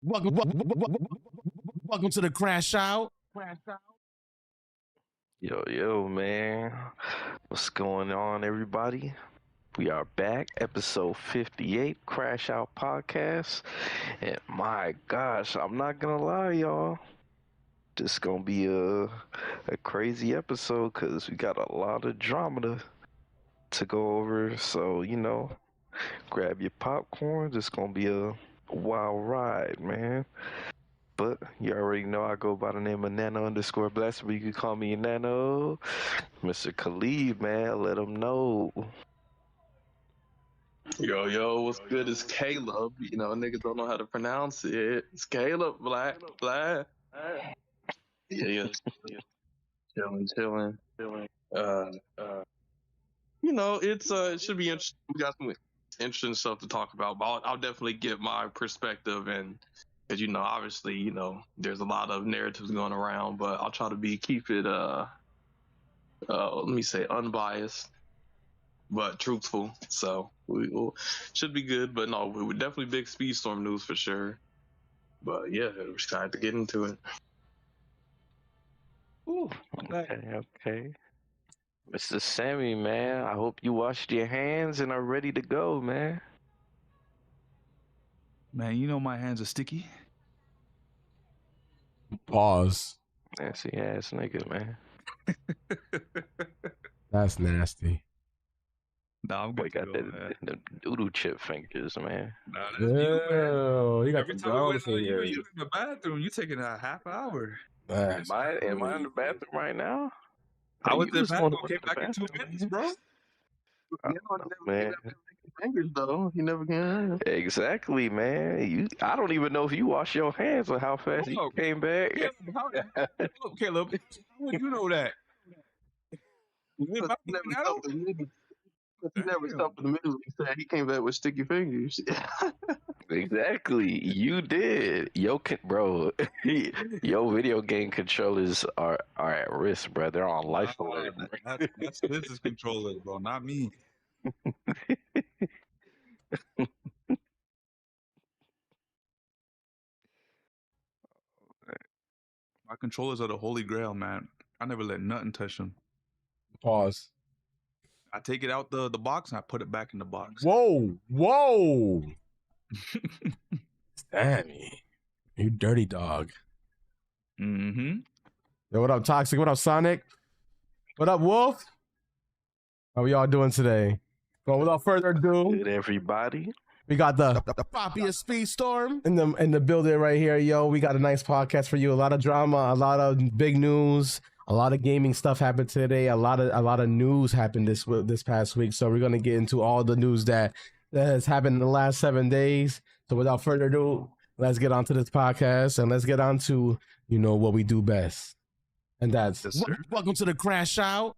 Welcome to the CrashOut. Yo, man. What's going on, everybody? We are back, episode 58, CrashOut Podcast. And my gosh, I'm not gonna lie, y'all. This gonna be a crazy episode because we got a lot of drama to go over. So, grab your popcorn. It's gonna be a wild ride, man. But you already know I go by the name of Nano_Blast, but you can call me Nano. Mr. Khalid, man, let him know. Yo, what's good? It's Caleb. Niggas don't know how to pronounce it. It's Caleb, black. Yeah. Chilling. It should be interesting. We got some interesting stuff to talk about, but I'll definitely get my perspective, and because obviously, there's a lot of narratives going around, but I'll try to keep it let me say unbiased but truthful. So we should be good. But no, we're definitely big Speedstorm news for sure. But yeah, we're excited to get into it. Ooh, okay. Mr. Sammy, man, I hope you washed your hands and are ready to go, man. Man, you know my hands are sticky. Pause. Nasty ass nigga, man. That's nasty. Nah, I'm good. Boy got the noodle chip fingers, man. Nah, that's you, man. You got Every the time we brown went out, you fingers. in the bathroom. You taking a half hour. Am I in the bathroom right now? I was in the just wanna bathroom. go Came to the back in 2 bathroom, minutes, bro. Man. Fingers though, you never can. Exactly, man. I don't even know if you wash your hands or how fast you came back. Caleb, how would you know that? You never stopped in the middle. He said he came back with sticky fingers. Exactly, you did. Bro, your video game controllers are at risk, bro. They're on life alert. That's business controllers, bro, not me. My controllers are the holy grail, man. I never let nothing touch them. Pause. I take it out the box and I put it back in the box. Whoa. Sammy, you dirty dog. Mm-hmm. Yo, what up, Toxic? What up, Sonic? What up, Wolf? How we all doing today? Well, without further ado, Good, everybody. we got the poppiest Speedstorm in the building right here, yo. We got a nice podcast for you. A lot of drama, a lot of big news, a lot of gaming stuff happened today. A lot of news happened this past week. So we're gonna get into all the news that has happened in the last 7 days. So without further ado, let's get on to this podcast and let's get on to what we do best, and that's welcome to the CrashOut.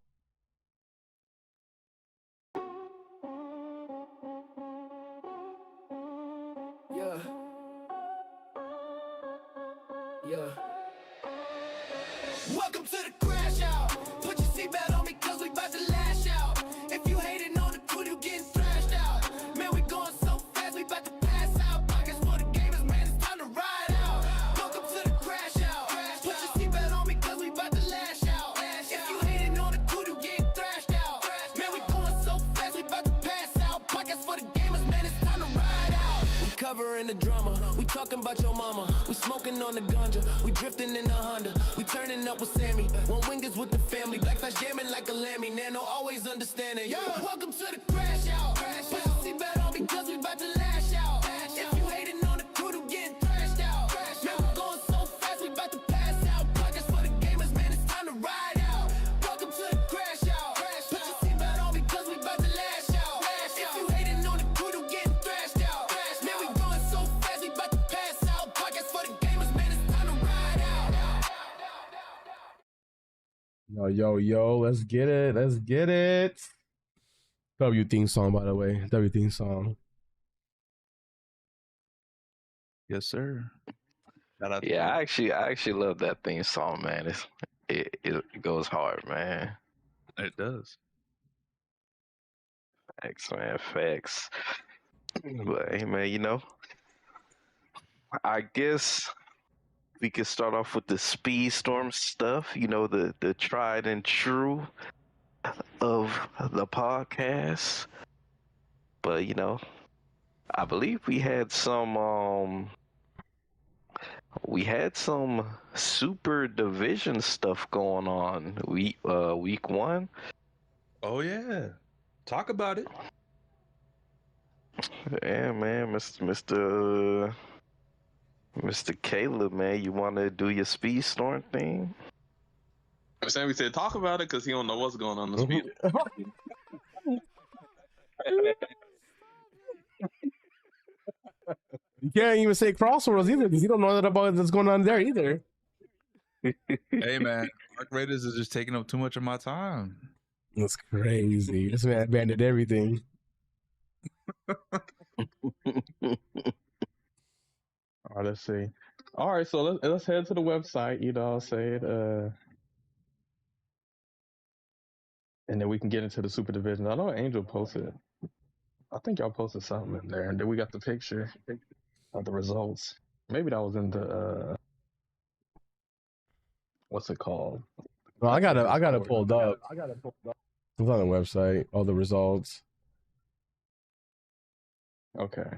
Welcome to the crash out. Put your seatbelt on me cause we about to lash out. If you hating on the crew, you getting thrashed out. Man, we going so fast, we about to pass out. Pockets for the gamers, man, it's time to ride out. Welcome to the crash out. Put your seatbelt on me cause we about to lash out. If you hating on the crew, you getting thrashed out. Man, we going so fast, we about to pass out. Pockets for the gamers, man, it's time to ride out. We covering the drama, we talking about your mama. We smoking on the ganja, we drifting in the Honda. We turning up with Sammy, one wingers with the family. Black flash jamming like a lammy, Nano always understanding. Yo, welcome to the crash out. Put your seatbelt on because we about to lash out. If you hating on the crew, you getting thrashed out. Man, we going so fast, we about to pass out. Pockets for the gamers, man, it's time to ride out. Welcome to the crash out. Put your seatbelt on because we about to lash out. If you hating on the crew, you getting thrashed out. Man, we going so fast, we about to pass out. Pockets for the gamers, man, it's time to ride out. Yo, let's get it. W theme song, by the way. W theme song. Yes, sir. Yeah, I actually love that theme song, man. It goes hard, man. It does. Facts, man. Facts. But hey, man, I guess we could start off with the Speedstorm stuff. You know, the tried and true of the podcast. But you know, I believe we had some super division stuff going on week one. Oh yeah, talk about it. Yeah, man, Mr. Caleb, man, you want to do your Speedstorm thing? Sammy said, "Talk about it," because he don't know what's going on in the speed. You can't even say CrossWorlds either because you don't know that about what's going on there either. Hey man, Dark Raiders is just taking up too much of my time. That's crazy. This man abandoned everything. All right, let's see. All right, so let's head to the website. You know, say it, and then we can get into the super division. I know Angel posted. I think y'all posted something in there, and then we got the picture of the results. Maybe that was in the what's it called? Well, I got it pulled up. It's on the website. All the results. Okay.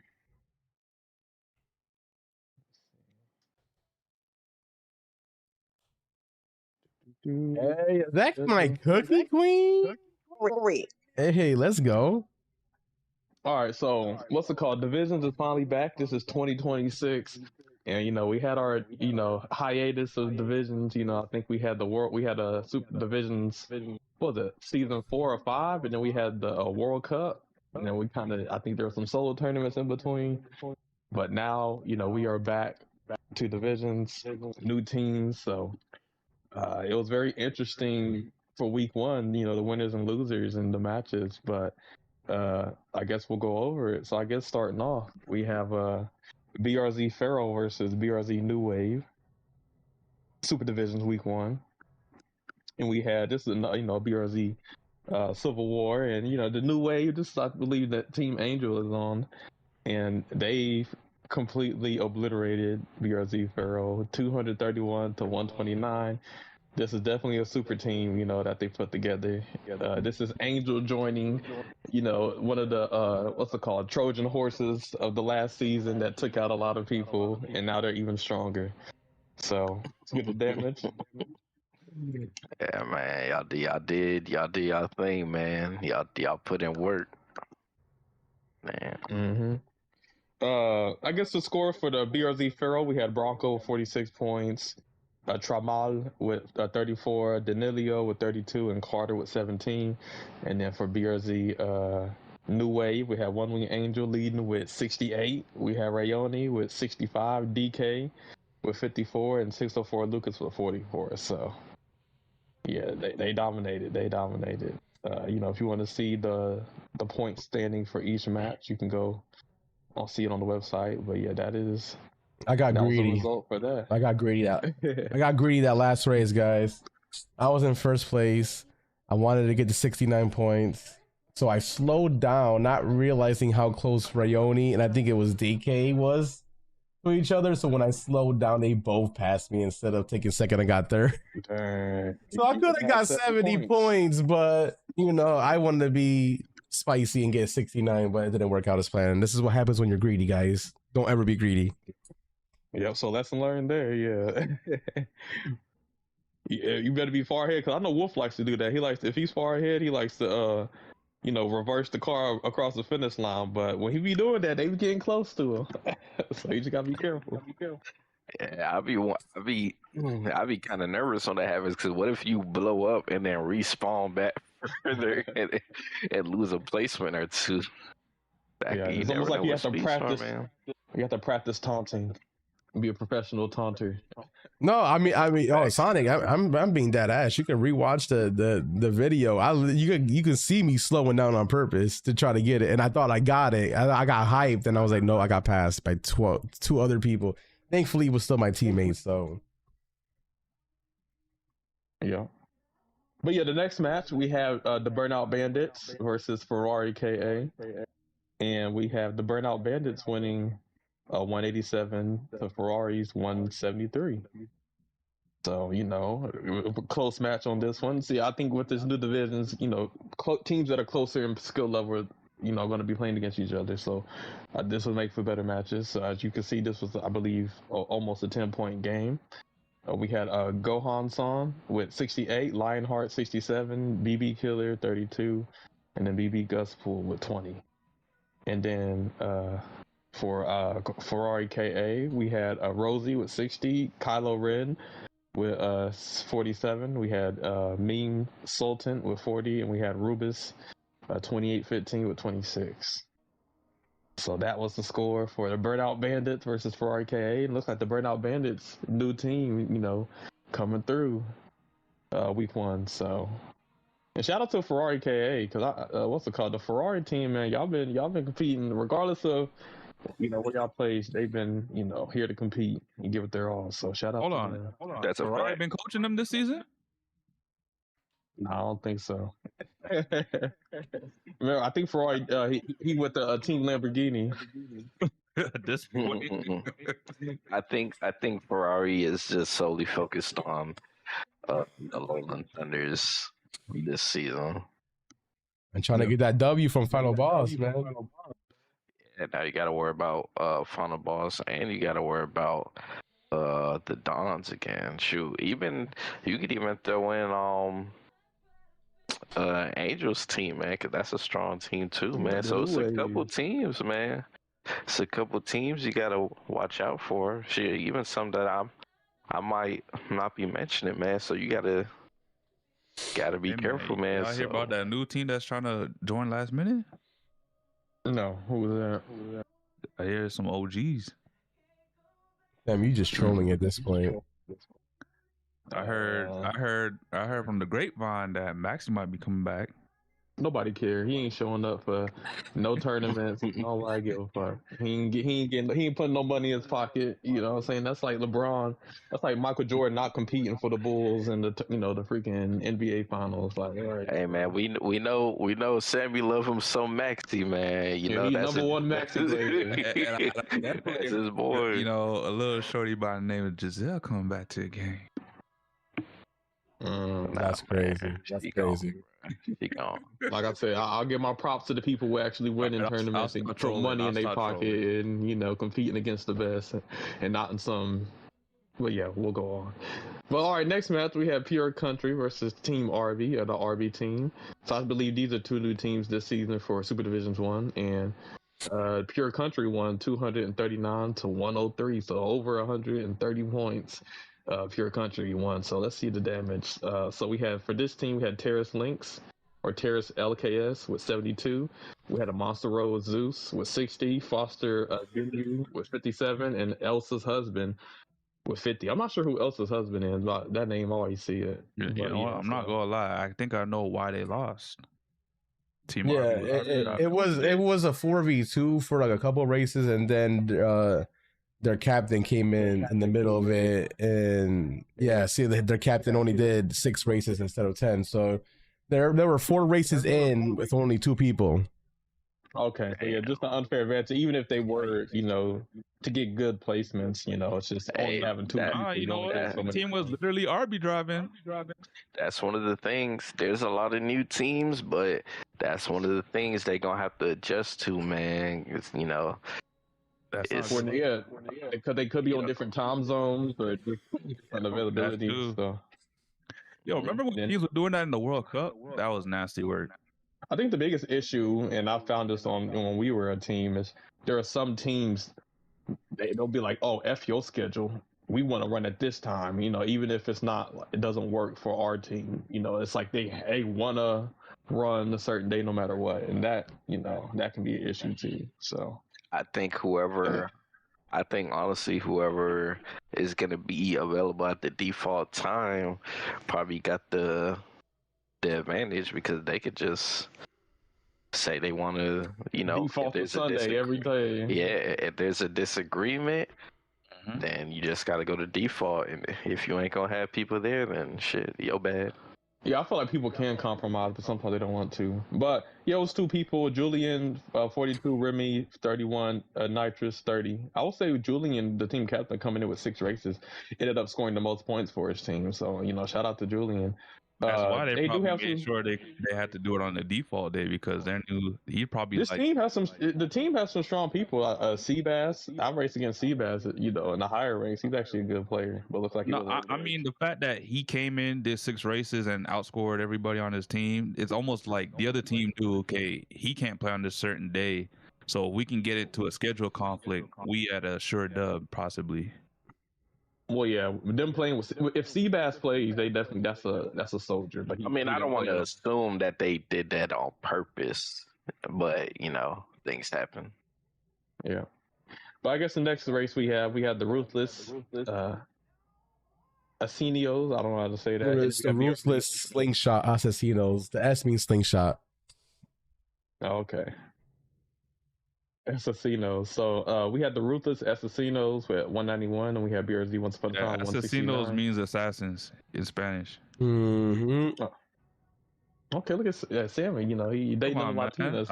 Hey, that's my cookie queen. Hey, let's go. All right, so what's it called? Divisions is finally back. This is 2026, and you know we had our hiatus of divisions. You know, I think we had a super divisions. What was it, season 4 or 5, and then we had the World Cup, and then I think there were some solo tournaments in between. But now we are back to divisions, new teams. So it was very interesting for week one. You know, the winners and losers in the matches, but. I guess we'll go over it. So I guess starting off, we have BRZ Pharaoh versus BRZ New Wave, Super Divisions Week 1, and we had this is BRZ Civil War, and the New Wave. This I believe that Team Angel is on, and they completely obliterated BRZ Pharaoh, 231 to 129. This is definitely a super team, that they put together. This is Angel joining, one of the what's it called, Trojan horses of the last season that took out a lot of people, and now they're even stronger. So let's get the damage. Yeah, man, y'all did y'all thing, man. Y'all put in work, man. I guess the score for the BRZ Pharaoh, we had Bronco 46 points. Tramal with 34, Danilio with 32, and Carter with 17. And then for BRZ New Wave, we had One Wing Angel leading with 68. We had Rayoni with 65, DK with 54, and 604 Lucas with 44. So, yeah, they dominated. They dominated. If you want to see the point standing for each match, you can go. I'll see it on the website. But yeah, I got greedy. Was the result for that. I got greedy that last race, guys. I was in first place. I wanted to get to 69 points. So I slowed down, not realizing how close Rayoni and I think it was DK was to each other. So when I slowed down, they both passed me instead of taking second. I got third. So I could have got 70 points, but I wanted to be spicy and get 69, but it didn't work out as planned. This is what happens when you're greedy, guys. Don't ever be greedy. Yep, so lesson learned there, yeah. Yeah, you better be far ahead, because I know Wolf likes to do that. If he's far ahead, he likes to, reverse the car across the finish line. But when he be doing that, they be getting close to him. So you just gotta be careful. Yeah, I be kind of nervous when that happens, because what if you blow up and then respawn back further and lose a placement or two? It's almost like you have to practice. Man. You have to practice taunting. Be a professional taunter. No, I mean, Sonic, I'm being dead ass. You can rewatch the video. You can see me slowing down on purpose to try to get it, and I thought I got it. I got hyped, and I was like, no, I got passed by two other people. Thankfully, it was still my teammates. So, yeah. But yeah, the next match we have the Burnout Bandits versus Ferrari KA, and we have the Burnout Bandits winning 187 to Ferrari's 173. So, a close match on this one. See, I think with this new divisions, teams that are closer in skill level, going to be playing against each other. So, this will make for better matches. So, as you can see, this was, I believe, almost a 10-point game. We had Gohan-san with 68, Lionheart 67, BB Killer 32, and then BB Guspool with 20. And then for Ferrari KA, we had Rosie with 60, Kylo Ren with 47. We had Meme Sultan with 40, and we had Rubus 2815 with 26. So that was the score for the Burnout Bandits versus Ferrari KA. It looks like the Burnout Bandits, new team, coming through week 1. So, and shout out to Ferrari KA because what's it called? The Ferrari team, man. Y'all been competing regardless of where y'all place. They've been here to compete and give it their all. So shout out. Hold on. That's a Ferrari fact. been coaching them this season? No, I don't think so. Remember, I think Ferrari he with the team Lamborghini. At this point. I think Ferrari is just solely focused on the Lowland Thunders this season. And trying to get that W from Final Boss, man. And now you got to worry about Final Boss, and you got to worry about the Dons again. Shoot, even you could even throw in Angels team, man, because that's a strong team too, man. So it's a couple teams, man. It's a couple teams you gotta watch out for. Shit, even some that I might not be mentioning, man. So you gotta be careful, man. Y'all hear about that new team that's trying to join last minute? No, who was that? I hear some OGs. Damn, you just trolling at this point. I heard from the grapevine that Maxi might be coming back. Nobody care. He ain't showing up for no tournaments. Nobody give a fuck. He ain't putting no money in his pocket. You know what I'm saying? That's like LeBron. That's like Michael Jordan not competing for the Bulls and the freaking NBA finals. Like, all right. Hey man, we know Sammy love him so Maxi, man. You know he that's number one Maxi player. That's his boy. A little shorty by the name of Giselle coming back to the game. That's crazy. That's crazy. He gone. Like I said, I'll give my props to the people who actually win in tournaments and throw money in their pocket and competing against the best and not in some. But yeah, we'll go on. But all right, next match we have Pure Country versus Team RB, or the RB team. So I believe these are two new teams this season for Super Divisions 1, and Pure Country won 239 to 103, so over 130 points. Pure Country won. So let's see the damage. So we had, for this team, we had Terrace Lynx, or Terrace LKS with 72. We had a Monster Road Zeus with 60, Foster Ginyu with 57, and Elsa's husband with 50. I'm not sure who Elsa's husband is, but that name I always see it. I'm not gonna lie. I think I know why they lost. Team Yeah, RB. it was a 4v2 for like a couple races, and then their captain came in the middle of it, and yeah, see, their captain only did 6 races instead of 10. So there were 4 races in with only 2 people. Okay, so yeah, just an unfair advantage. Even if they were, to get good placements, it's just only having 2 people. The team was literally RB driving. That's one of the things. There's a lot of new teams, but that's one of the things they're gonna have to adjust to, man. It's, because they could be on different time zones or different availability. So, remember when teams were doing that in the World Cup? That was nasty work. I think the biggest issue, and I found this when we were a team, is there are some teams they'll be like, "Oh, F your schedule. We want to run at this time." Even if it doesn't work for our team. It's like they want to run a certain day no matter what, and that that can be an issue too. So. I think honestly, whoever is going to be available at the default time probably got the advantage, because they could just say they want to, default for Sunday every day. Yeah, if there's a disagreement, then you just got to go to default. And if you ain't going to have people there, then shit, yo bad. Yeah, I feel like people can compromise, but sometimes they don't want to. But yeah, it was two people: Julian, 42, Remy, 31, Nitrous, 30. I will say Julian, the team captain, coming in with 6 races, ended up scoring the most points for his team. So shout out to Julian. That's why they They do probably have made some. sure they had to do it on the default day because they knew he'd probably This like. team has some. The team has some strong people. Seabass, I raced against Seabass. In the higher ranks, he's actually a good player. But looks like he No, was I mean the fact that he came in, did 6 races, and outscored everybody on his team. It's almost like the other team knew, okay, he can't play on this certain day, so we can get it to a schedule conflict. We at a sure dub possibly. Well, yeah, them playing with if Seabass plays, they definitely that's a soldier. But I mean, I don't want to assume that they did that on purpose, but things happen. Yeah, but I guess the next race we had the Ruthless Asinios. I don't know how to say that. It's the Ruthless Slingshot Assassinos. The S means slingshot. Oh, okay. Assassinos. So we had the Ruthless Assassinos with 191, and we had BRZ once upon a time. Assassinos means assassins in Spanish. Mm-hmm. Oh. Okay, look at Sammy. He dating the Latinas.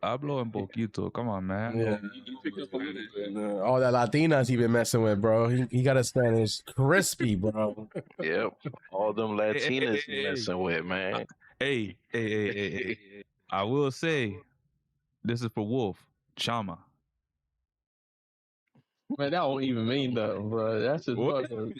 Hablo en poquito. Come on, man. Yeah. All that Latinas he been messing with, bro. He got a Spanish crispy, bro. Yep, all them Latinas you messing with, man. Hey. I will say, this is for Wolf. Chama. Man, that don't even mean nothing, bro. That's just fucking.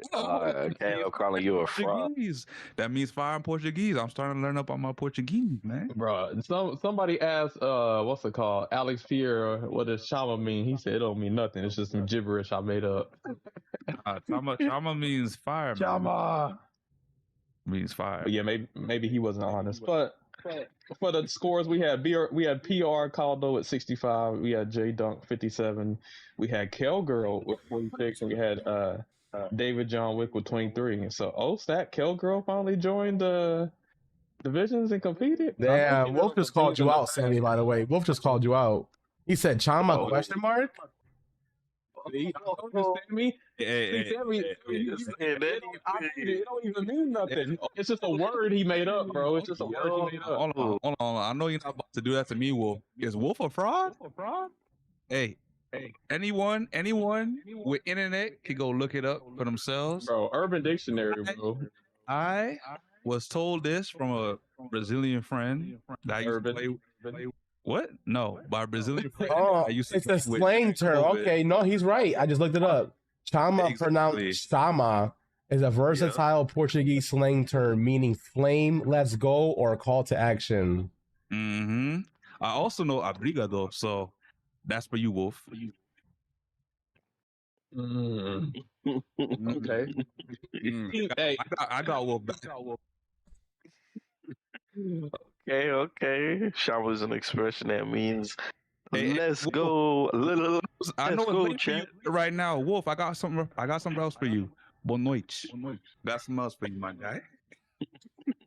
Okay, I'm calling you a fraud. Portuguese. That means fire in Portuguese. I'm starting to learn up on my Portuguese, man. Bro, somebody asked, what's it called? Alex Fier, what does Chama mean? He said it don't mean nothing. It's just some gibberish I made up. Chama means fire. Chama means fire. But yeah, maybe he wasn't honest. But for the scores, we had PR Caldo at 65. We had J Dunk 57. We had Kelgirl with 46, and we had David John Wick with 23. So that Kelgirl finally joined the divisions and competed. Yeah, Wolf just called you out, Sammy. By the way, Wolf just called you out. He said Chama question mark. You understand me? It don't even mean nothing. It's just a word he made up, bro. It's just a word he made up. Hold on. I know you're not about to do that to me, Wolf. Is Wolf a fraud? Hey, anyone with internet can go look it up for themselves. Bro, Urban Dictionary, bro. I was told this from a Brazilian friend that I used to play. What? No, by a Brazilian friend. Oh, it's a slang term. Okay, no, he's right. I just looked it up. Chama, pronounced chama, is a versatile Portuguese slang term meaning flame, let's go, or call to action. Mm-hmm. I also know abrigado, so that's for you, Wolf. Okay. Hey, I got Wolf back. Okay. Shama is an expression that means let's go. I know go, it's late for you right now, Wolf. I got something else for you. Boa noite. Got something else for you, my guy.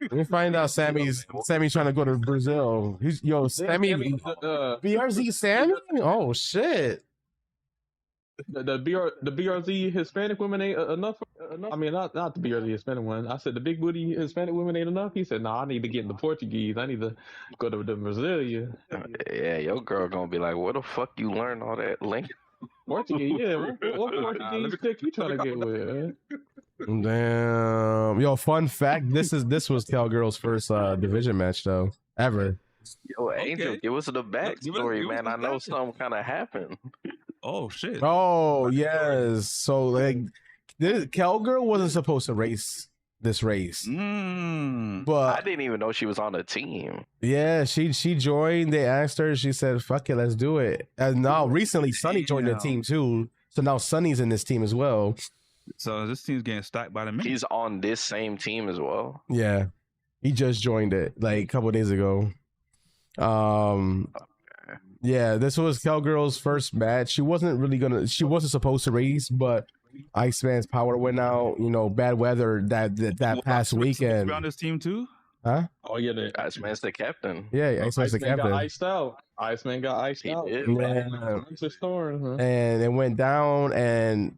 Let me find out Sammy's trying to go to Brazil. Sammy BRZ Sammy? Oh shit. The BRZ Hispanic women ain't enough. I mean, not the BRZ Hispanic one. I said the big booty Hispanic women ain't enough. He said, "No, I need to get into Portuguese. I need to go to the Brasilia." Yeah, your girl gonna be like, "Where the fuck you learn all that language?" Portuguese, yeah. What Portuguese chick you trying to get with? Damn. Yo, fun fact: this was Cowgirl's first division match though ever. Yo, Angel, give us the backstory, man. I know something kind of happened. Oh shit. Oh yes. So like, this Cowgirl wasn't supposed to race this race, but I didn't even know she was on the team. Yeah, she joined. They asked her. She said, "Fuck it, let's do it." And now recently, Sonny joined the team too. So now Sonny's in this team as well. So this team's getting stacked by the minute. He's on this same team as well. Yeah, he just joined it like a couple of days ago. Yeah, this was Cowgirl's first match. She wasn't supposed to race, but Iceman's power went out. Bad weather that past weekend. On this team too? Huh? Oh yeah, Iceman's the captain. Yeah, Iceman's the captain. Got iced out. Iceman got iced out. Yeah. Storm, And it went down, and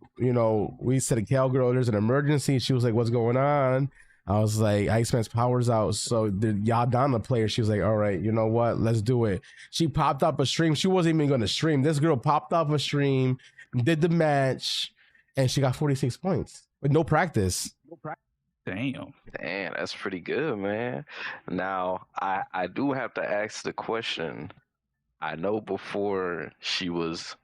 we said, "Cowgirl, there's an emergency." She was like, "What's going on?" I was like, Iceman's power's out. So the Yadana player, she was like, all right, you know what? Let's do it. She popped up a stream. She wasn't even going to stream. This girl popped up a stream, did the match, and she got 46 points with no practice. Damn, that's pretty good, man. Now, I do have to ask the question. I know before she was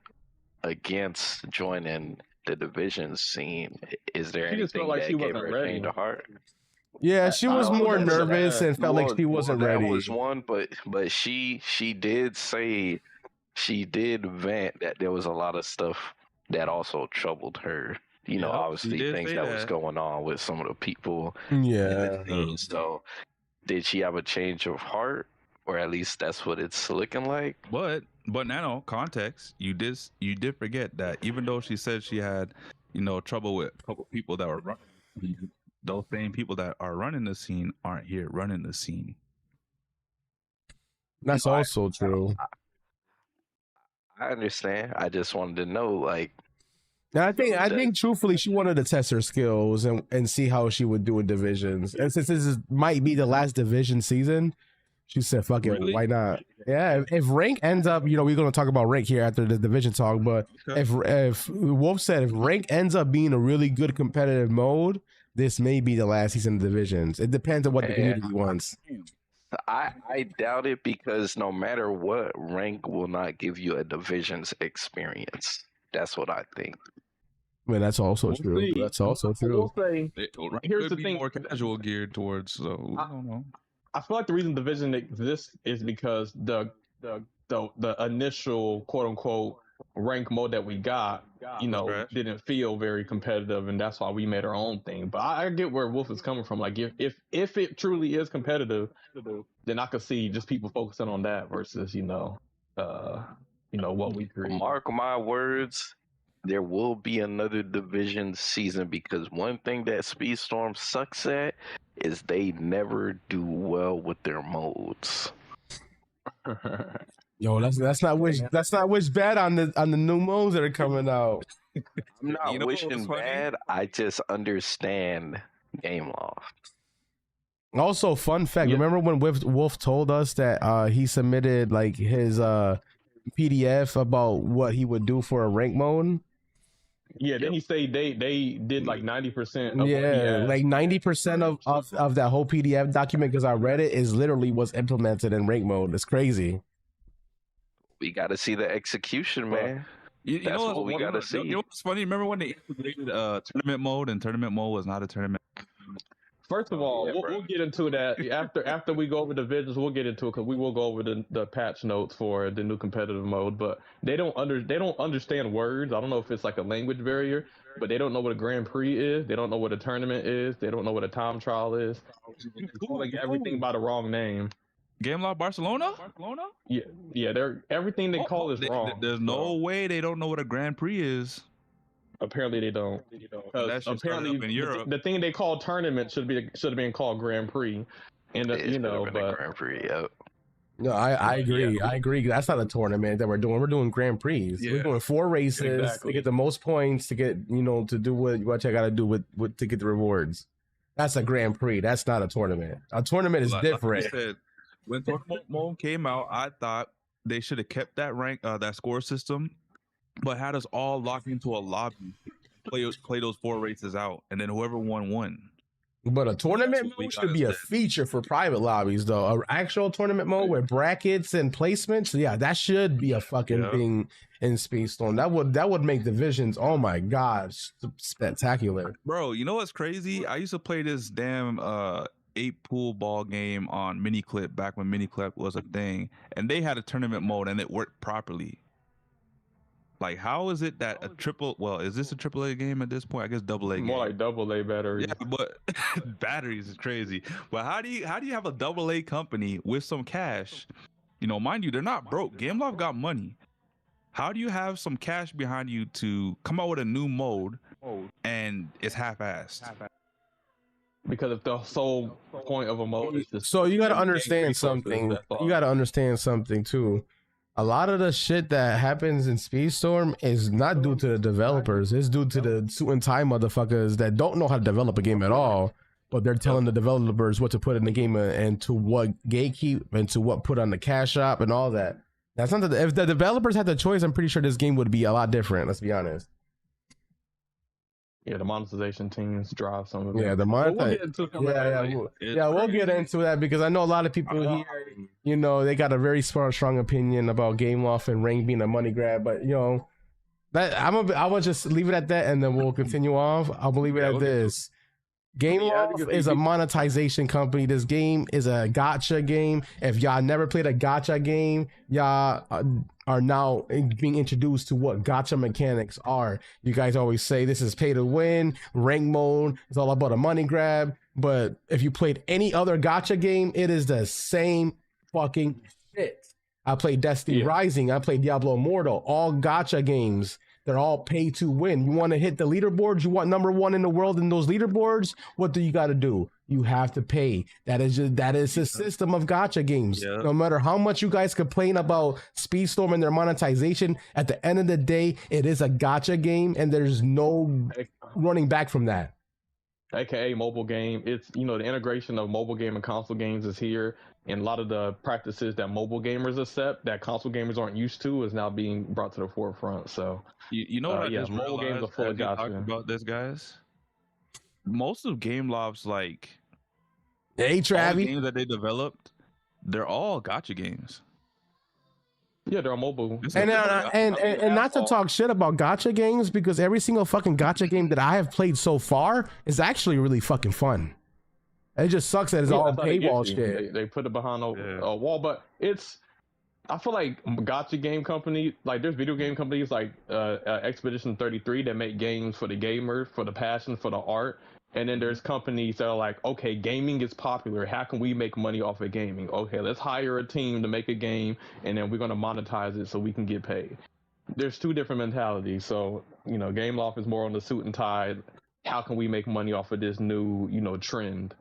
against joining the division scene, is there She just anything felt like that she gave wasn't her a ready. change of heart? Yeah, she was more nervous and felt like she wasn't ready. That was one, but she did say, she did vent that there was a lot of stuff that also troubled her. You know, Yep, obviously she did things say that was that. going on with some of the people. Yeah. So, did she have a change of heart, or at least that's what it's looking like? But Nano, context, you did forget that even though she said she had, trouble with a couple people that were running, those same people that are running the scene aren't here running the scene. That's also true. I understand. I just wanted to know, like, And I think truthfully, she wanted to test her skills and see how she would do in divisions. And since might be the last division season, she said, fuck it, Really? why not? Yeah, if rank ends up, we're going to talk about rank here after the division talk, but if Wolf said if rank ends up being a really good competitive mode, this may be the last season of divisions. It depends on what the community wants. I doubt it, because no matter what, rank will not give you a divisions experience. That's what I think. I mean, that's also We'll true. see. That's also I true. will say, here's the thing. More casual geared towards, so I don't know. I feel like the reason division exists is because the initial quote unquote rank mode that we got, Right. didn't feel very competitive, and that's why we made our own thing. But I get where Wolf is coming from. Like if it truly is competitive, then I could see just people focusing on that versus what we create. Mark my words, there will be another division season, because one thing that Speedstorm sucks at is they never do well with their modes. Yo, let's not wish bad on the new modes that are coming out. I'm not You know what's wishing funny? bad. I just understand game law. Also, fun fact, Yeah. remember when Wolf told us that he submitted like his PDF about what he would do for a rank mode? Yeah, then he say they did like 90% of what he Yeah, asked. like 90% of that whole PDF document, because I read it, is literally what's implemented in rank mode. It's crazy. We got to see the execution, man. You That's know what we one of gotta the- see. You know what's funny? Remember when they integrated tournament mode, and tournament mode was not a tournament? First of all, Yeah, bro. we'll get into that after we go over the divisions. We'll get into it because we will go over the patch notes for the new competitive mode. But they don't understand words. I don't know if it's like a language barrier, but they don't know what a Grand Prix is. They don't know what a tournament is. They don't know what a time trial is. It's like everything by the wrong name. Game Law Barcelona? Yeah, they're everything they call is wrong. There's no way they don't know what a Grand Prix is. Apparently they don't. That shit started Apparently up in Europe. the thing they call tournament should have been called Grand Prix, and It should have been a but Grand Prix. Yep. No, I agree. I agree. That's not a tournament that we're doing. We're doing Grand Prix. We're Yeah. doing 4 races Exactly. to get the most points, to get to do what you got to do with to get the rewards. That's a Grand Prix. That's not a tournament. A tournament is Like different. I said, when tournament mode came out, I thought they should have kept that that score system, but had us all locked into a lobby, play those 4 races out, and then whoever won. But a tournament That's what we mode should gotta be a say. feature for private lobbies, though. An actual tournament mode with brackets and placements, yeah, that should be a fucking Yeah. thing in Speedstorm. That would make divisions, oh my god, spectacular. Bro, you know what's crazy? I used to play this damn 8 pool ball game on Miniclip back when Miniclip was a thing, and they had a tournament mode and it worked properly. Like, how is it that is this a AAA game at this point? I guess AA game. more like double A batteries. Yeah, but batteries is crazy. But how do you have a AA company with some cash? Mind you, they're not broke. Gameloft got money. How do you have some cash behind you to come out with a new mode and it's half-assed? Because if the sole point of a mode is just So you got to getting understand resources, something. that's all. You got to understand something too. A lot of the shit that happens in Speedstorm is not due to the developers. It's due to the suit and tie motherfuckers that don't know how to develop a game at all. but they're telling the developers what to put in the game and to what gatekeep and to what put on the cash shop and all that. That's not if the developers had the choice, I'm pretty sure this game would be a lot different. Let's be honest. Yeah, the monetization teams drive some of it. Yeah, the monetization. We'll get into that because I know a lot of people here, you know, they got a very strong opinion about Game Loft and rank being a money grab, but you know, that I will just leave it at that, and then we'll continue off. I'll believe it at this. Game Loft is a monetization company. This game is a gacha game. If y'all never played a gacha game, y'all are now being introduced to what gacha mechanics are. You guys always say this is pay to win, rank mode. It's all about a money grab. But if you played any other gacha game, it is the same fucking shit. I played Destiny Rising. I played Diablo Immortal. All gacha games. They're all pay to win. You want to hit the leaderboards? You want number one in the world in those leaderboards? What do you got to do? You have to pay. That is the system of gacha games. Yeah. No matter how much you guys complain about Speedstorm and their monetization, at the end of the day, it is a gacha game, and there's no running back from that. AKA mobile game. It's, you know, the integration of mobile game and console games is here. And a lot of the practices that mobile gamers accept that console gamers aren't used to is now being brought to the forefront. So you know what I just mobile games are full of gotcha. About this, guys. Most of Game Loft's like Travi games that they developed, they're all gotcha games. Yeah, they're mobile. And not to talk shit about gacha games, because every single fucking gacha game that I have played so far is actually really fucking fun. It just sucks that it's all paywall shit. They put it behind a wall, but I feel like gacha game company, like there's video game companies like Expedition 33 that make games for the gamer, for the passion, for the art. And then there's companies that are like, okay, gaming is popular. How can we make money off of gaming? Okay, let's hire a team to make a game, and then we're going to monetize it so we can get paid. There's two different mentalities. So, you know, Game Loft is more on the suit and tie. How can we make money off of this new, you know, trend?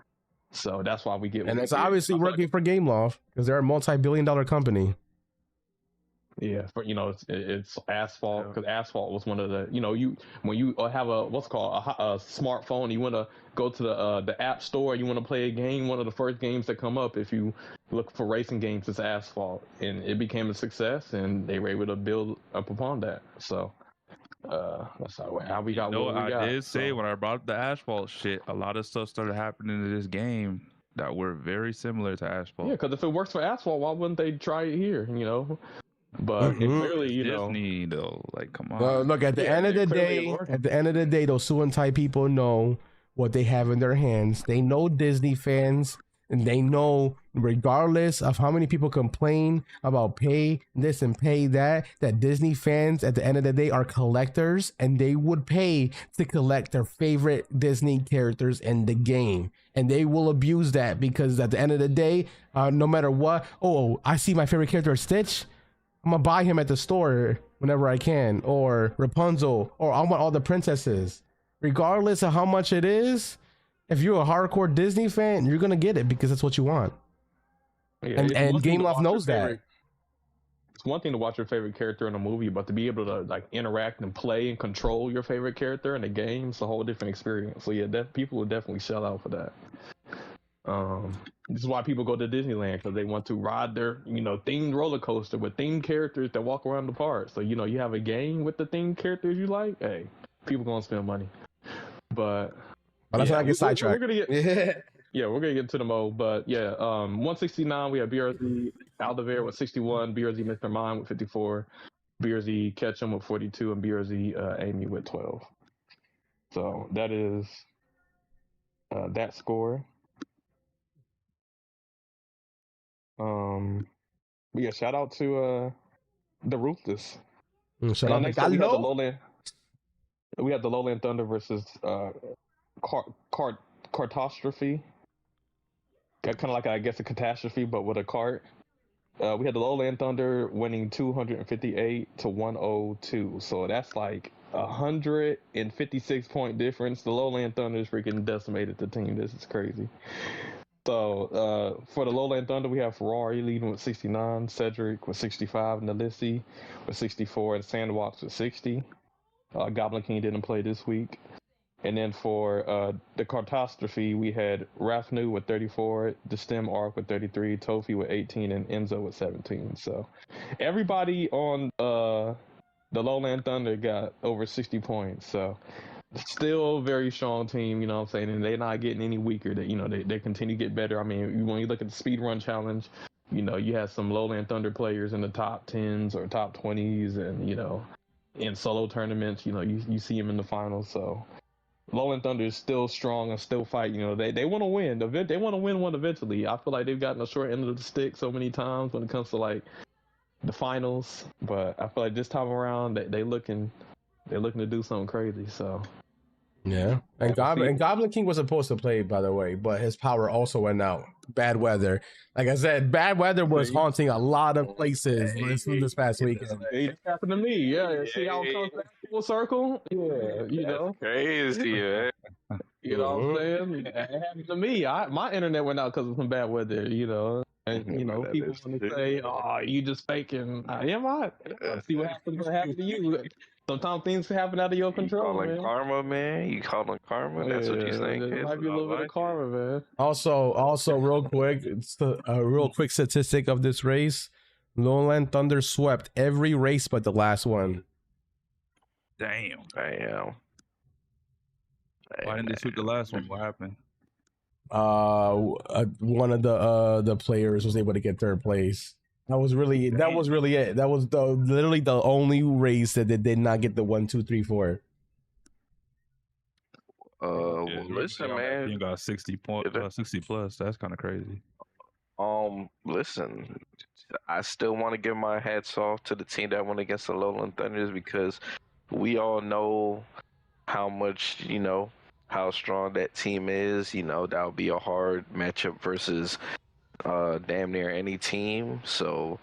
So that's why we get. And it's obviously working for Game Loft because they're a multi-billion-dollar company. Yeah, for, you know, it's Asphalt, because Asphalt was one of the, you know, when you have a what's called a smartphone, you want to go to the app store, you want to play a game. One of the first games that come up if you look for racing games is Asphalt, and it became a success, and they were able to build up upon that. So that's how we got. What we got. I did say when I brought up the Asphalt shit, a lot of stuff started happening in this game that were very similar to Asphalt. Yeah, because if it works for Asphalt, why wouldn't they try it here? You know. But it clearly, you Disney, though, like, come on. Look, at the end of the day, those Suantai people know what they have in their hands. They know Disney fans, and they know, regardless of how many people complain about pay this and pay that Disney fans at the end of the day are collectors, and they would pay to collect their favorite Disney characters in the game. And they will abuse that because at the end of the day, no matter what, I see my favorite character, Stitch. I'm gonna buy him at the store whenever I can, or Rapunzel, or I want all the princesses. Regardless of how much it is, if you're a hardcore Disney fan, you're gonna get it because that's what you want. Yeah, and Game Loft knows that. It's one thing to watch your favorite character in a movie, but to be able to like interact and play and control your favorite character in a game, it's a whole different experience. So yeah, people will definitely shell out for that. This is why people go to Disneyland, because they want to ride their, you know, themed roller coaster with themed characters that walk around the park. So, you know, you have a game with the themed characters you like. Hey, people gonna spend money. But that's not get sidetracked. We're gonna get into the mode. But 169 we have BRZ Aldever with 61, BRZ Mr. Mime with 54, BRZ Ketchum with 42, and BRZ Amy with 12. So that is that score. Shout out to the Ruthless. Shout out to Lowland. We have the Lowland Thunder versus Cartostrophe. Kind of like, I guess, a catastrophe, but with a cart. We had the Lowland Thunder winning 258 to 102. So that's like 156 point difference. The Lowland Thunder is freaking decimated the team. This is crazy. So for the Lowland Thunder, we have Ferrari leading with 69, Cedric with 65, Nalissi with 64, and Sandbox with 60. Goblin King didn't play this week. And then for the catastrophe, we had Rafnu with 34, the Stem Arc with 33, Tofi with 18, and Enzo with 17. So everybody on the Lowland Thunder got over 60 points. So still a very strong team, you know what I'm saying? And they're not getting any weaker. They continue to get better. I mean, when you look at the speed run challenge, you had some Lowland Thunder players in the top 10s or top 20s, and in solo tournaments, you see them in the finals. So Lowland Thunder is still strong and still fight. They want to win. They want to win one eventually. I feel like they've gotten the short end of the stick so many times when it comes to like the finals, but I feel like this time around they looking to do something crazy. So yeah, and Goblin King was supposed to play, by the way, but his power also went out. Bad weather. Like I said, bad weather was haunting a lot of places this past weekend. It happened to me. Yeah, see how it comes back full circle. Yeah, Crazy, man. You know what I'm saying? It happened to me. My internet went out because of some bad weather. And people want to say, "Oh, you just faking." Am I? See what happens to you. Sometimes things happen out of your control. You calling karma, man? You calling karma? That's what you think? There might be a little bit of karma, man. Also, real quick, it's a real quick statistic of this race. Lowland Thunder swept every race but the last one. Damn. Damn. Why didn't they sweep the last one? What happened? One of the players was able to get third place. That was really it. That was literally the only race that they did not get the 1, 2, 3, 4. Listen, man. You got 60 points, 60 plus. That's kind of crazy. Listen, I still want to give my hats off to the team that went against the Lowland Thunders, because we all know how much, how strong that team is. That would be a hard matchup versus damn near any team. So,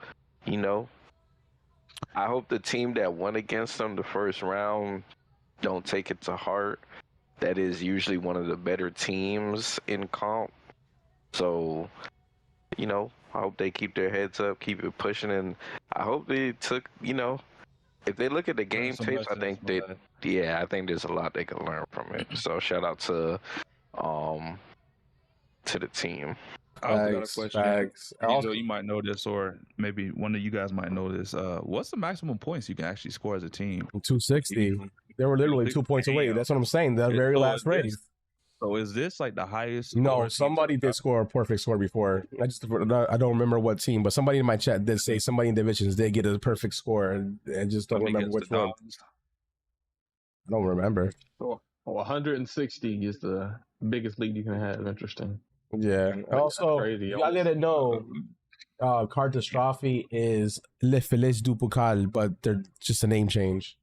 I hope the team that won against them the first round don't take it to heart. That is usually one of the better teams in comp. So, I hope they keep their heads up, keep it pushing, and I hope they took, if they look at the game tapes, I think I think there's a lot they can learn from it. So shout out to the team. I also got a question. You might know this, or maybe one of you guys might know this. What's the maximum points you can actually score as a team? 260. They were literally 2 points away. That's what I'm saying. The very last race. So is this like the highest? No, somebody did score a perfect score before. I don't remember what team, but somebody in my chat did say somebody in divisions did get a perfect score, and just don't remember which one. I don't remember. 160 is the biggest lead you can have. Interesting. Yeah. Also, y'all didn't know Catastrophe is Le Felice du Pucal, but they're just a name change.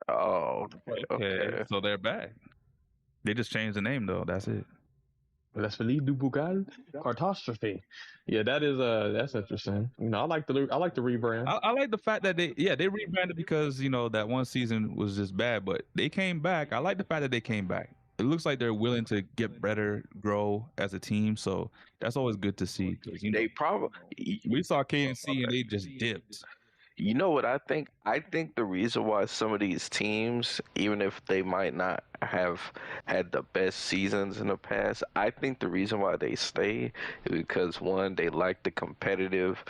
Oh, okay. So they're back. They just changed the name though. That's it. That's Felice du Pucal. Catastrophe. Yeah, that's interesting. I like the rebrand. I like the fact that they rebranded because that one season was just bad, but they came back. I like the fact that they came back. It looks like they're willing to get better, grow as a team. So that's always good to see. They probably we saw KNC and they just dipped. You know what I think? I think the reason why some of these teams, even if they might not have had the best seasons in the past, I think the reason why they stay is because, one, they like the competitive,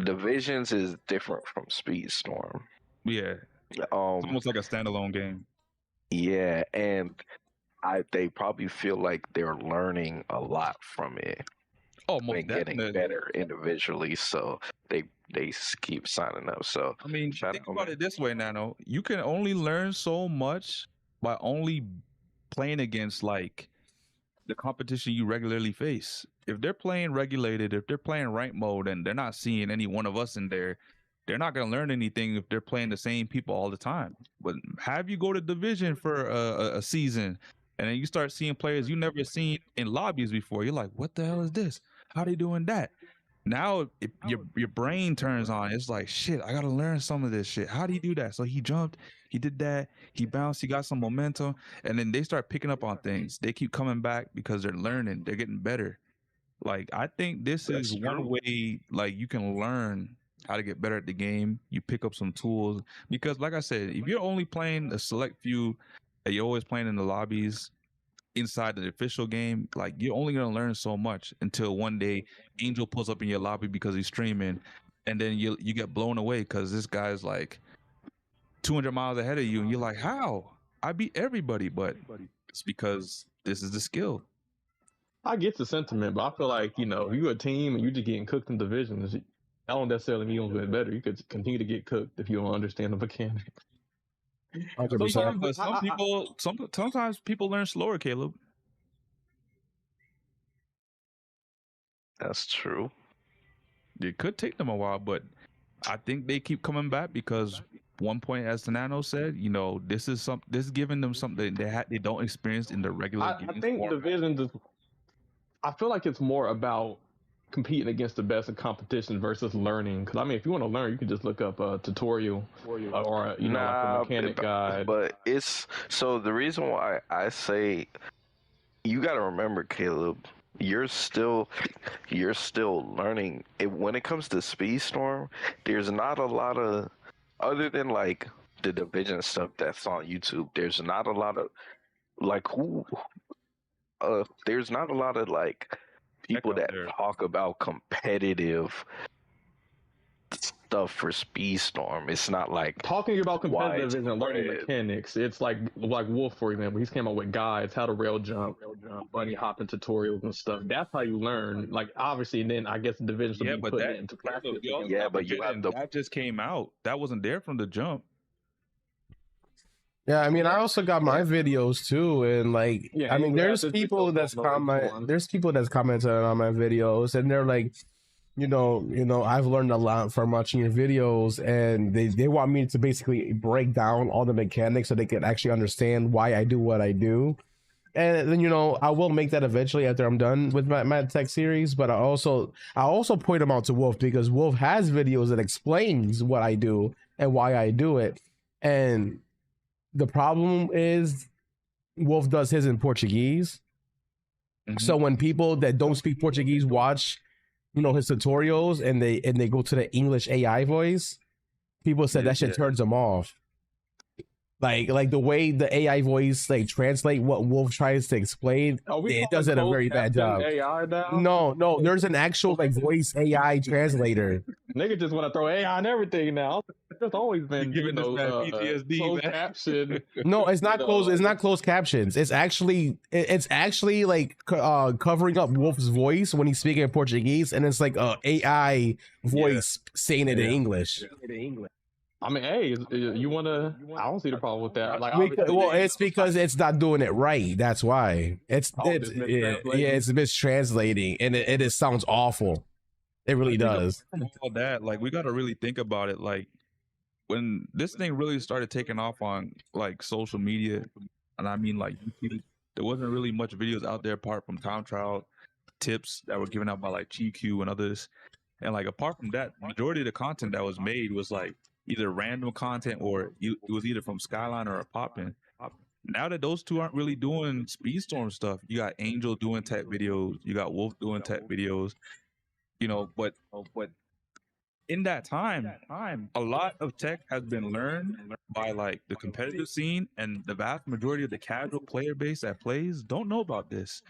Divisions is different from Speedstorm. Yeah. It's almost like a standalone game. Yeah, and they probably feel like they're learning a lot from it. Oh, most and getting better individually, so they keep signing up. So I mean, think about it this way, Nano. You can only learn so much by only playing against the competition you regularly face. If they're playing regulated, if they're playing ranked mode, and they're not seeing any one of us in there, they're not going to learn anything if they're playing the same people all the time. But have you go to division for a season, and then you start seeing players you never seen in lobbies before. You're like, what the hell is this? How they doing that? Now your brain turns on. It's like, shit, I got to learn some of this shit. How do you do that? So he jumped, he did that, he bounced, he got some momentum, and then they start picking up on things. They keep coming back because they're learning. They're getting better. I think this is one way you can learn how to get better at the game. You pick up some tools because, like I said, if you're only playing a select few that you're always playing in the lobbies inside the official game, like you're only gonna learn so much until one day Angel pulls up in your lobby because he's streaming, and then you get blown away because this guy's like 200 miles ahead of you, and you're like, how? I beat everybody, but it's because this is the skill. I get the sentiment, but I feel like, you know, if you're a team and you're just getting cooked in divisions, I don't necessarily mean you're going to get better. You could continue to get cooked if you don't understand the mechanics. 100%. But sometimes people learn slower, Caleb. That's true. It could take them a while, but I think they keep coming back because one point, as Nano said, you know, this is giving them something they don't experience in the regular game. I think format. divisions I feel like it's more about competing against the best in competition versus learning. Because I mean, if you want to learn, you can just look up a tutorial or you know, like a mechanic guide. But it's so the reason why I say you got to remember, Caleb, you're still learning. When it comes to Speedstorm, there's not a lot of, other than like the division stuff that's on YouTube. There's not a lot of like there's not a lot of like people that talk about competitive stuff for Speedstorm. It's not like talking about competitive isn't learning mechanics. It's like Wolf, for example. He's came up with guides, how to rail jump, bunny hopping tutorials and stuff. That's how you learn. Like obviously, and then I guess the divisions will be put into practice. That just came out. That wasn't there from the jump. Yeah, I mean, I also got my videos too, and like, Yeah, I mean, there's people that's commented on my videos, and they're like, you know, I've learned a lot from watching your videos, and they want me to basically break down all the mechanics so they can actually understand why I do what I do. And then, you know, I will make that eventually after I'm done with my tech series, but I also point them out to Wolf because Wolf has videos that explains what I do and why I do it. And the problem is Wolf does his in Portuguese. Mm-hmm. So when people that don't speak Portuguese watch, you know, his tutorials and they go to the English AI voice, people said that shit turns them off. Like the way the AI voice like translate what Wolf tries to explain, it does it a very bad job. AI now? No, there's an actual like voice AI translator. Nigga just want to throw AI on everything now. There's always been giving this man PTSD. Closed caption. No, it's not closed. It's not closed captions. It's actually like covering up Wolf's voice when he's speaking in Portuguese, and it's like a AI voice saying it in English. I mean, hey, you want to? I don't see the problem with that. Like, it's because it's not doing it right. That's why it's mistranslating, and it sounds awful. It really does. All that, like, we got to really think about it. Like, when this thing really started taking off on like social media, and I mean like YouTube, there wasn't really much videos out there apart from time trial tips that were given out by like GQ and others. And like apart from that, the majority of the content that was made was like either random content or it was either from Skyline or a Poppin'. Now that those two aren't really doing Speedstorm stuff, you got Angel doing tech videos, you got Wolf doing tech videos, you know, but in that time, a lot of tech has been learned by like the competitive scene, and the vast majority of the casual player base that plays don't know about this.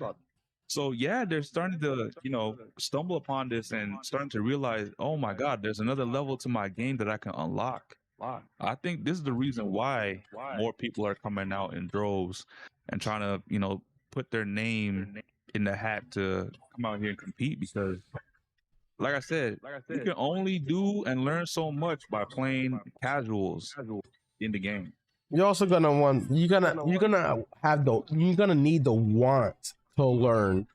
So yeah, they're starting to, you know, stumble upon this and starting to realize, oh my God, there's another level to my game that I can unlock. I think this is the reason why more people are coming out in droves and trying to, you know, put their name in the hat to come out here and compete, because like I said, you can only do and learn so much by playing casuals in the game. You're also gonna need the want to learn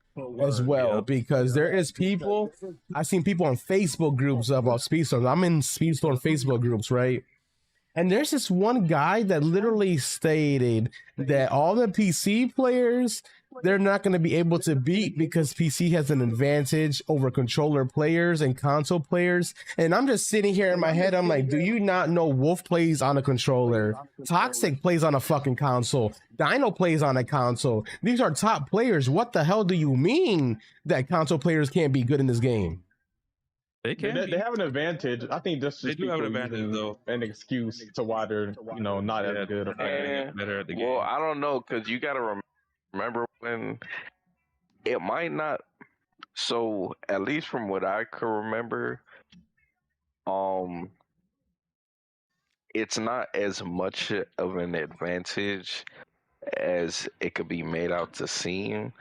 as well, because there is people, I've seen people on Facebook groups about Speedstorm. I'm in Speedstorm Facebook groups, right? And there's this one guy that literally stated that all the PC players, they're not going to be able to beat because PC has an advantage over controller players and console players. And I'm just sitting here in my head, I'm like, do you not know Wolf plays on a controller? Toxic plays on a fucking console. Dino plays on a console. These are top players. What the hell do you mean that console players can't be good in this game? They can. They have an advantage. I think that's They just do have an people advantage, using though. an excuse to why they're not Yeah, as good. they're And, better at the game. well, I don't know, because you got to remember when it might not. So, at least from what I can remember, it's not as much of an advantage as it could be made out to seem.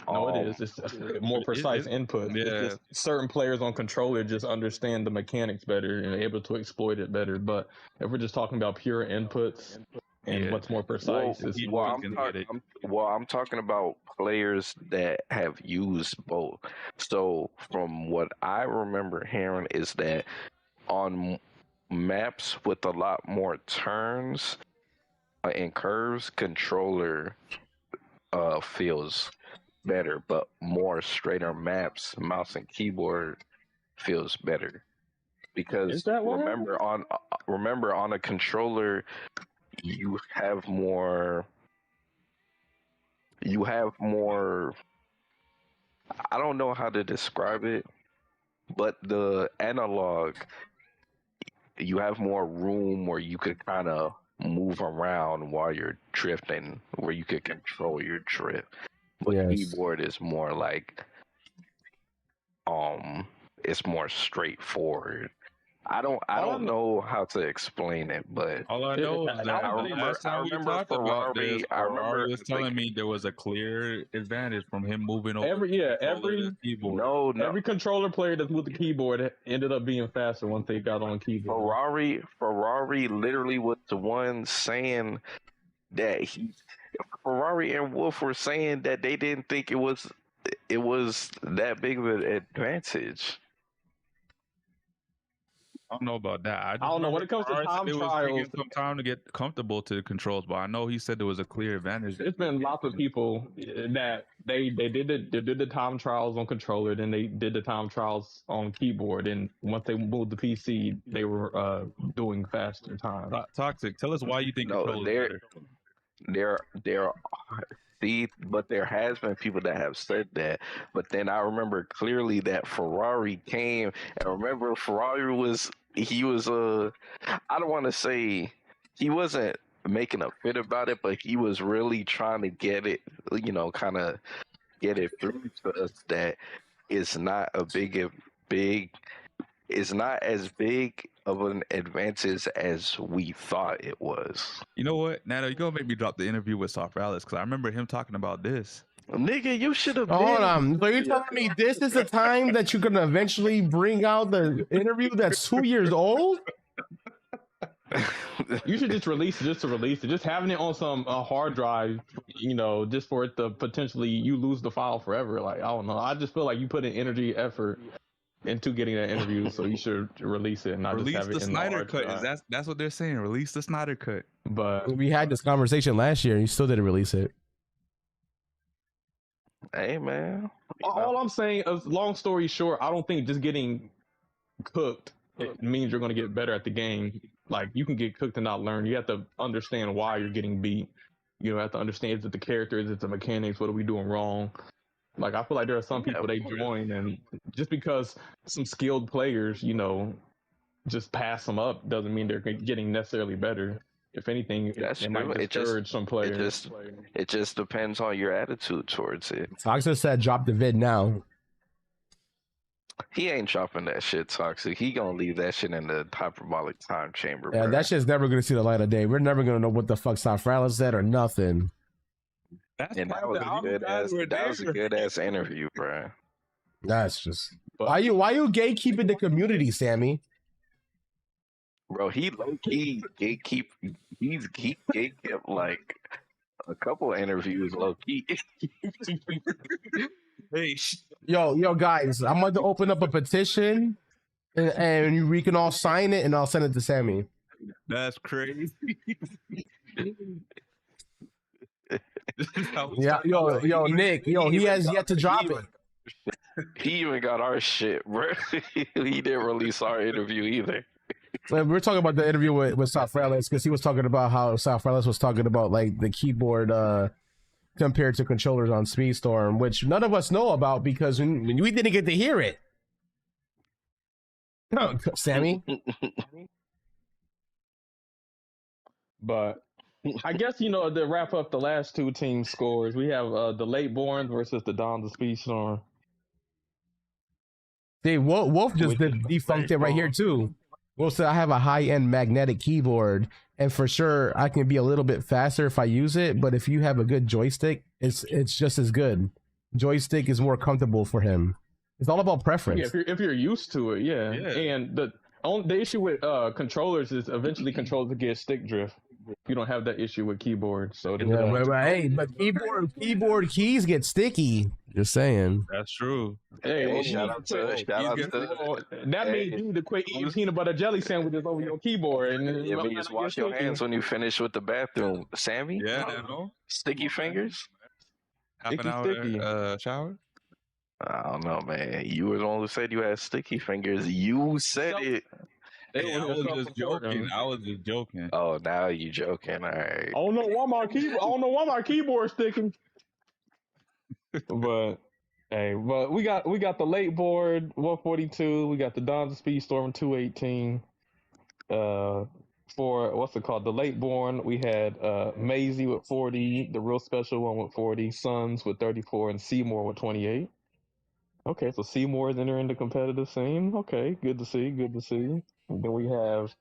No, it is. It's a more precise input. Yeah. It's just certain players on controller just understand the mechanics better and are able to exploit it better. But if we're just talking about pure inputs and Yeah. what's more precise, Well, it's I'm talking about players that have used both. So, from what I remember hearing, is that on maps with a lot more turns and curves, controller feels better, but more straighter maps, mouse and keyboard feels better. Because Is that why? remember on a controller you have more I don't know how to describe it, but the analog, you have more room where you could kind of move around while you're drifting, where you could control your drift. But Yes. keyboard is more like it's more straightforward. I don't know how to explain it, but All I know is that I the remember- last time I we remember talked about Ferrari- this, I remember Ferrari was telling like- me there was a clear advantage from him moving over. every the keyboard. no, every controller player that's with the keyboard ended up being faster once they got on keyboard. Ferrari literally was the one saying that Ferrari and Wolf were saying that they didn't think it was that big of an advantage. I don't know about that. I don't know. When it comes to Ferrari said time it was trials- taking some time to get comfortable to the controls, but I know he said there was a clear advantage. There's been lots of people that they did the time trials on controller, then they did the time trials on keyboard, and once they moved the PC, they were doing faster time. Toxic. Tell us why you think No, controls they're- better. There but there has been people that have said that. But then I remember clearly that Ferrari came, and I remember Ferrari was I don't want to say he wasn't making a fit about it, but he was really trying to get it, kind of get it through to us that it's not it's not as big of an advantage as we thought it was. You know what, Nano, you're gonna make me drop the interview with Soft Alice because I remember him talking about this. Nigga, you should have been. Hold on. So you're telling me this is the time that you're gonna eventually bring out the interview that's 2 years old? You should just release it just to release it. Just having it on some hard drive, just for it to potentially you lose the file forever. Like, I don't know. I just feel like you put in energy, effort into getting that interview, so you should release it and not Release just have the it in Snyder hard cut. drive. That's what they're saying. Release the Snyder cut. But We had this conversation last year and you still didn't release it. Hey, man. all I'm saying is, long story short, I don't think just getting cooked it means you're going to get better at the game. Like, you can get cooked and not learn. You have to understand why you're getting beat. You have to understand, is it the characters, is it the mechanics, what are we doing wrong? Like, I feel like there are some people they join, and just because some skilled players, just pass them up doesn't mean they're getting necessarily better. If anything, That's it might true. discourage some players. It just depends on your attitude towards it. Toxic said drop the vid now. He ain't dropping that shit, Toxic. He gonna leave that shit in the hyperbolic time chamber. Yeah, bruh. that shit's never gonna see the light of day. We're never gonna know what the fuck Safrala said or nothing. That's And that was a good ass interview, bro. That's just why you gatekeeping the community, Sammy? Bro, he low key gatekeep. He gatekept like a couple interviews, low key. Hey, Yo, guys, I'm going to open up a petition, and we can all sign it, and I'll send it to Sammy. that's crazy. Yeah, yo, Nick, he has yet to drop it. He even got our shit, bro. He didn't release our interview either. We're talking about the interview with South Frellis because he was talking about how South Frellis was talking about like the keyboard compared to controllers on Speedstorm, which none of us know about because we didn't get to hear it. Sammy. But I guess, to wrap up the last two team scores, we have the Late Borns versus the Dons of Speedstorm. See, Wolf just Which did is defunct it right here too. Wolf said I have a high-end magnetic keyboard, and for sure I can be a little bit faster if I use it. But if you have a good joystick, it's just as good. Joystick is more comfortable for him. It's all about preference. Yeah, if you're used to it, yeah. And the issue with controllers is eventually controllers get stick drift. You don't have that issue with keyboard. So but keyboard keys get sticky. Just saying. That's true. Hey, shout out to that means you need to quit eating peanut butter jelly sandwiches over your keyboard. And yeah, but just wash your hands when you finish with the bathroom. Sammy? Yeah, I know. Sticky fingers? Half an hour shower? I don't know, man. You were the one who said you had sticky fingers. You said it. Hey, I was just joking. Oh, now you joking. All right. I don't know why my keyboard's sticking. But hey, we got the Late Board 142. We got the Dons of Speedstorm 218. For what's it called? The Late Born, we had Maisie with 40, the real special one with 40, Sons with 34, and Seymour with 28. Okay, so Seymour is entering the competitive scene. Okay, good to see. And then we have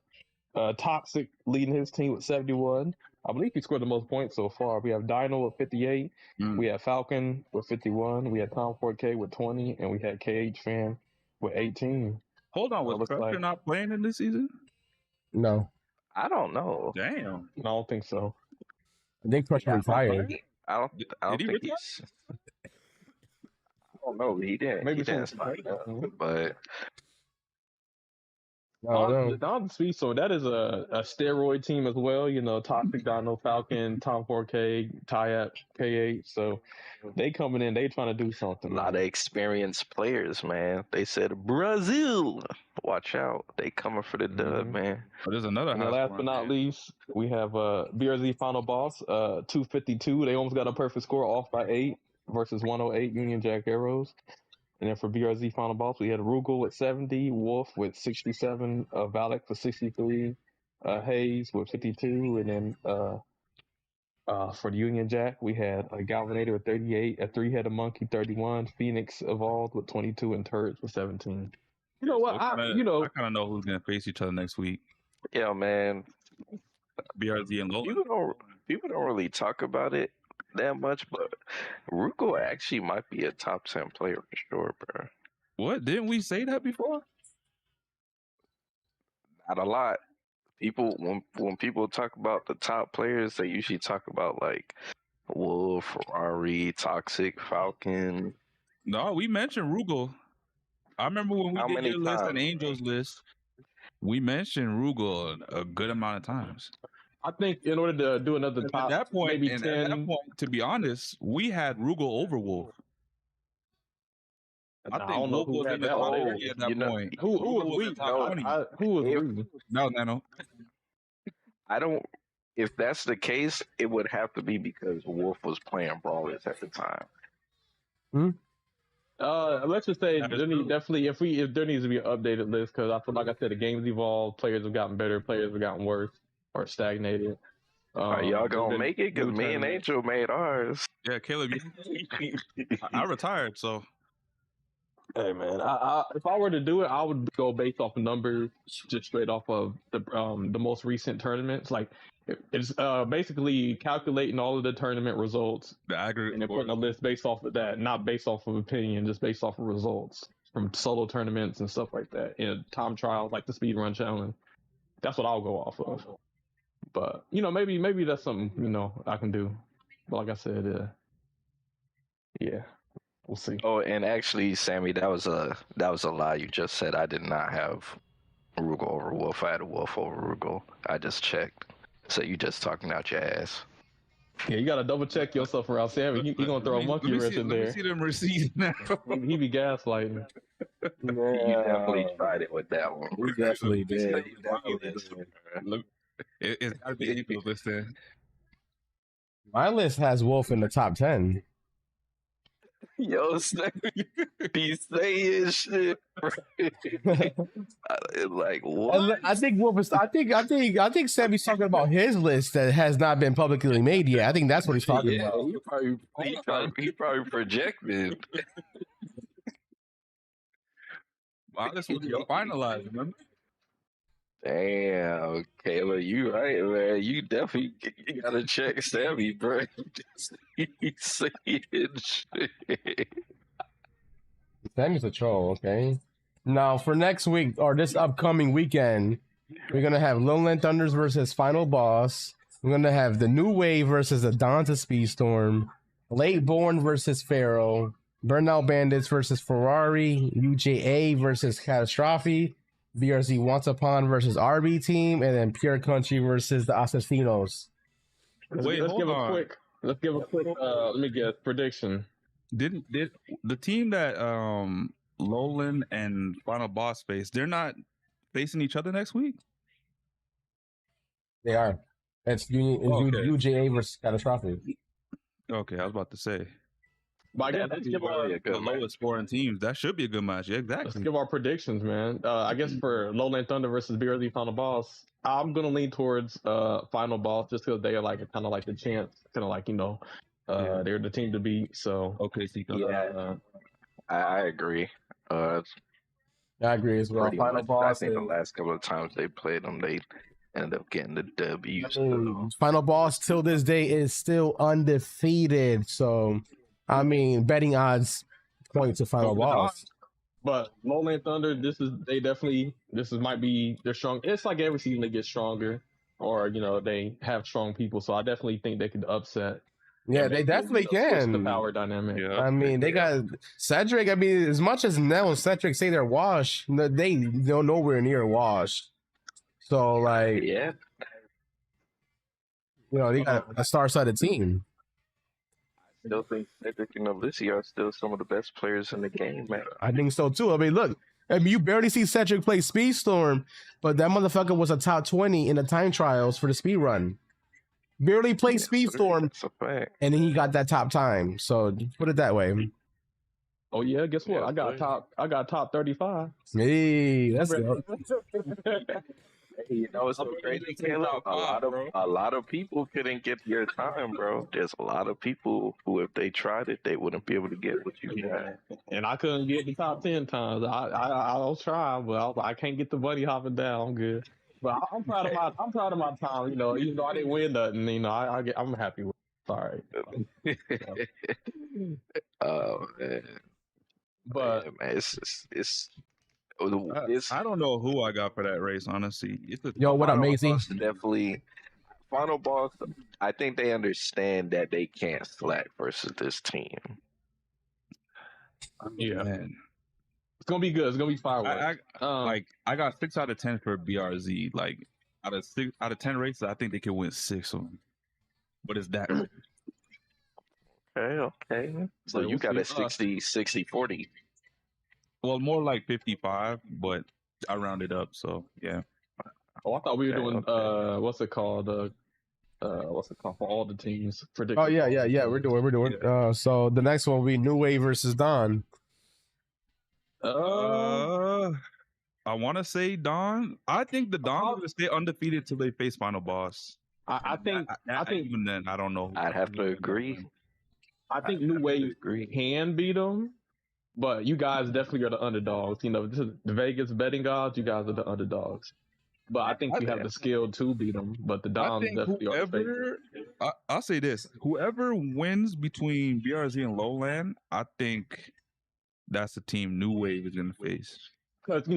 Toxic leading his team with 71. I believe he scored the most points so far. We have Dino with 58. We have Falcon with 51. We had Tom 4K with 20. And we had KH Fan with 18. Hold on, was Crusher not playing in this season? No. I don't know. Damn. I don't think so. I think Crusher retired. I don't think he's... I don't know. He didn't. Maybe he didn't sign up, but... The Dons Speed, so that is a steroid team as well. Toxic, Dino, Falcon, Tom 4K, Tyap, K8. So they coming in, they trying to do something. A lot of experienced players, man. They said Brazil. Watch out. They coming for the dub, man. But there's another. And last but not least, we have BRZ Final Boss, 252. They almost got a perfect score, off by 8 versus 108 Union Jack Arrows. And then for BRZ Final Boss, we had Rugal with 70, Wolf with 67, Valak for 63, Hayes with 52, and then for the Union Jack, we had a Galvanator with 38, a Three-Headed Monkey 31, Phoenix Evolved with 22, and Turrets with 17. You know what? I kind of know who's gonna face each other next week. Yeah, man. BRZ and Lola. People don't really talk about it that much, but Rugal actually might be a top 10 player for sure, bro. What? Didn't we say that before? Not a lot. People, when people talk about the top players, they usually talk about like Wolf, Ferrari, Toxic, Falcon. No, we mentioned Rugal. I remember when we did your list and Angel's list, we mentioned Rugal a good amount of times. I think in order to do another top, at that point, maybe 10. At that point, to be honest, we had Rugal over Wolf. I don't know who was in the top 30 at that point. Who was we? Who was we? No, Nano. I don't. If that's the case, it would have to be because Wolf was playing Brawlers at the time. Let's just say there definitely if there needs to be an updated list, because I feel like I said the game's evolved, players have gotten better, players have gotten worse or stagnated. Are y'all gonna make it? Because me and Angel made ours. Yeah, Caleb, I retired, so. Hey man, if I were to do it, I would go based off of numbers, just straight off of the most recent tournaments. Like it's basically calculating all of the tournament results, the aggregate, and then putting a list based off of that, not based off of opinion, just based off of results from solo tournaments and stuff like that. Time trials like the speed run challenge. That's what I'll go off of. But maybe that's something I can do. But like I said, yeah. We'll see. Oh, and actually, Sammy, that was a lie you just said. I did not have Rugal over Wolf. I had a Wolf over Rugal. I just checked. So you just talking out your ass. Yeah, you gotta double check yourself around Sammy. He gonna throw a monkey wrench in there. Let me see them receipts now. He be gaslighting. You definitely tried it with that one. We definitely did. Look, it's gotta be Angel's list then. My list has Wolf in the top 10. Yo, be saying shit. Like what? I think I think Sammy's talking about his list that has not been publicly made yet. I think that's what he's talking Yeah, about. he probably projected. Wow, this will be finalized, remember? Damn, Kayla, you right, man. You definitely gotta check Sammy, bro. He's saying shit. Sammy's a troll, okay? Now, for next week, or this upcoming weekend, we're going to have Lowland Thunders versus Final Boss. We're going to have the New Wave versus the Donta Speedstorm. Late Born versus Pharaoh. Burnout Bandits versus Ferrari. UJA versus Catastrophe. BRZ Once Upon versus RB Team. And then Pure Country versus the Assassinos. Wait, let's hold give on. a quick let me guess prediction. Did the team that Lowland and Final Boss face, they're not facing each other next week? They are. It's UJA versus Catastrophe. Okay, I was about to say. But I guess let's give our, The lowest scoring teams. That should be a good match. Yeah, let's exactly. give our predictions, man. I guess for Lowland Thunder versus BRZ Final Boss, I'm gonna lean towards Final Boss just because they are like kind of like the chance, kind of like they're the team to beat. So Okay, so Yeah, I agree. I agree as well. Pretty Final much. Boss. I think the last couple of times they played them, they ended up getting the W. Final Boss till this day is still undefeated. So, I mean, betting odds point to Final Boss. But Lowland Thunder, this might be their strong. It's like every season they get stronger, or they have strong people. So I definitely think they could upset. Yeah, they definitely switch can. the power dynamic. Yeah. I mean, they got Cedric. I mean, as much as Nell and Cedric say they're washed, they're nowhere near washed. So, like, Yeah. they got a star-studded team. Still think Cedric and Alyssa are still some of the best players in the game, man. I think so too. I mean, look, you barely see Cedric play Speedstorm, but that motherfucker was a top 20 in the time trials for the speed run. Barely played Speedstorm, That's a fact. and then he got that top time. So put it that way. Oh yeah, guess what? Yeah, I got top 35. Hey, that's good. Hey, it's so crazy, Caleb. A lot of people couldn't get your time, bro. There's a lot of people who, if they tried it, they wouldn't be able to get what you got. And I couldn't get the top 10 times. I'll try, but I can't get the buddy hopping down. I'm good. But I'm proud of my time. Even though I didn't win nothing, I'm happy with it. Sorry. Oh man. But Man, it's I don't know who I got for that race, honestly. Yo, what up, Final Macy? Boss definitely. Final Boss, I think they understand that they can't slack versus this team. yeah, Man. it's gonna be good. It's gonna be fireworks. I got 6 out of 10 for BRZ. Like out of 10 races, I think they can win 6 of them. But it's that. Okay. So We'll you got a see. 60-40. Well, more like 55, but I rounded up. So yeah. Oh, I thought we were Okay, doing okay. what's it called for all the teams prediction. Oh yeah. We're doing. So the next one will be New Wave versus Don. I want to say Don. I think the Don will stay undefeated till they face Final Boss. I think Even then, I don't know. I'd have to agree. I think New Wave Agree. can beat them, but you guys definitely are the underdogs. This is the Vegas betting gods. You guys are the underdogs. But I think you have the skill to beat them. But the I Dons think definitely are the favorite. I'll say this: whoever wins between BRZ and Lowland, I think that's the team New Wave is going to face. Because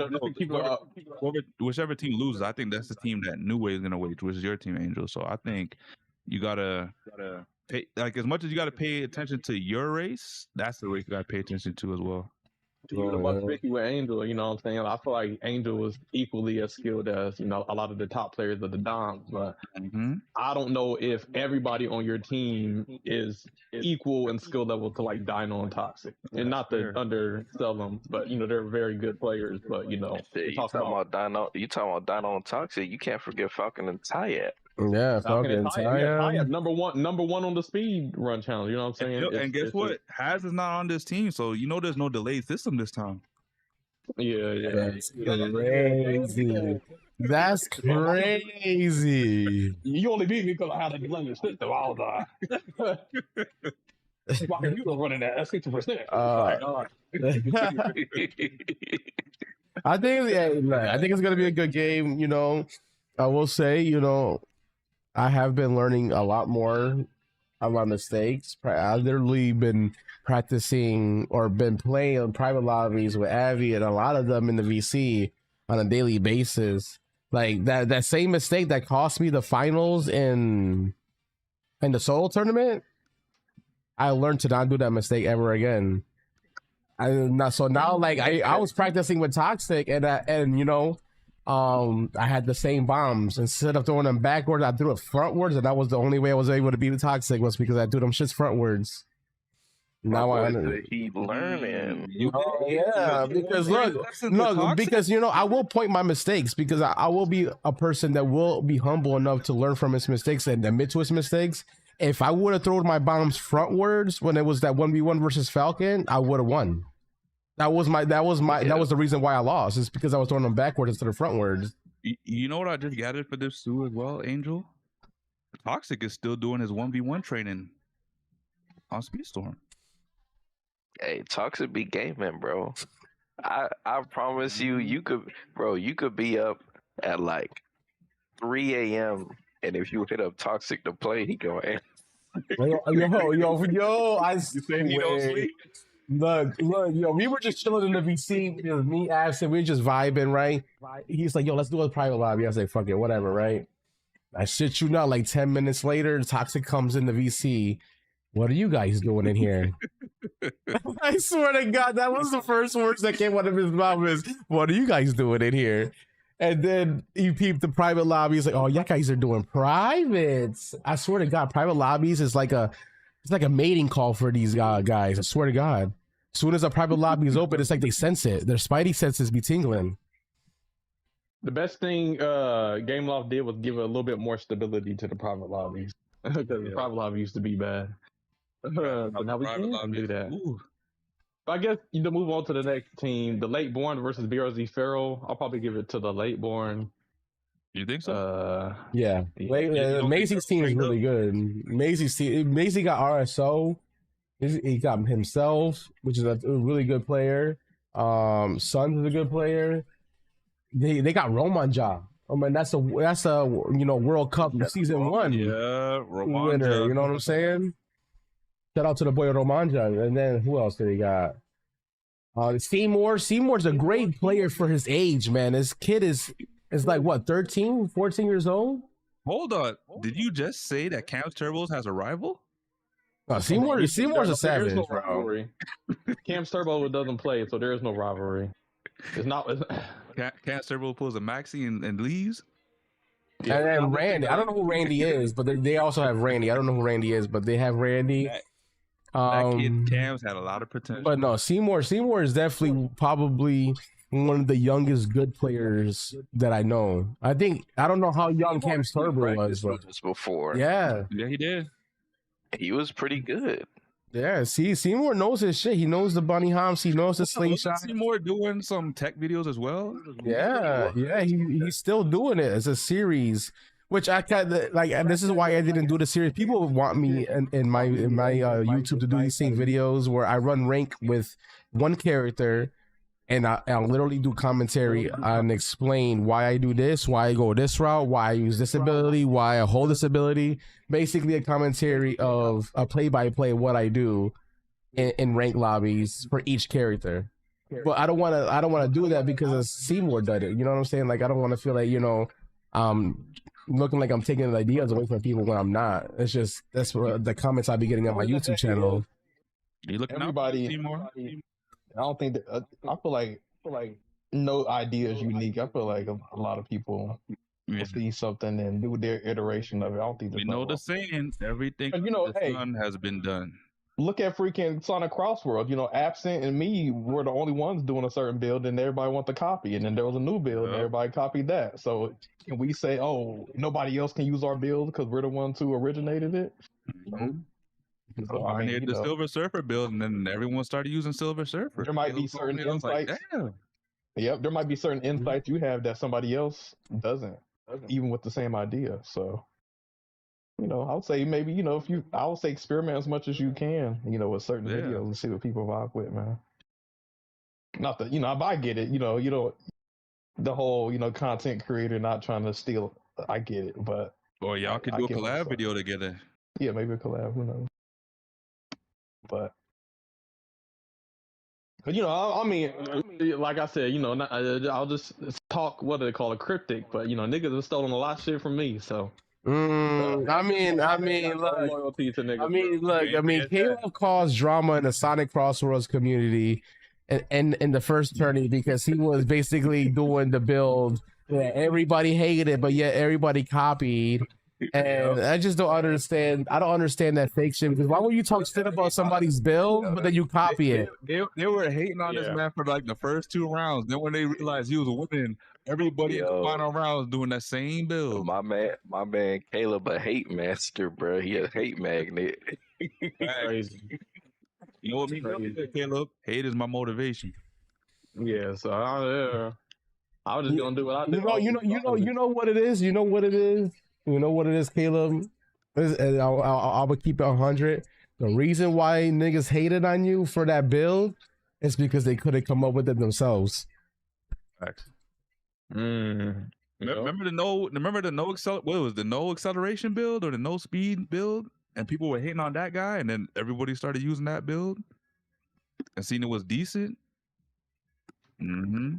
Whichever team loses, I think that's the team that New Wave is going to wage, which is your team, Angel. So I think you gotta pay, like, as much as you gotta pay attention to your race, that's the race you gotta pay attention to as well. About 50 with Angel, you know what I'm saying? I feel like Angel was equally as skilled as, a lot of the top players of the Dons, but I don't know if everybody on your team is equal in skill level to like Dino and Toxic. And not to undersell them, but they're very good players, but You talking about Dino and Toxic, you can't forget Falcon and Tyat. Yeah, Falcon fucking and Taya, Taya. number one on the speed run challenge. You know what I'm saying? And guess what? Haz is not on this team, so you know there's no delayed system this time. Yeah. That's crazy. That's crazy. You only beat me because I had a delayed system. I was fucking you were running that. That's 50%. I think it's gonna be a good game. You know, I will say, you know, I have been learning a lot more of my mistakes. I've literally been practicing or been playing on private lobbies with Avi and a lot of them in the VC on a daily basis. Like that same mistake that cost me the finals in the solo tournament, I learned to not do that mistake ever again. So now, like I was practicing with Toxic, and you know, I had the same bombs. Instead of throwing them backwards, I threw it frontwards, and that was the only way I was able to beat Toxic was because I threw them shits frontwards. Now I keep learning. Yeah, because because you know I will point my mistakes because I will be a person that will be humble enough to learn from his mistakes and admit to his mistakes. If I would have thrown my bombs frontwards when it was that 1v1 versus Falcon, I would have won. That was the reason why I lost. It's because I was throwing them backwards instead of frontwards. You know what I just gathered for this too as well, Angel? Toxic is still doing his 1v1 training on Speedstorm. Hey, Toxic be gaming, bro. I promise you could be up at like 3 a.m. and if you hit up Toxic to play, he go answer. Yo, I You saying he don't swear. sleep? Look, yo, we were just chilling in the VC, you know, me, Abs, and we were just vibing, right? He's like, yo, let's do a private lobby. I was like, fuck it, whatever, right? I shit you not, like 10 minutes later, Toxic comes in the VC. What are you guys doing in here? I swear to God, that was the first words that came out of his mouth is, what are you guys doing in here? And then he peeped the private lobby. He's like, oh, you guys are doing privates. I swear to God, private lobbies is like a mating call for these guys. I swear to God. As soon as a private lobby is open, it's like they sense it. Their spidey senses be tingling. The best thing Gameloft did was give a little bit more stability to the private lobbies. Because the private lobby used to be bad. But now we can do that. Ooh. I guess to move on to the next team, the late born versus BRZ Feral. I'll probably give it to the late born. You think so? Yeah. Macy's team is really good. Macy got RSO. He got himself, which is a really good player. Sons is a good player. They got Romanja. I mean, that's a World Cup season 1 winner. You know what I'm saying? Shout out to the boy Romanja. And then who else did he got? Seymour. Seymour's a great player for his age, man. This kid is like what, 13, 14 years old? Hold on. Did you just say that Cam's Turbos has a rival? Seymour's a savage. There's no rivalry. Cam's Turbo doesn't play, so there is no rivalry. It's not. Cam's Turbo pulls a maxi and leaves. And then Randy. I don't know who Randy is, but they also have Randy. I don't know who Randy is, but they have Randy. That kid Cam's had a lot of potential. But no, Seymour is definitely probably one of the youngest good players that I know. I don't know how young Cam's Turbo was, but before. Yeah, he did. He was pretty good. Yeah, Seymour knows his shit. He knows the bunny hops. He knows the slingshot. Seymour doing some tech videos as well. Yeah, he's still doing it as a series, which I kind of like. And this is why I didn't do the series. People want me in my YouTube to do these same videos where I run rank with one character, and I'll literally do commentary and explain why I do this, why I go this route, why I use this ability, why I hold this ability. Basically, a commentary of a play-by-play what I do in rank lobbies for each character. But I don't want to do that because Seymour did it. You know what I'm saying? Like I don't want to feel like looking like I'm taking ideas away from people when I'm not. It's just that's what the comments I'll be getting on my YouTube channel. You looking Everybody, out for Seymour? I don't think that. I feel like no idea is unique. I feel like a lot of people will see something and do their iteration of it. I don't think we know the saying. Everything the sun has been done. look at freaking Sonic CrossWorlds. You know, Absent and me were the only ones doing a certain build, and everybody wanted to copy. And then there was a new build, and Yep. everybody copied that. So can we say, oh, nobody else can use our build because we're the ones who originated it? Mhm. So, I I mean, needed you the know, Silver Surfer build, and then everyone started using Silver Surfer. there might be Caleb told certain me, I was like, insights. damn. Yep, there might be certain insights you have that somebody else doesn't, even with the same idea. So, you know, I would say maybe, you know, I would say experiment as much as you can, you know, with certain Yeah. videos and see what people rock with, man. Not that, you know, I get it, you know, the whole, you know, content creator not trying to steal. I get it, but Or y'all could I do a get what you're collab saying. video together. Yeah, maybe a collab, who knows? But you know, I mean, like I said, you know, I'll just talk. What do they call it, cryptic? But you know, niggas have stolen a lot of shit from me. So I mean, no look, loyalty to niggas. Caleb caused drama in the Sonic CrossWorlds community, and in the first tourney because he was basically doing the build that everybody hated, but yet everybody copied. And I just don't understand. I don't understand that fake shit because why would you talk shit about somebody's build, but then you copy it? They were hating on this man for like the first 2 rounds. Then when they realized he was winning, everybody in the Yo. final rounds doing that same build. My man, Caleb, a hate master, bro. He a hate magnet. Crazy. You know what I mean, Caleb? Hate is my motivation. Yeah, so I was just gonna do what I do. You know what it is. You know what it is. You know what it is, Caleb. And I would keep it 100. The reason why niggas hated on you for that build is because they couldn't come up with it themselves. Facts. Mm. Remember the no acceleration build or the no speed build, and people were hating on that guy, and then everybody started using that build and seeing it was decent. Mm-hmm.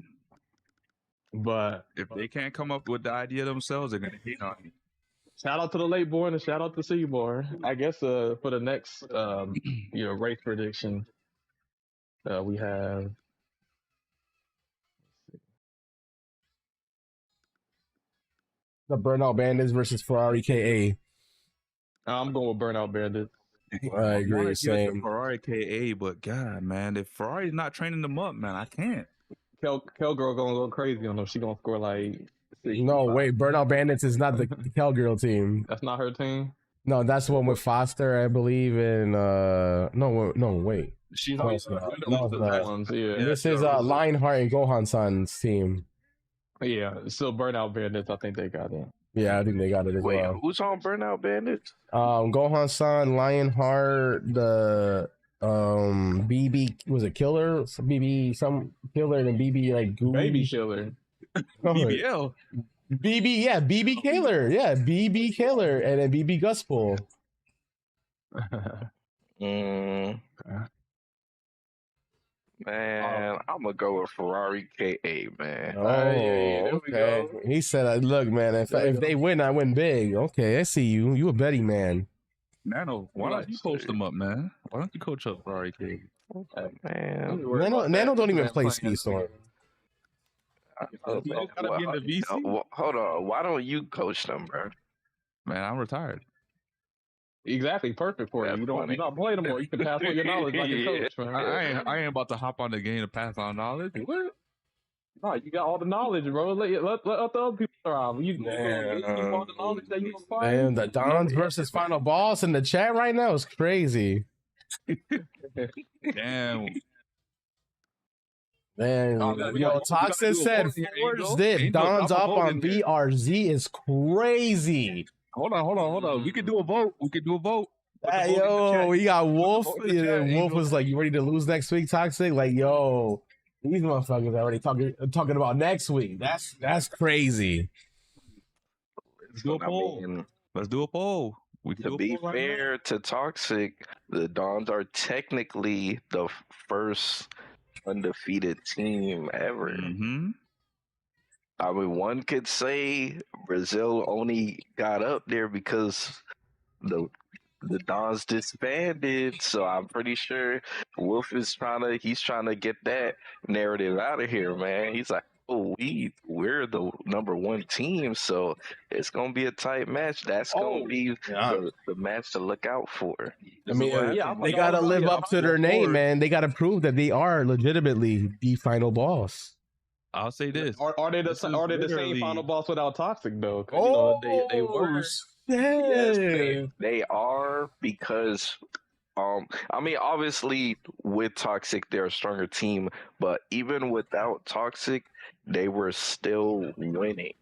But if they can't come up with the idea themselves, they're gonna hate on you. Shout out to the late born and shout out to Seaborn. I guess for the next you know, race prediction, we have The Burnout Bandits versus Ferrari KA. I'm going with Burnout Bandit. I agree. Same. Ferrari KA, but God, man, if Ferrari's not training them up, man, I can't. Kel girl gonna go crazy on them. She gonna score like 65. No, wait. Burnout Bandits is not the Cowgirl team. That's not her team. No, that's the one with Foster, I believe. And no, wait. She's No, it's not. No, it's not. Ones, yeah. This is Lionheart and Gohan-san's team. Yeah, so Burnout Bandits, I think they got it. Yeah, I think they got it as Wait, well. who's on Burnout Bandits? Gohan-san, Lionheart, the BB was a killer, some killer, and BB like Gooey. Baby Killer. BBL. BB Killer, BB Killer, and then BB Guspool. Man, I'm gonna go with Ferrari KA, man. Oh, okay. He said, "Look, man, if they win, I win big." Okay, I see you. You a betting man. Nano, why don't you coach them up, man? Why don't you coach up Ferrari KA? Man, Nano don't even play Speedstorm. hold on. Why don't you coach them, bro? Man, I'm retired. Exactly, perfect for you. You don't play no more. You can pass on your knowledge like a coach, man. I ain't about to hop on the game to pass on knowledge. What? No, you got all the knowledge, bro. Let the other people thrive. You all the knowledge that you can find. Man, the Dons versus Final Boss in the chat right now is crazy. Damn. Man, yo, Toxic said Forge did. Don's up on BRZ is crazy. Hold on. We could do a vote. Hey, yo, we got Wolf. Wolf was like, "You ready to lose next week, Toxic?" Like, yo, these motherfuckers are already talking about next week. That's crazy. Let's do a poll. To be fair to Toxic, the Dons are technically the first undefeated team ever. Mm-hmm. I mean, one could say Brazil only got up there because the Dons disbanded. So I'm pretty sure Wolf is trying to get that narrative out of here, man. He's like, we're the number one team, so it's gonna be a tight match. That's gonna be the match to look out for. I mean, Yeah, they gotta live up to their name, man. They gotta prove that they are legitimately the final boss. I'll say this. Are they the This is same literally- final boss without Toxic though? 'Cause, you know, they were. Yes, they are because I mean obviously with Toxic they're a stronger team, but even without Toxic, they were still winning.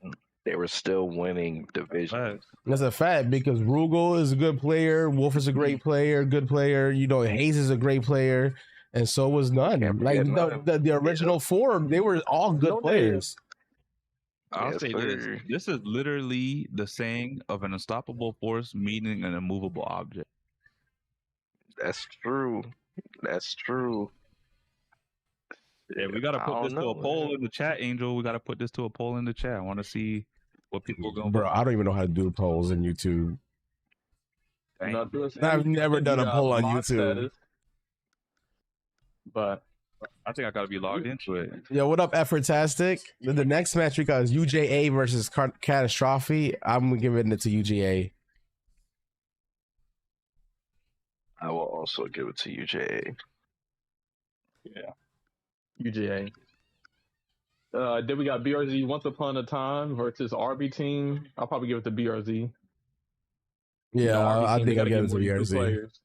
They were still winning division. That's a fact because Rugal is a good player, Wolf is a great player, good player. You know, Hayes is a great player, and so was Nunn. Like the original four, they were all good players. I'll Yes, say this. sir. This is literally the saying of an unstoppable force meeting an immovable object. That's true. That's true. Yeah, we gotta I put don't this to know, a poll man. in the chat, Angel. We gotta put this to a poll in the chat. I want to see what people are going. Bro, I don't even know how to do polls in YouTube. Dang. I've never done a poll on mod YouTube. status. But I think I gotta be logged into it. Yo, what up, Effortastic? The next match we got is UJA versus Catastrophe. I'm giving it to UJA. I will also give it to UJA. UGA. Then we got BRZ Once Upon a Time versus RB Team. I'll probably give it to BRZ. Yeah, You know, RB I team, think they I'll gotta give it get to more than two BRZ. players.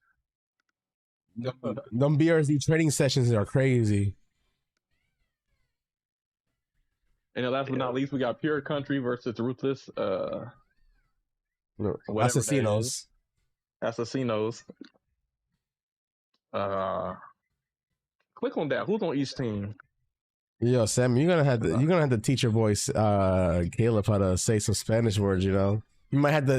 Them BRZ training sessions are crazy. And then last but not least, we got Pure Country versus Ruthless. Whatever that Assassinos. Assassinos. Click on that. Who's on each team? Yo, Sam, you're gonna have to teach your voice, Caleb, how to say some Spanish words. You know, you might have to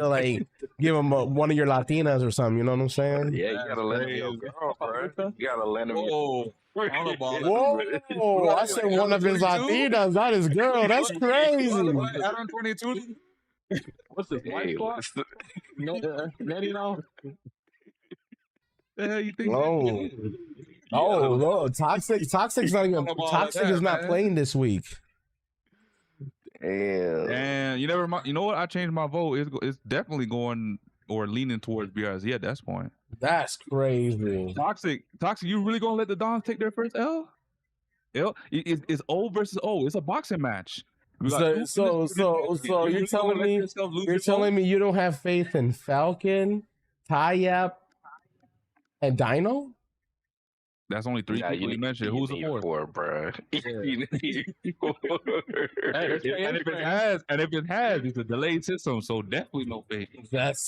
like give him one of your Latinas or something. You know what I'm saying? Yeah, you gotta let him your girl, bro. You gotta let him. Whoa. Whoa! I said one of his Latinas, not his girl. That's crazy. Adam 22. What's this? White Hey, Squad? what's the- Nettie now? The hell you think? No, Toxic's not even. Toxic is not playing this week. Damn. And you know what? I changed my vote. It's definitely going or leaning towards BRZ at this point. That's crazy. Toxic. You really gonna let the Dons take their first L? It's O versus O. It's a boxing match. So you're telling me you don't have faith in Falcon, Tyap, and Dino? That's only three Nah, people you mentioned. Who's the need fourth? four, bro. You need four. And if it has, it's a delayed system, so definitely no faith.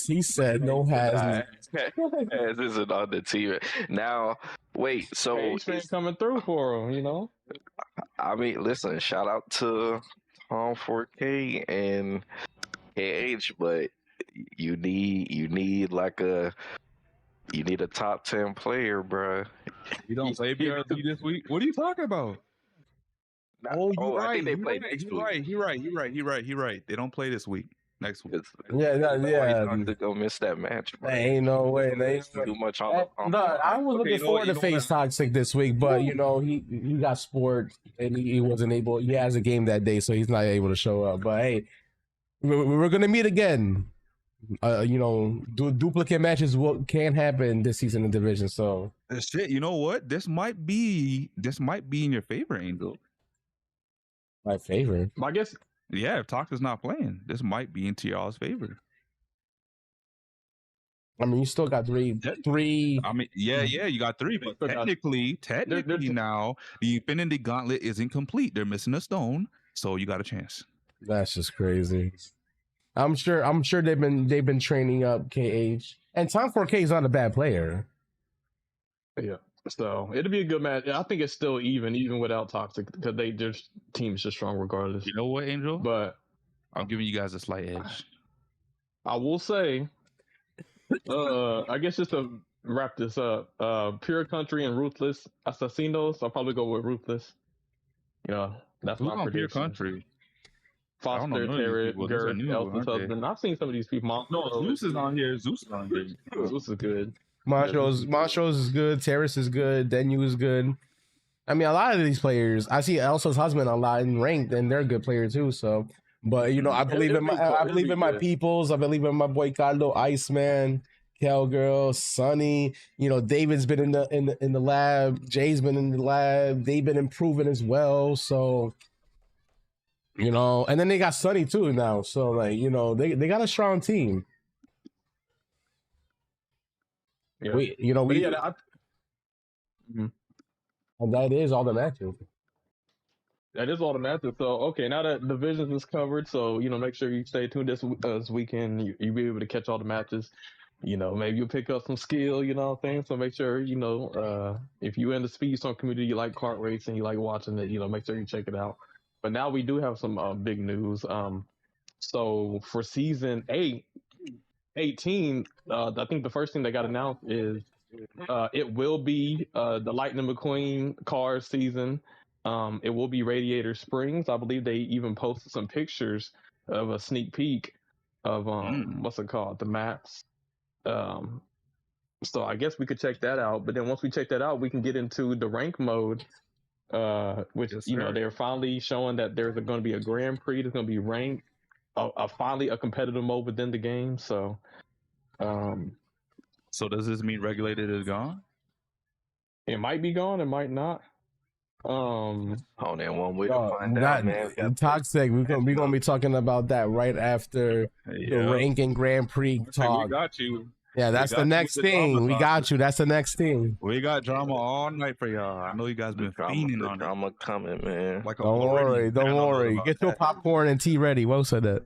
He said no has. As isn't on the team now. Wait, so H-Man coming through for him, you know? I mean, listen. Shout out to Tom 4K and KH, but you need a top 10 player, bro. You don't play BRZ this week? What are you talking about? Oh, I think they play next week. You're right. They don't play this week. Next week. Yeah. To go miss that match, bro. Ain't no way. Too much on. I was looking forward to face Toxic this week, but you know he got sport and he wasn't able. He has a game that day, so he's not able to show up. But hey, we're gonna meet again. You know, duplicate matches can happen this season in division. So Shit, you know what? This might be in your favor, Angel. my favorite. I guess Yeah, if Toxic's not playing, this might be into y'all's favor. I mean, you still got three. I mean, yeah, you got three, but technically now the Infinity Gauntlet isn't complete. They're missing a stone, so you got a chance. That's just crazy. I'm sure they've been training up KH, and Tom 4K is not a bad player. yeah. So it'll be a good match. I think it's still even without Toxic because their team's just strong regardless. You know what, Angel? But I'm giving you guys a slight edge. I will say, I guess just to wrap this up, Pure Country and Ruthless Assassinos. I'll probably go with Ruthless. You know, that's Who's my on Pure prediction. Country? I Foster, don't know none of these Terry, people. Those are Garrett, new. Elton's Okay. husband. I've seen some of these people. No, Zeus is on here. Zeus Zeus is good. Montrose is good. Terrace is good. Denu is good. I mean, a lot of these players, I see Elsa's husband a lot in ranked, and they're a good player too. So, but you know, I believe in my, I believe in my peoples. I believe in my boy Carlo, Iceman, Cowgirl, Sonny. You know, David's been in the lab. Jay's been in the lab. They've been improving as well. So, you know, and then they got Sonny too now. So, like, you know, they got a strong team. Yeah. We, you know, But we. yeah, And that is all the matches. that is all the matches. So okay, now that divisions is covered, so you know, make sure you stay tuned this weekend. You'll be able to catch all the matches. You know, maybe you'll pick up some skill. You know what I'm saying? So make sure you know if you in the Speedstorm community, you like kart racing, you like watching it. You know, make sure you check it out. But now we do have some big news. So for season 18, I think the first thing that got announced is it will be the Lightning McQueen car season. It will be Radiator Springs. I believe they even posted some pictures of a sneak peek of what's it called, the maps. So I guess we could check that out. But then once we check that out, we can get into the rank mode, which Yes, you know sir. they're finally showing that there's going to be a Grand Prix. There's going to be ranked, finally a competitive mode within the game. So. So does this mean regulated is gone? It might be gone. It might not. Oh, then one way to Yo, find that- out, man. We got- Toxic. We're gonna be talking about that right after the rank and Grand Prix We talk. got you. Yeah, that's got the you next with the thing. drama We talk. got you. That's the next thing. We got drama all night for y'all. I know you guys been fiending the on it. drama coming, man. Like Don't worry. Don't worry. Get your popcorn and tea ready. Well said that.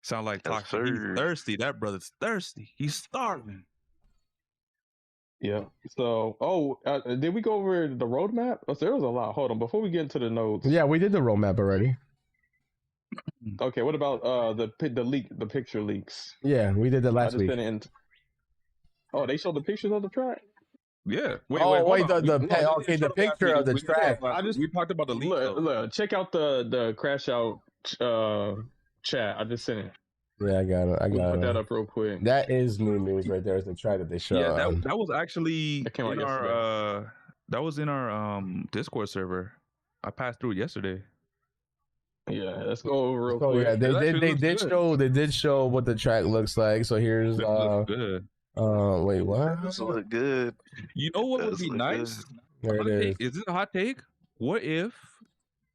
Sound like Yes, Toxic. He's sir. thirsty. That brother's thirsty. He's starving. Yeah. So, did we go over the roadmap? Oh, there was a lot. Hold on. Before we get into the notes. Yeah, we did the roadmap already. Okay. What about the picture leaks? Yeah, we did that I last just week. didn't. Oh, they showed the pictures of the track. Yeah. Wait, hold the on. the picture of the track. We talked about the leak. Look, check out the CrashOut chat. I just sent it. Yeah, I got it. I got Put that it. up real quick. That is new news right there. Is the track that they showed. Yeah, that was actually That came out in yesterday. our that was in our Discord server. I passed through it yesterday. Yeah, let's go over real So quick. yeah, That actually they did show what the track looks like. So here's It looks good. wait, what? This look good. You know what would Does be look nice? There Hot it is. take. Is this a hot take? What if,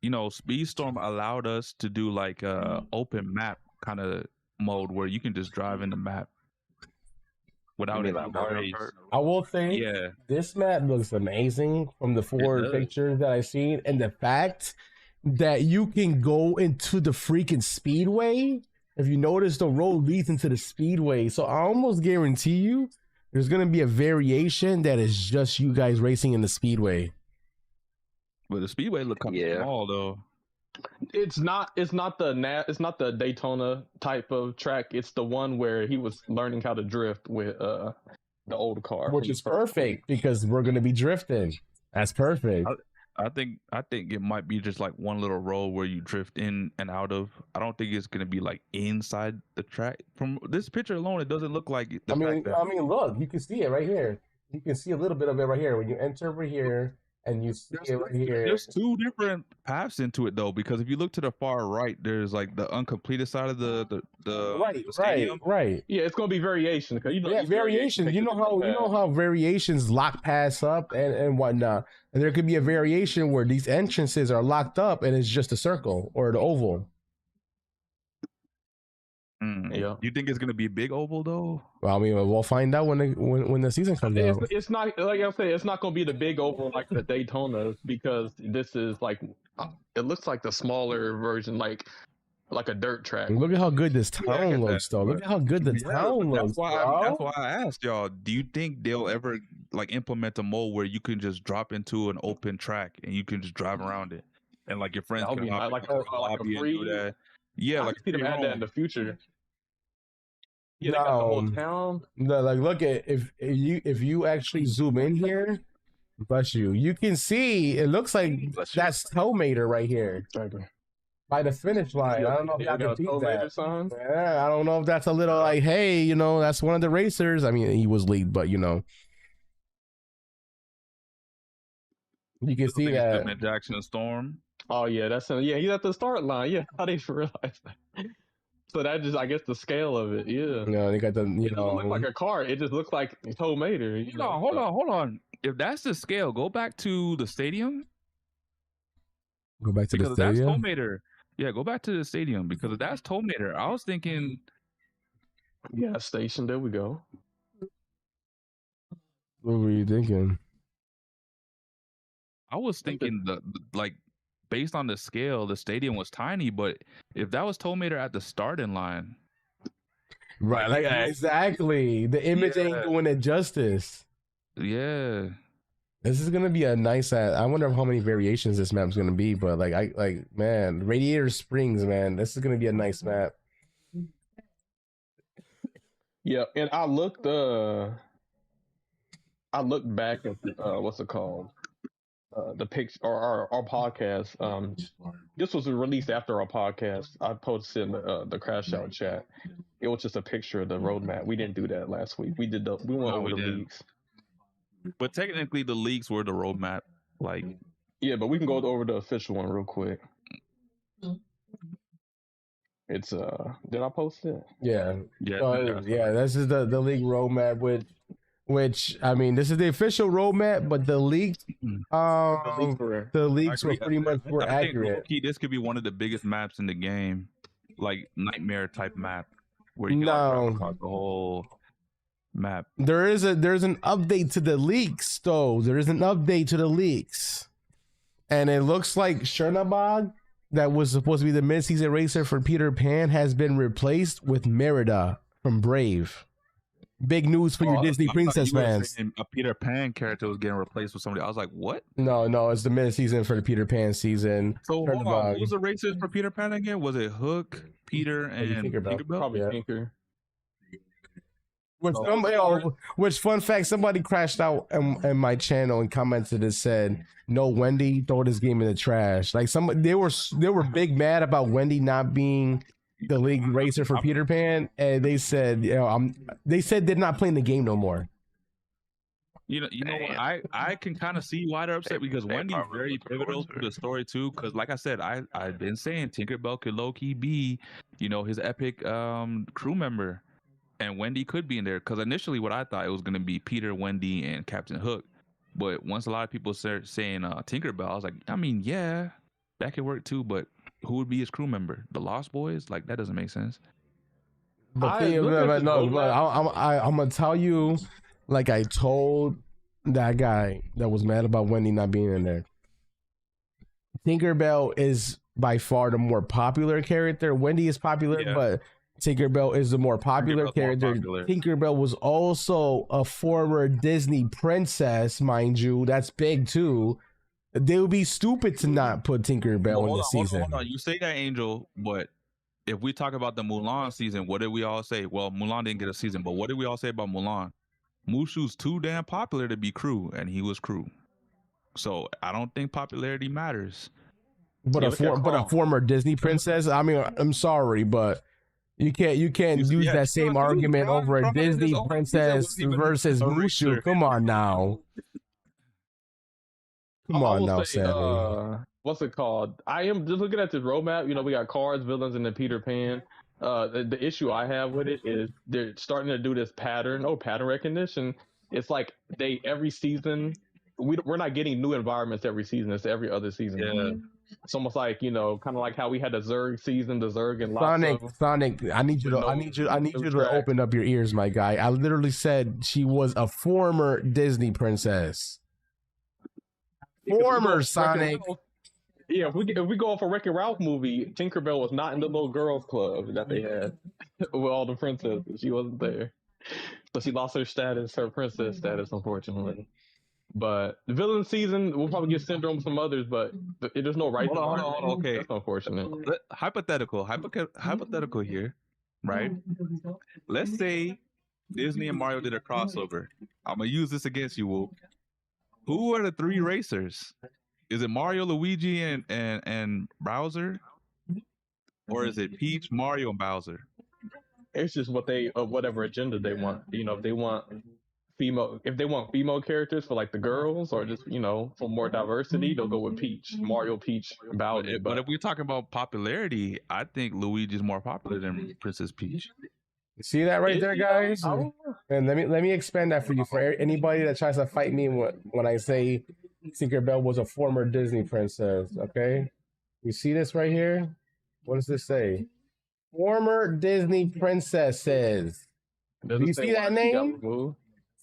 Speedstorm allowed us to do like a open map kind of mode where you can just drive in the map without mean any like Mario race? Kart? I will say Yeah, this map looks amazing from the four does. pictures that I've seen, and the fact that you can go into the freaking speedway. If you notice, the road leads into the speedway, so I almost guarantee you there's gonna be a variation that is just you guys racing in the speedway. but the speedway look kind of Yeah. small though. It's not the Daytona type of track. It's the one where he was learning how to drift with the old car, Which is perfect because we're gonna be drifting. That's perfect. I think it might be just like one little road where you drift in and out of. I don't think it's gonna be like inside the track. From this picture alone, it doesn't look like the I mean, fact that look, you can see it right here. You can see a little bit of it right here when you enter over here, and you see it right here. there's two different paths into it though, because if you look to the far right, there's like the uncompleted side of the Right, stadium. right. Yeah, it's gonna be variation because Yeah, these variations. You know how variations lock pass up and whatnot, and there could be a variation where these entrances are locked up and it's just a circle or the oval. Yeah. You think it's gonna be a big oval though? Well, I mean, we'll find out when the season comes out. It's not like I say. It's not gonna be the big oval like the Daytonas because this is like it looks like the smaller version, like a dirt track. Look at how good this Yeah, I town get looks, that, though. Look but- at how good the Yeah, town but looks, that's bro. why I asked y'all. Do you think they'll ever like implement a mode where you can just drop into an open track and you can just drive around it, and like your friends That would can be hop like into a- the like a lobby and free- do that? Yeah, I like can see them free add that in roam. the future. Yeah, they got the whole No. town. No, like look at if you actually zoom in here, bless you, you can see it looks like Bless you. that's Tomater right here by the finish line. I don't know if y'all can see that. Sign. Yeah, I don't know if that's a little like, hey, that's one of the racers. I mean, he was lead, but You can see Think it's that. the Jackson Storm. Oh yeah, that's him. Yeah, he's at the start line. Yeah, I didn't realize that. So that just, I guess, the scale of it. Yeah, You know, they got the, it doesn't look like a car. It just looks like tomato. Hold on. If that's the scale, go back to the stadium. Go back to Because the if that's stadium. Tomater. Yeah, go back to the stadium because if that's Tomater, I was thinking Gas station. There we go. What were you thinking? the like based on the scale, the stadium was tiny, but if that was Tomater at the starting line, Right, like exactly. The image ain't Yeah. doing it justice. yeah. This is gonna be a nice. I wonder how many variations this map's gonna be, but man, Radiator Springs, man, this is gonna be a nice map. Yeah, and I looked back at what's it called? The picture or our podcast. This was released after our podcast. I posted in the CrashOut chat. It was just a picture of the roadmap. We didn't do that last week. We went over the didn't. leagues. But technically the leagues were the roadmap. Like Yeah, but we can go over the official one real quick. It's did I post it? Yeah, yeah, yeah. This is the league roadmap, which I mean, this is the official roadmap, but the leaks, the leaks were pretty much were I think accurate. low-key, this could be one of the biggest maps in the game, like nightmare type map where you can like, No. drive across the whole map. There's an update to the leaks, though. There is an update to the leaks, and it looks like Chernabog, that was supposed to be the mid-season racer for Peter Pan, has been replaced with Merida from Brave. Big news for your Disney I thought princess you were fans. saying a Peter Pan character was getting replaced with somebody. I was like, what? No, it's the mid-season for the Peter Pan season. So hold on, Chernabog. who was the racers for Peter Pan again? Was it Hook, Peter, and Tinkerbell. Tinkerbell? Probably Yeah. Tinker. Which fun fact, somebody crashed out in my channel and commented and said, "No, Wendy, throw this game in the trash." Like they were big mad about Wendy not being the league racer for Peter Pan, and they said, they said they're not playing the game no more. You know what? I can kind of see why they're upset because Wendy's very pivotal to the story too. Because like I said, I've been saying Tinkerbell could low key be, his epic crew member, and Wendy could be in there. Because initially, what I thought it was gonna be Peter, Wendy, and Captain Hook, but once a lot of people started saying Tinkerbell, I was like, I mean, yeah, that could work too. But who would be his crew member? The Lost Boys? Like that doesn't make sense. But I'm gonna tell you, like I told that guy that was mad about Wendy not being in there. Tinkerbell is by far the more popular character. Wendy is popular, Yeah. but Tinkerbell is the more popular Tinkerbell's more character. popular. Tinkerbell was also a former Disney princess, mind you. That's big too. They would be stupid to not put Tinkerbell in the season. Hold on. You say that, Angel, but if we talk about the Mulan season, what did we all say? Well, Mulan didn't get a season, but what did we all say about Mulan? Mushu's too damn popular to be crew, and he was crew. So I don't think popularity matters. But a former Disney princess. I mean, I'm sorry, but you can't use that same argument over a Disney princess versus Mushu. Come on now. Come on now, Sammy. What's it called? I am just looking at this roadmap. We got cards, villains, and then Peter Pan. The issue I have with it is they're starting to do this pattern recognition. It's like every season we're not getting new environments every season. It's every other season. Yeah. It's almost like kind of like how we had the Zerg season, the Zerg and Sonic, I need you to open up your ears, my guy. I literally said she was a former Disney princess. Former Sonic. Yeah, if we go off a Wreck-It Ralph movie, Tinkerbell was not in the little girls club that they had with all the princesses. She wasn't there, so she lost her princess status, unfortunately. But the villain season, we'll probably get Syndrome some others, but there's no right. Hold on, okay. That's unfortunate. Hypothetical here, right? Let's say Disney and Mario did a crossover. I'm gonna use this against you, Whoop. Who are the three racers? Is it Mario, Luigi, and Bowser, or is it Peach, Mario, and Bowser? It's just what whatever agenda they want. If they want female, if they want female characters for like the girls or just for more diversity, they'll go with Peach, Mario, Peach, Bowser. But if we're talking about popularity, I think Luigi's more popular than Princess Peach. You see that right there, guys? And let me expand that for you. For anybody that tries to fight me when I say Tinkerbell was a former Disney princess, okay? You see this right here? What does this say? Former Disney princesses. Do you see that name?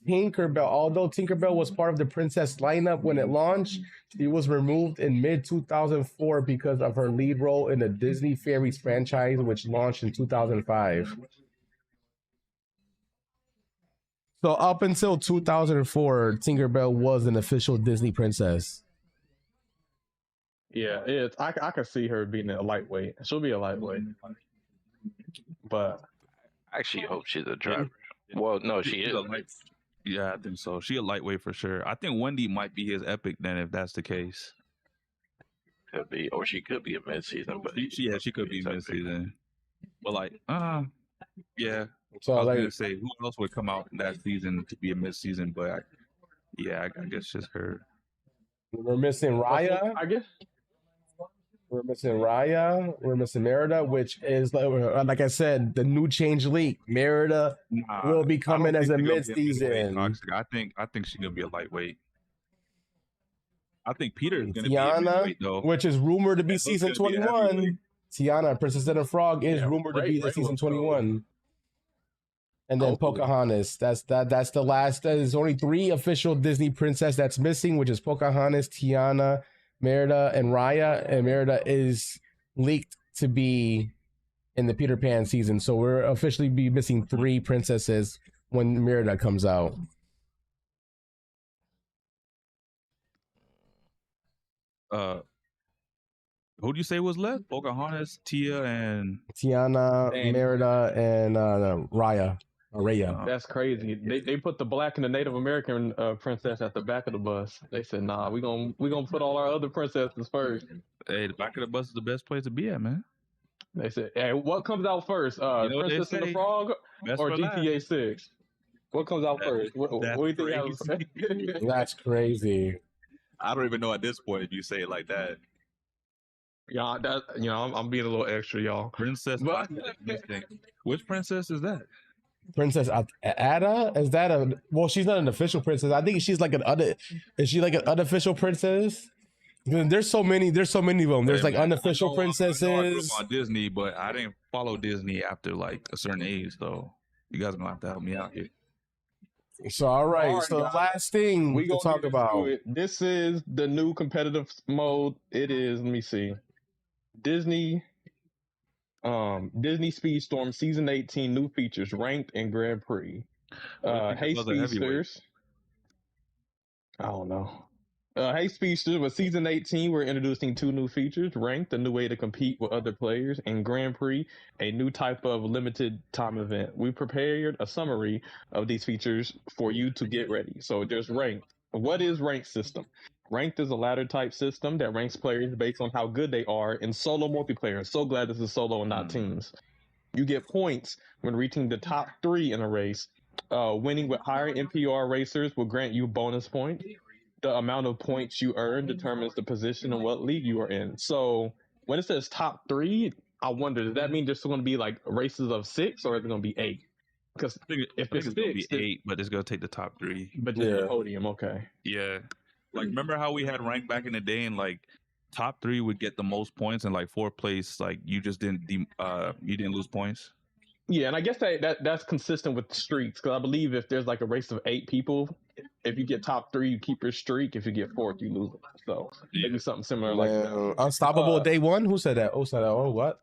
Tinkerbell. Although Tinkerbell was part of the princess lineup when it launched, she was removed in mid-2004 because of her lead role in the Disney Fairies franchise, which launched in 2005. So up until 2004, Tinkerbell was an official Disney princess. Yeah, I could see her being a lightweight. She'll be a lightweight. But I actually hope she's a driver. Well, no, she is. Yeah, I think so. She a lightweight for sure. I think Wendy might be his epic then, if that's the case. Could be, or she could be a mid-season. But she could be mid-season. But like, yeah. So I was gonna say, who else would come out in that season to be a mid-season? But I guess just her. We're missing Raya. I guess we're missing Raya. We're missing Merida, which is like I said, the new change leak. Merida will be coming as a mid-season. I think she's gonna be a lightweight. I think Peter is gonna be a Tiana, midweight, though. which is rumored to be season 21. Tiana, Princess and the Frog, is rumored to be the season 21. And then Pocahontas. That's the last. There's only 3 official Disney princess that's missing, which is Pocahontas, Tiana, Merida, and Raya. And Merida is leaked to be in the Peter Pan season. So we're officially be missing 3 princesses when Merida comes out. Who do you say was left? Pocahontas, Tiana, Merida, and Raya. That's crazy. They put the black and the Native American princess at the back of the bus. They said, "Nah, we gonna put all our other princesses first." Hey, the back of the bus is the best place to be at, man. They said, "Hey, what comes out first? Princess and the Frog or GTA 6? What comes out first? What do you think happens?" That's crazy. I don't even know at this point if you say it like that. Yeah, I'm being a little extra, y'all. Princess, which princess is that? Princess Ada? Is that a? Well, she's not an official princess. I think she's like is she like an unofficial princess? There's so many of them. There's like unofficial princesses. I grew up on Disney, but I didn't follow Disney after like a certain age, so you guys are gonna have to help me out here. So all right, so guys, the last thing we gonna talk about. This is the new competitive mode. It is, let me see, Disney Speedstorm Season 18 new features, ranked and Grand Prix. Hey Speedsters. I don't know. Hey Speedsters, with Season 18, we're introducing 2 new features, ranked, a new way to compete with other players, and Grand Prix, a new type of limited time event. We prepared a summary of these features for you to get ready. So there's ranked. What is ranked system? Ranked is a ladder type system that ranks players based on how good they are in solo multiplayer. So glad this is solo and not teams. You get points when reaching the top 3 in a race. Winning with higher NPR racers will grant you bonus points. The amount of points you earn determines the position and what league you are in. So when it says top 3, I wonder, does that mean there's going to be like races of 6 or is it going to be 8? Because if it's going to be 8, but it's going to take the top 3. But just the podium, okay. Yeah. Like, remember how we had ranked back in the day and like top 3 would get the most points and like 4th place, like you just didn't lose points? Yeah, and I guess that's consistent with streaks, because I believe if there's like a race of 8 people, if you get top 3, you keep your streak. If you get 4th, you lose it. So maybe something similar like that. Unstoppable day 1? Who said that? Oh, what?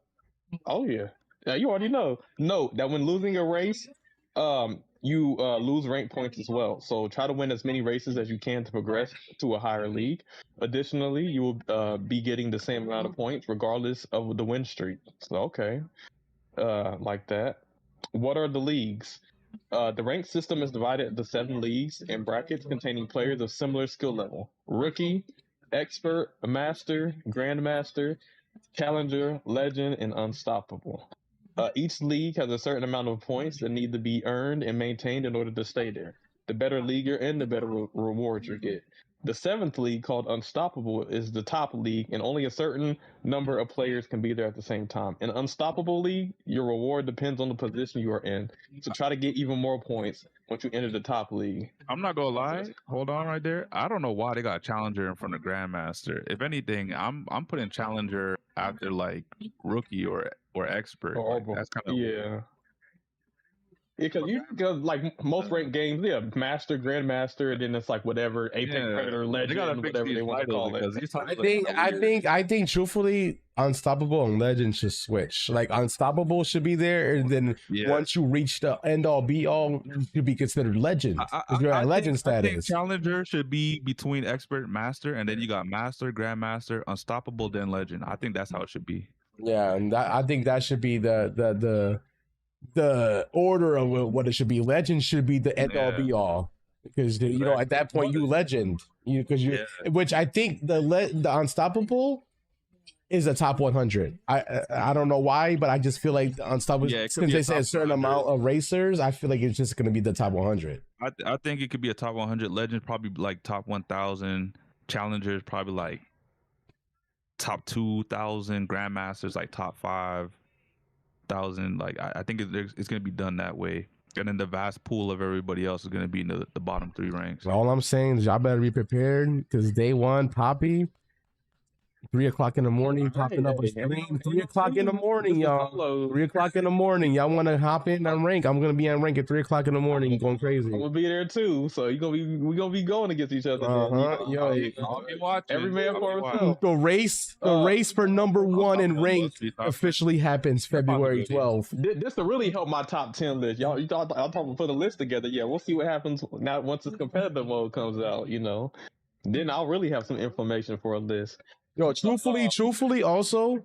Oh, yeah. Yeah, you already know. Note that when losing a race, you lose rank points as well. So try to win as many races as you can to progress to a higher league. Additionally, you will be getting the same amount of points regardless of the win streak. So, okay. Like that. What are the leagues? The rank system is divided into 7 leagues in brackets containing players of similar skill level: rookie, expert, master, grandmaster, challenger, legend, and unstoppable. Each league has a certain amount of points that need to be earned and maintained in order to stay there. the better league you're in, the better rewards you get. The 7th league, called Unstoppable, is the top league, and only a certain number of players can be there at the same time. In Unstoppable League, your reward depends on the position you are in. So try to get even more points once you enter the top league. I'm not gonna lie. Hold on right there. I don't know why they got Challenger in front of Grandmaster. If anything, I'm putting Challenger after like Rookie or Expert. Like, that's kind of yeah. Because like most ranked games, yeah, Master, Grandmaster, and then it's like whatever Apex Predator, Legend, whatever they want to call it. I think truthfully, Unstoppable and Legend should switch. Like Unstoppable should be there, and then once you reach the end all be all, you should be considered Legend. You're at Legend status. I think Challenger should be between Expert, Master, and then you got Master, Grandmaster, Unstoppable, then Legend. I think that's how it should be. Yeah, and I think that should be the order of what it should be. Legend should be the end all be all, because you know at that point you Legend, which I think the Unstoppable is a top 100. I don't know why, but I just feel like the Unstoppable, since they say a certain amount of racers, I feel like it's just going to be the top 100. I think it could be a top 100. Legend probably like top 1,000. Challengers probably like top 2,000. Grandmasters like top 5,000. Like I think it's going to be done that way, and then the vast pool of everybody else is going to be in the bottom 3 ranks. All I'm saying is y'all better be prepared, because day one, Poppy, 3 o'clock in the morning, popping up a stream. 3 o'clock in the morning, y'all. 3 o'clock in the morning. Y'all want to hop in on rank? I'm gonna be on rank at 3 o'clock in the morning, going crazy. I'm gonna be there too. So we gonna be going against each other. Yo, I'll be watching. Every man for himself. The race for number 1 in rank officially happens February 12th. This to really help my top 10 list. Y'all talking put a list together. Yeah, we'll see what happens now once this competitive mode comes out. Then I'll really have some information for a list. Yo, truthfully, also,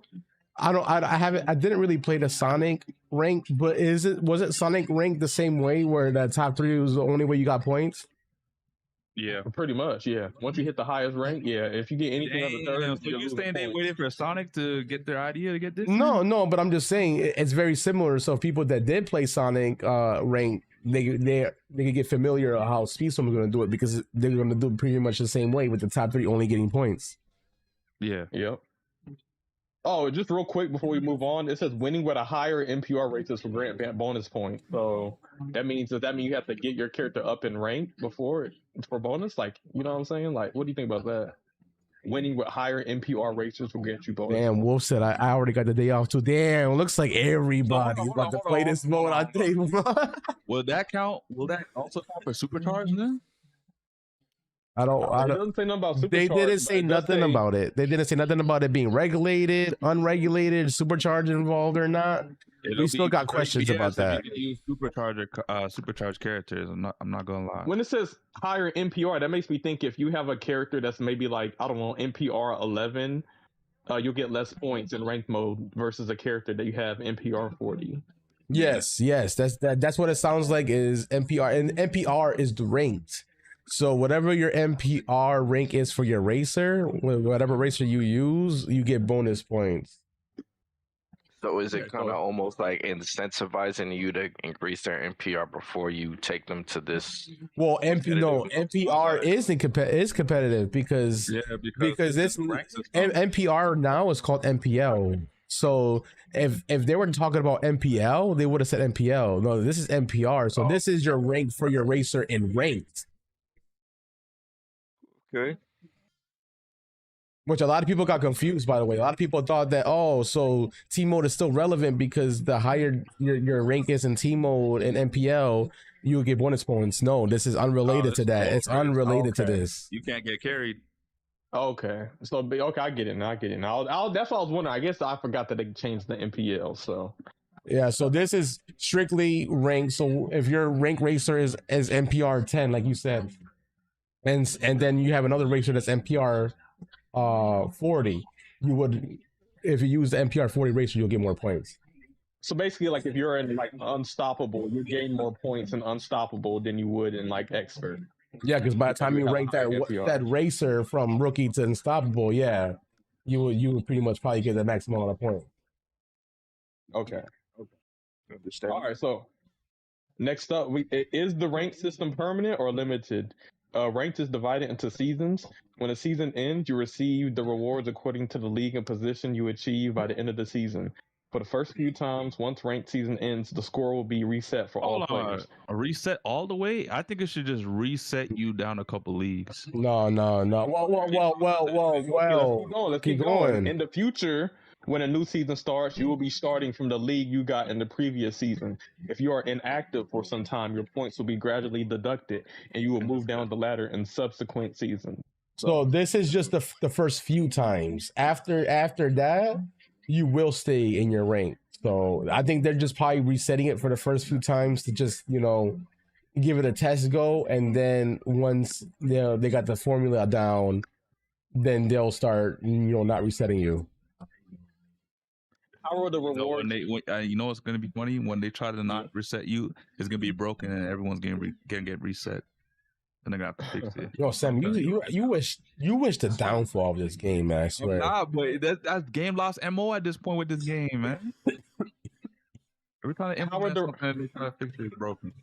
I didn't really play the Sonic rank, but was it Sonic rank the same way where that top 3 was the only way you got points? Yeah, pretty much. Yeah, once you hit the highest rank, if you get anything on the third, so you staying there waiting for Sonic to get their idea to get this? No, but I'm just saying it's very similar. So people that did play Sonic rank, they could get familiar with how Speedstorm is going to do it, because they're going to do it pretty much the same way with the top 3 only getting points. Yeah. Yep. Oh, just real quick before we move on, it says winning with a higher NPR rate is for grant bonus points. So that means you have to get your character up in rank before for bonus? Like, you know what I'm saying? Like, what do you think about that? Winning with higher NPR races will get you bonus. Damn, Wolf said I already got the day off too. Damn, looks like everybody's about to play this mode on day 1. Will that count? Will that also count for Supercharged then? I don't. It doesn't say nothing about Supercharged. They didn't say nothing about it. They didn't say nothing about it being regulated, unregulated, supercharged involved or not. We still got questions about that. Use supercharged characters. I'm not gonna lie. When it says higher NPR, that makes me think if you have a character that's maybe like, I don't know, NPR 11, you'll get less points in ranked mode versus a character that you have NPR 40. Yes, that's what it sounds like is NPR, and NPR is the ranked. So whatever your NPR rank is for your racer, whatever racer you use, you get bonus points. So is it kind of almost like incentivizing you to increase their NPR before you take them to this? Well, NPR is competitive because this NPR now is called NPL. So if they were talking about NPL, they would have said NPL. No, this is NPR. So this is your rank for your racer in ranked. Okay. Which a lot of people got confused, by the way. A lot of people thought that, so team mode is still relevant because the higher your rank is in team mode and NPL, you will get bonus points. No, this is unrelated to that. It's unrelated to this. You can't get carried. Okay. So, I get it now. That's what I was wondering. I guess I forgot that they changed the NPL, so. Yeah, so this is strictly ranked. So if your rank racer is NPR 10, like you said, and then you have another racer that's NPR 40, you would, if you use the NPR 40 racer, you'll get more points. So basically, like if you're in like Unstoppable, you gain more points in Unstoppable than you would in like Expert. Yeah, because by the time you rank that racer from rookie to Unstoppable, you would pretty much probably get the maximum amount of points. Okay. All right, so Next up, is the rank system permanent or limited? Ranked is divided into seasons. When a season ends, you receive the rewards according to the league and position you achieve by the end of the season. For the first few times, once ranked season ends, the score will be reset for all Hold on, players. a reset all the way? I think it should just reset you down a couple leagues. No. Well. Let's Keep keep going. going. In the future, when a new season starts, you will be starting from the league you got in the previous season. If you are inactive for some time, your points will be gradually deducted, and you will move down the ladder in subsequent seasons. So this is just the first few times. After that, you will stay in your rank. So I think they're just probably resetting it for the first few times to just, give it a test go. And then once they got the formula down, then they'll start, not resetting you. How are the So rewards? you know what's gonna be funny when they try to not reset you? It's gonna be broken and everyone's gonna get reset, and they're gonna have to fix it. Yo, Sam, you wish the downfall of this game, man. I swear. Nah, but that's game lost MO at this point with this game, man. Every time they implement something, they try to fix it, it's broken.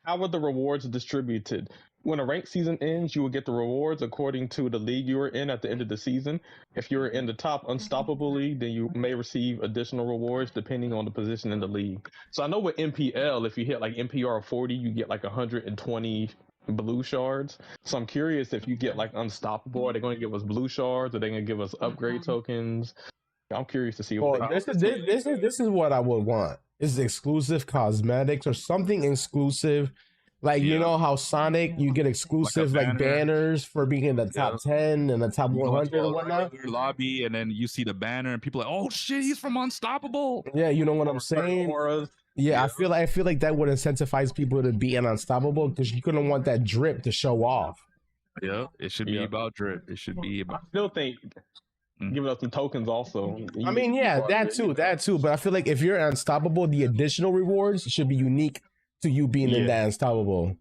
How are the rewards distributed? When a ranked season ends, you will get the rewards according to the league you are in at the end of the season. If you're in the top unstoppable league, then you may receive additional rewards depending on the position in the league. So I know with MPL, if you hit like MPR 40, you get like 120 blue shards. So I'm curious if you get like unstoppable, are they going to give us blue shards? Are they going to give us upgrade tokens? I'm curious to see what This is what I would want. This is exclusive cosmetics or something exclusive. Like, you know how Sonic, you get exclusive like banners for being in the top 10 and the top 100 and whatnot. Lobby, and then you see the banner, and people are like, "Oh shit, he's from Unstoppable." Yeah, you know what I'm saying? Yeah, I feel like that would incentivize people to be an Unstoppable because you're gonna want that drip to show off. Yeah, it should be about drip. It should be about. I still think giving us some tokens also. I mean, yeah, that too. But I feel like if you're Unstoppable, the additional rewards should be unique to you being in that Unstoppable.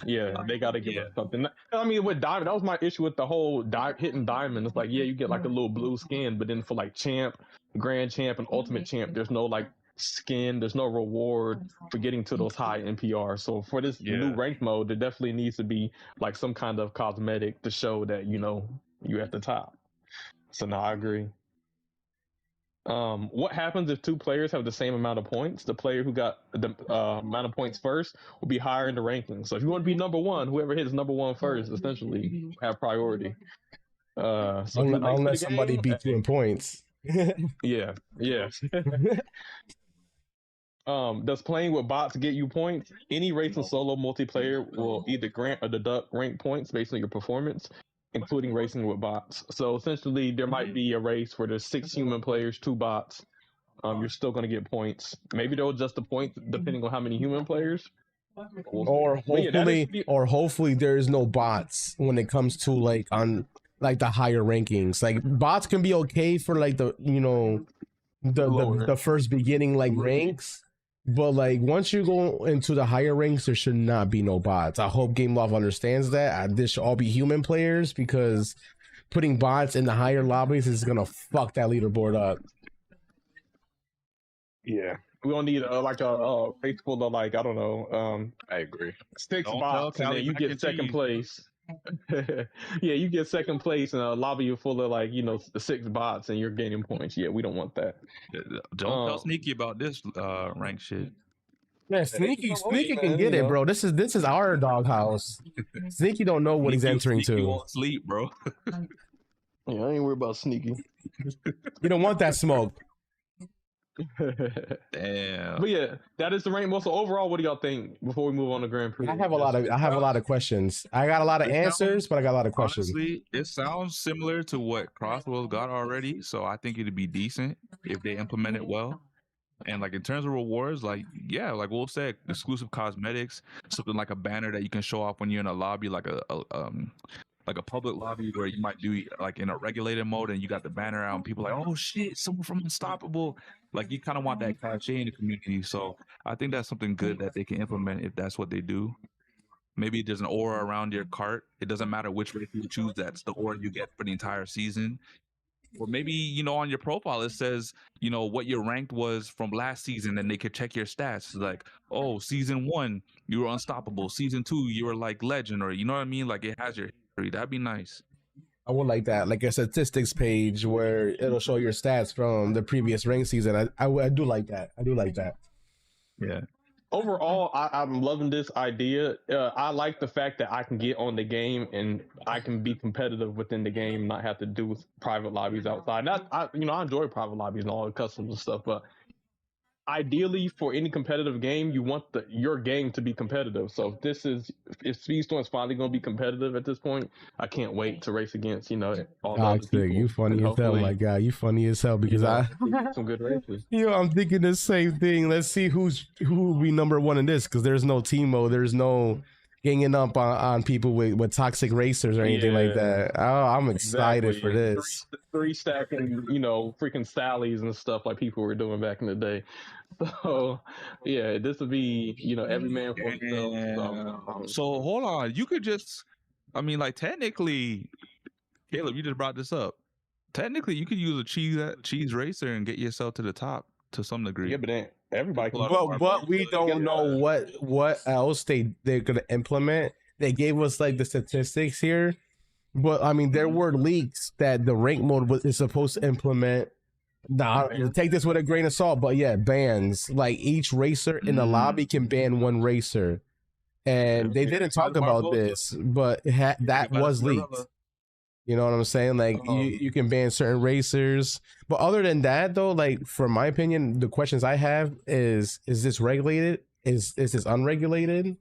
Yeah, they got to give us something. I mean, with Diamond, that was my issue with the whole hitting Diamond. It's like, yeah, you get like a little blue skin, but then for like Champ, Grand Champ, and Ultimate Champ, there's no like skin, there's no reward for getting to those high NPR. So for this new ranked mode, there definitely needs to be like some kind of cosmetic to show that, you're at the top. So no, I agree. What happens if two players have the same amount of points? The player who got the amount of points first will be higher in the rankings. So if you want to be number one, whoever hits number one first, essentially have priority. Unless somebody beats you in points. Yeah. Does playing with bots get you points? Any race and solo multiplayer will either grant or deduct rank points based on your performance, including racing with bots. So essentially, there might be a race where there's 6 human players, 2 bots. You're still going to get points. Maybe they'll adjust the points depending on how many human players. Or hopefully there is no bots when it comes to like on like the higher rankings. Like bots can be okay for like the the first beginning like ranks. But like once you go into the higher ranks, there should not be no bots. I hope Game Love understands that. This should all be human players because putting bots in the higher lobbies is gonna fuck that leaderboard up. Yeah, we don't need like a race full of like I don't know. I agree. 6 bots and then you get second place. Yeah, you get second place in a lobby full of like the 6 bots and you're gaining points. Yeah, we don't want that. Don't tell Sneaky about this rank shit. Yeah, Sneaky can get it, bro. This is our doghouse. Sneaky don't know what he's entering Sneaky to. won't sleep, bro. Yeah, I ain't worried about Sneaky. You don't want that smoke. Damn. But yeah, that is the rank mode. So overall, what do y'all think before we move on to Grand Prix? I have a lot of questions. I got a lot of answers, but I got a lot of questions. Honestly, it sounds similar to what CrossWorlds got already, so I think it'd be decent if they implement it well. And like in terms of rewards, like like Wolf said, exclusive cosmetics, something like a banner that you can show off when you're in a lobby, like a public lobby where you might do like in a regulated mode and you got the banner out and people are like, oh shit, someone from Unstoppable. Like you kind of want that cachet in the community. So I think that's something good that they can implement if that's what they do. Maybe there's an aura around your cart. It doesn't matter which race you choose, that's the aura you get for the entire season. Or maybe, on your profile it says, what your ranked was from last season, and they could check your stats. Like, oh, season 1, you were unstoppable. Season 2, you were like legend, or you know what I mean? Like, it has your history. That'd be nice. I would like that, like a statistics page where it'll show your stats from the previous rank season. I do like that. I do like that. Yeah. Overall, I'm loving this idea. I like the fact that I can get on the game and I can be competitive within the game, not have to do private lobbies outside. I enjoy private lobbies and all the customs and stuff, but ideally for any competitive game, you want your game to be competitive. So if Speedstorm is finally going to be competitive at this point, I can't wait to race against, all the other people. You funny as hell, my guy. You funny as hell because some good races. I'm thinking the same thing. Let's see who will be number one in this, because there's no team mode. There's no ganging up on people with toxic racers or anything like that. Oh, I'm excited for this. Three stacking, freaking Sallies and stuff like people were doing back in the day. So, yeah, this would be, every man for himself. So hold on, you could just, technically, Caleb, you just brought this up. Technically, you could use a cheese racer and get yourself to the top to some degree. Yeah, but then everybody can. But we don't know what else they're gonna implement. They gave us like the statistics here, but there were leaks that the rank mode is supposed to implement. Nah, take this with a grain of salt, but yeah, bans. Like each racer in the lobby can ban one racer, and they didn't talk about this, but that was leaked. You know what I'm saying? Like you can ban certain racers, but other than that, though, like from my opinion, the questions I have is this regulated? Is this unregulated?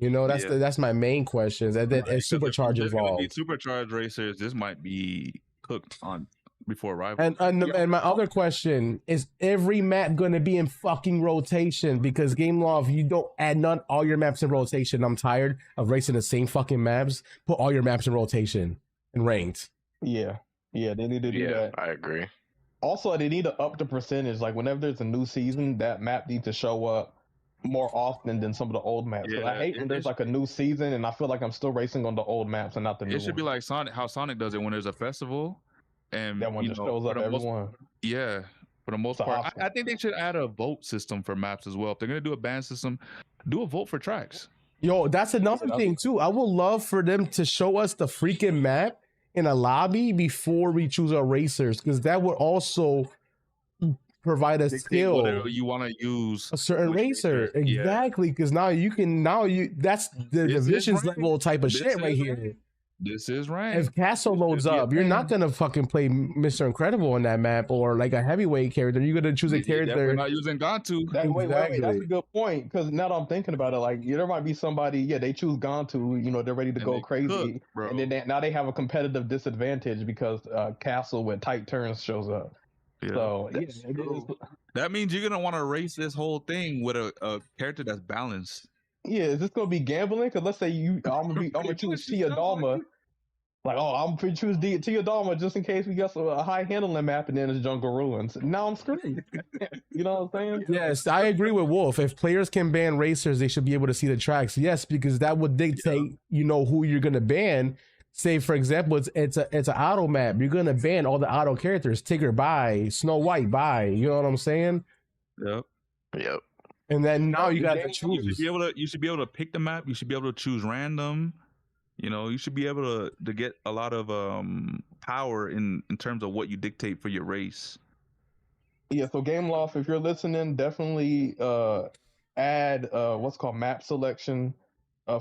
That's my main questions. And then is supercharge involved? Supercharged racers, this might be cooked on before arrival. And my other question is, every map going to be in fucking rotation? Because game law, if you don't add all your maps in rotation, I'm tired of racing the same fucking maps. Put all your maps in rotation and ranked. Yeah, they need to do that. I agree. Also, they need to up the percentage. Like whenever there's a new season, that map needs to show up more often than some of the old maps. Yeah, I hate when there's like a new season and I feel like I'm still racing on the old maps and not the new ones. It should be like how Sonic does it when there's a festival. And that one just shows up everyone. Yeah, for the most part. I think they should add a vote system for maps as well. If they're going to do a ban system, do a vote for tracks. Yo, that's another thing too. I would love for them to show us the freaking map in a lobby before we choose our racers, because that would also provide a skill. Whatever you want to use a certain racer. Exactly, because that's the divisions level type of shit right here. This is right. If Castle loads up, you're not gonna fucking play Mr. Incredible on that map or like a heavyweight character. You're gonna choose a character. We're not using Gantu. Wait, that's a good point, because now that I'm thinking about it, like there might be somebody, they choose Gantu, they're ready to go crazy, and then now they have a competitive disadvantage because Castle with tight turns shows up. Yeah. So that means you're gonna want to race this whole thing with a character that's balanced. Yeah, is this gonna be gambling? Because let's say I'm gonna choose Tia Dalma. Like, I'm gonna choose Tia Dalma just in case we got a high handling map and then it's Jungle Ruins. Now I'm screwed. You know what I'm saying? Yes, I agree with Wolf. If players can ban racers, they should be able to see the tracks. Yes, because that would dictate, who you're gonna ban. Say, for example, it's an auto map. You're gonna ban all the auto characters. Tigger, bye. Snow White, bye. You know what I'm saying? Yep. And then now you got to choose. You should be able to pick the map. You should be able to choose random. You should be able to get a lot of power in terms of what you dictate for your race. Yeah, so Game Loft, if you're listening, definitely add what's called map selection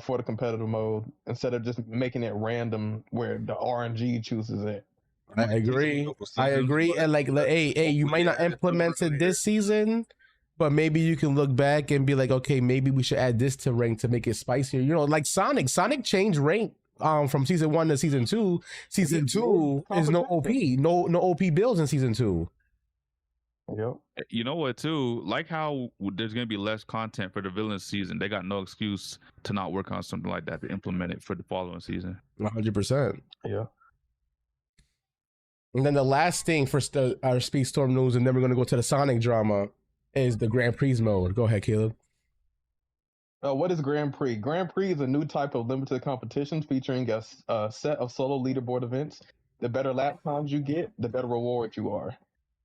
for the competitive mode instead of just making it random where the RNG chooses it. I agree. And like, hey, you might not implement it this season, but maybe you can look back and be like, okay, maybe we should add this to rank to make it spicier. Like Sonic changed rank from season 1 to season 2. Season 2 is no OP, no OP builds in season 2. Yep. You know what too? Like how there's gonna be less content for the villain season. They got no excuse to not work on something like that to implement it for the following season. 100%. Yeah. And then the last thing for our Speedstorm news, and then we're gonna go to the Sonic drama, is the Grand Prix mode. Go ahead, Caleb. What is Grand Prix? Grand Prix is a new type of limited competition featuring a set of solo leaderboard events the better lap times you get, the better reward you are.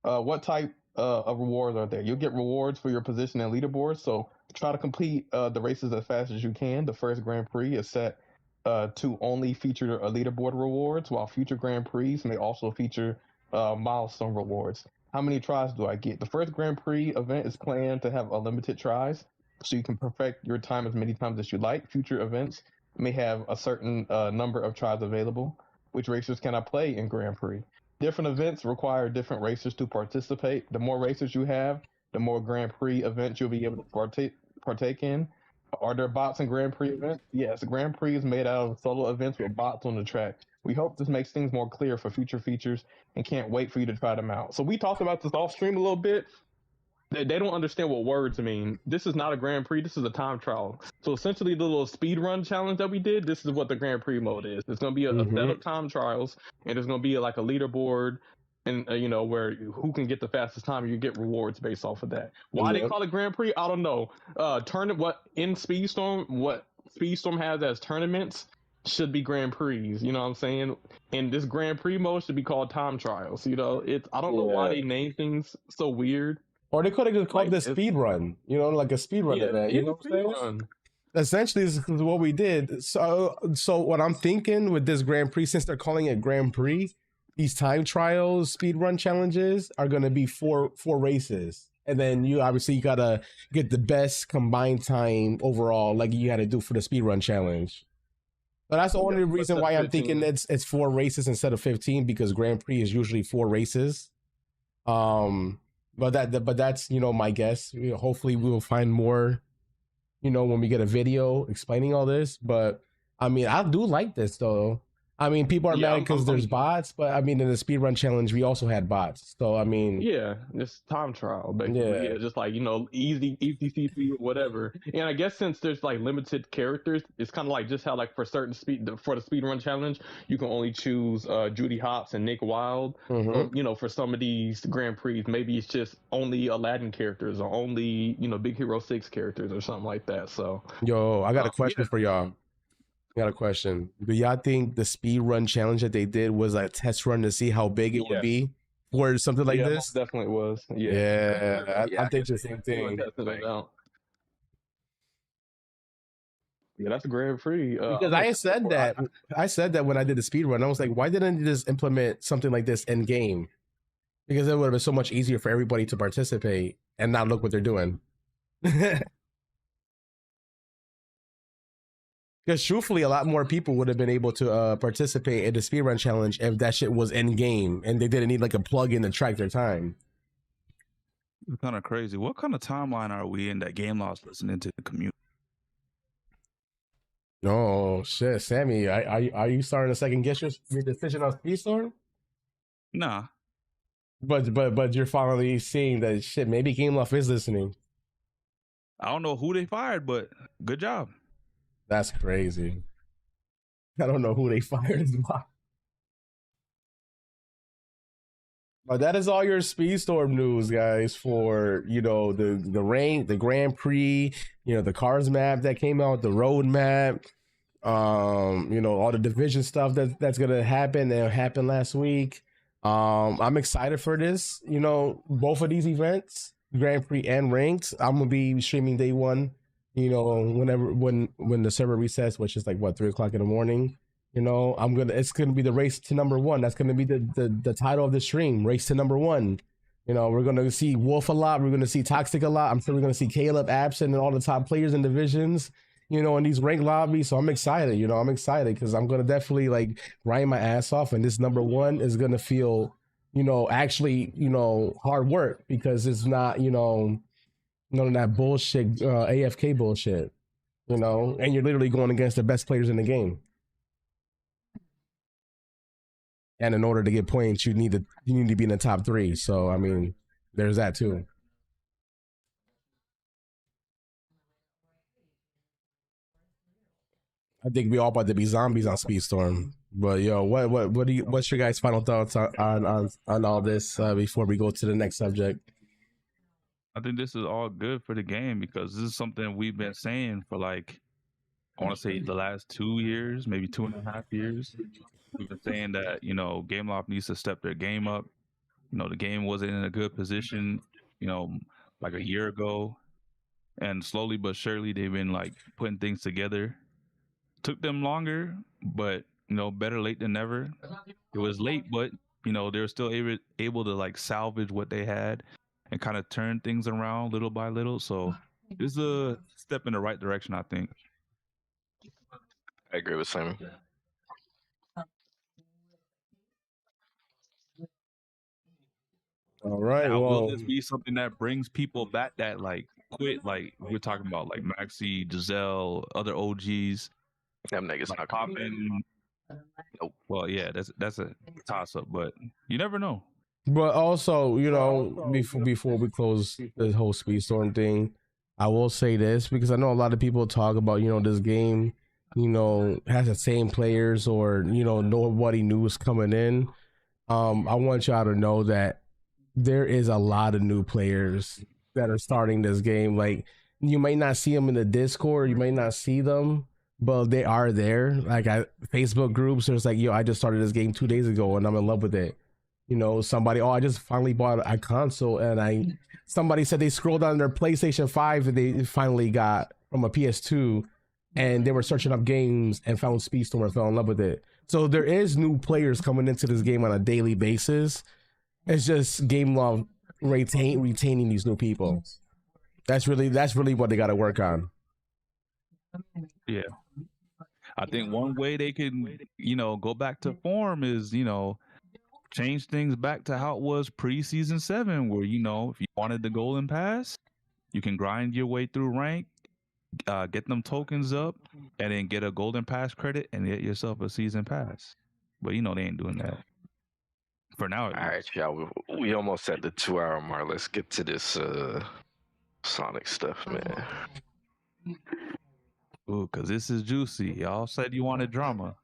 What type of rewards are there? You'll get rewards for your position and leaderboards. So try to complete the races as fast as you can. The first Grand Prix is set to only feature leaderboard rewards, while future Grand Prix may also feature milestone rewards. How many tries do I get? The first Grand Prix event is planned to have unlimited tries, so you can perfect your time as many times as you like. Future events may have a certain number of tries available. Which racers can I play in Grand Prix? Different events require different racers to participate. The more racers you have, the more Grand Prix events you'll be able to partake in. Are there bots in Grand Prix events? Yes, Grand Prix is made out of solo events with bots on the track. We hope this makes things more clear for future features and can't wait for you to try them out. So we talked about this off stream a little bit. They don't understand what words mean. This is not a Grand Prix. This is a time trial. So essentially, the little speed run challenge that we did, this is what the Grand Prix mode is. It's going to be a set of time trials, and there's going to be like a leaderboard, and where who can get the fastest time, and you get rewards based off of that. Why they call it Grand Prix, I don't know. What Speedstorm has as tournaments should be Grand Prix. You know what I'm saying? And this Grand Prix mode should be called time trials. I don't know why they name things so weird. Or they could have just called this speed run, like a speed run event. You know what I'm saying? Essentially, this is what we did. So what I'm thinking with this Grand Prix, since they're calling it Grand Prix, these time trials, speed run challenges are going to be four races. And then you got to get the best combined time overall, like you had to do for the speed run challenge. But that's the only reason why I'm thinking it's 4 races instead of 15, because Grand Prix is usually 4 races. But that's my guess. Hopefully we will find more, when we get a video explaining all this. But I mean, I do like this though. I mean, people are mad because there's bots, but I mean, in the speedrun challenge, we also had bots. So I mean, it's time trial, basically. Yeah, just like easy CC or whatever. And I guess since there's like limited characters, it's kind of like just how like for the speedrun challenge, you can only choose Judy Hopps and Nick Wilde. So, for some of these Grand Prix, maybe it's just only Aladdin characters or only Big Hero 6 characters or something like that. So I got a question for y'all. Got a question. Do y'all think the speed run challenge that they did was a test run to see how big it would be or something like this? Definitely was. I think the same thing. Yeah, that's a Grand Prix. Because I said that when I did the speed run, I was like, why didn't they just implement something like this in game? Because it would have been so much easier for everybody to participate and not look what they're doing. Because truthfully, a lot more people would have been able to participate in the speedrun challenge if that shit was in game and they didn't need like a plug-in to track their time. It's kind of crazy. What kind of timeline are we in that Game Loss listening to the community? Oh shit, Sammy, are you starting to second guess your decision on Speedstorm? Nah. But you're finally seeing that shit. Maybe Game Loss is listening. I don't know who they fired, but good job. That's crazy. I don't know who they fired as well. But that is all your Speedstorm news, guys, for the Grand Prix, the cars map that came out, the road map, all the division stuff that's gonna happen that happened last week. I'm excited for this, both of these events, Grand Prix and ranked. I'm gonna be streaming day one. When the server resets, which is like 3:00 in the morning, it's gonna be the race to number 1. That's gonna be the title of the stream, race to number 1. We're gonna see Wolf a lot, we're gonna see Toxic a lot. I'm sure we're gonna see Caleb absent and all the top players in divisions, in these ranked lobbies. So I'm excited, I'm excited because I'm gonna definitely like grind my ass off, and this number 1 is gonna feel, actually, hard work, because it's not, none of that bullshit, AFK bullshit, and you're literally going against the best players in the game. And in order to get points, you need to be in the top 3. So, I mean, there's that too. I think we all about to be zombies on Speedstorm. But what's your guys' final thoughts on all this before we go to the next subject? I think this is all good for the game, because this is something we've been saying for I want to say the last 2 years, maybe 2.5 years. We've been saying that, GameLoft needs to step their game up. The game wasn't in a good position, like a year ago. And slowly but surely, they've been like putting things together. Took them longer, but better late than never. It was late, but they were still able to like salvage what they had and kind of turn things around little by little. So it's a step in the right direction, I think. I agree with Simon. All right. Now, Well, will this be something that brings people back that like quit? Like we're talking about, like Maxi, Giselle, other OGs, Them niggas like not coming. popping. Nope. Well, yeah, that's a toss up, but you never know. but also, before we close this whole Speedstorm thing, I will say this because I know a lot of people talk about, this game, has the same players or, nobody new is coming in. I want y'all to know that there is a lot of new players that are starting this game. Like, you might not see them in the Discord, you might not see them, but they are there. Like, Facebook groups, there's like, I just started this game 2 days ago and I'm in love with it. Somebody, I just finally bought a console, and somebody said they scrolled on their PlayStation 5 and they finally got from a PS2, and they were searching up games and found Speedstorm and fell in love with it. So there is new players coming into this game on a daily basis. It's just GameLoft retaining these new people. That's really what they got to work on. Yeah, I think one way they can, go back to form is, change things back to how it was pre-season 7, where, if you wanted the golden pass, you can grind your way through rank, get them tokens up, and then get a golden pass credit and get yourself a season pass. But they ain't doing that for now. All right, y'all. We almost at the 2-hour mark. Let's get to this Sonic stuff, man. Ooh, because this is juicy. Y'all said you wanted drama.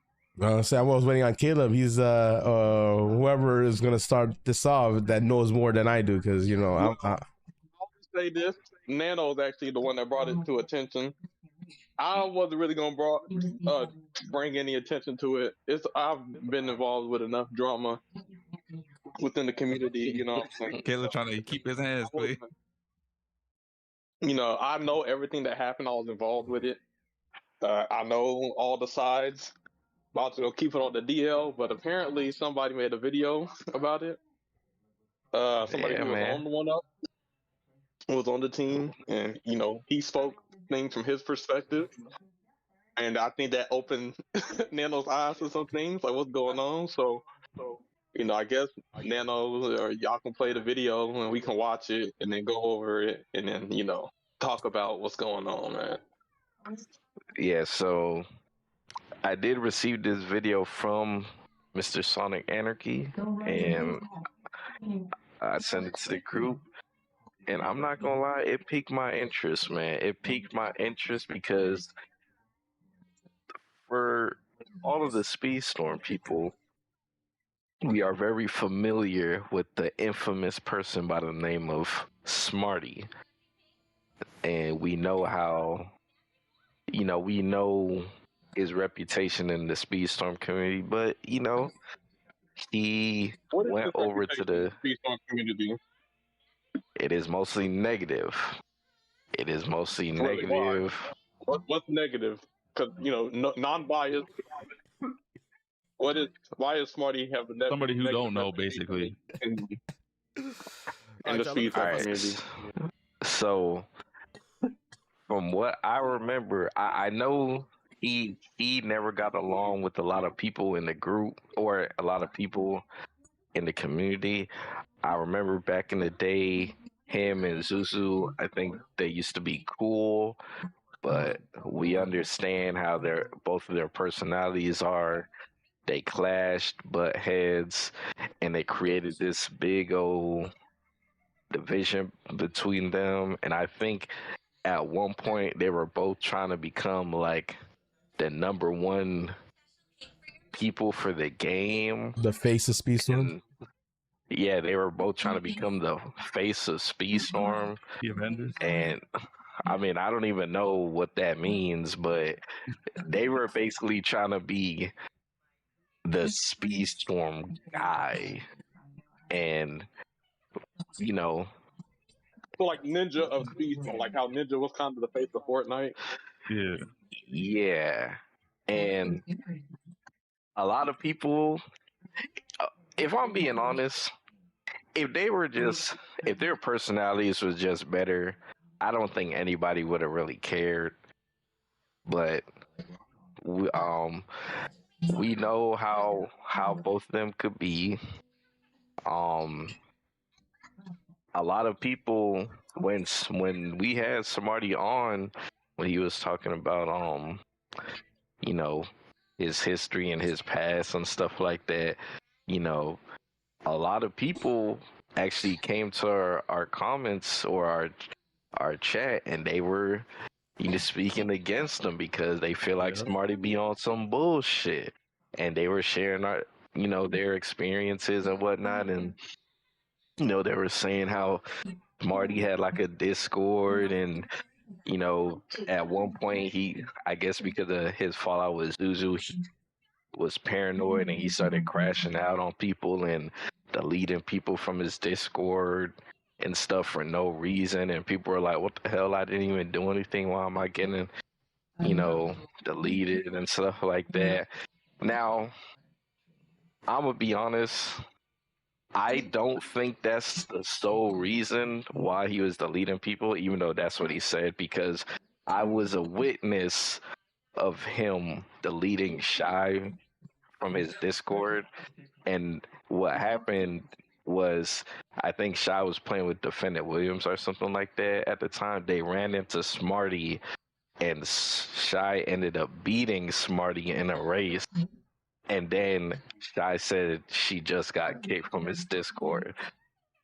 I was waiting on Caleb. He's whoever is gonna start this off that knows more than I do, because I'll just say this: Nano's actually the one that brought it to attention. I wasn't really gonna bring any attention to it. I've been involved with enough drama within the community. Caleb trying to keep his hands clean. I know everything that happened. I was involved with it. I know all the sides. About to go keep it on the DL, but apparently somebody made a video about it. Somebody who was on the one up was on the team, and he spoke things from his perspective, and I think that opened Nano's eyes to some things, like what's going on. So I guess Nano or y'all can play the video and we can watch it and then go over it and then talk about what's going on, man. Yeah, so I did receive this video from Mr. Sonic Anarchy, and I sent it to the group. And I'm not gonna lie, it piqued my interest, man. It piqued my interest because for all of the Speedstorm people, we are very familiar with the infamous person by the name of Smarty. And we know how, we know his reputation in the Speedstorm community, but he went over to the Speedstorm community. It is mostly negative. It is mostly negative. What's negative? Because non-biased. Why is Smarty have a somebody who don't know, basically, in the Speedstorm community? So, from what I remember, I know he never got along with a lot of people in the group or a lot of people in the community. I remember back in the day, him and Zuzu, I think they used to be cool, but we understand how both of their personalities are. They clashed, butt heads, and they created this big old division between them. And I think at one point they were both trying to become like the number one people for the game. The face of Speedstorm. Yeah, they were both trying to become the face of Speedstorm. The Avengers. And I mean, I don't even know what that means, but they were basically trying to be the Speedstorm guy, and you know, So like Ninja of Speedstorm, like how Ninja was kind of the face of Fortnite. Yeah. yeah, and a lot of people, if I'm being honest, if their personalities was just better, I don't think anybody would have really cared. But we know how both of them could be. Um, a lot of people when we had Smarty on, when he was talking about you know, his history and his past and stuff like that, you know, a lot of people actually came to our comments or our chat, and they were speaking against him because they feel like Smarty be on some bullshit, and they were sharing their experiences and whatnot, and they were saying how Smarty had like a Discord, and at one point I guess because of his fallout with Zuzu, he was paranoid and he started crashing out on people and deleting people from his Discord and stuff for no reason, and people were like, what the hell, I didn't even do anything, why am I getting deleted and stuff like that. Now, I'm gonna be honest, I don't think that's the sole reason why he was deleting people, even though that's what he said, because I was a witness of him deleting Shy from his Discord, and what happened was, I think Shy was playing with Defendant Williams or something like that at the time. They ran into Smarty, and Shy ended up beating Smarty in a race. And then Shy said she just got kicked from his Discord.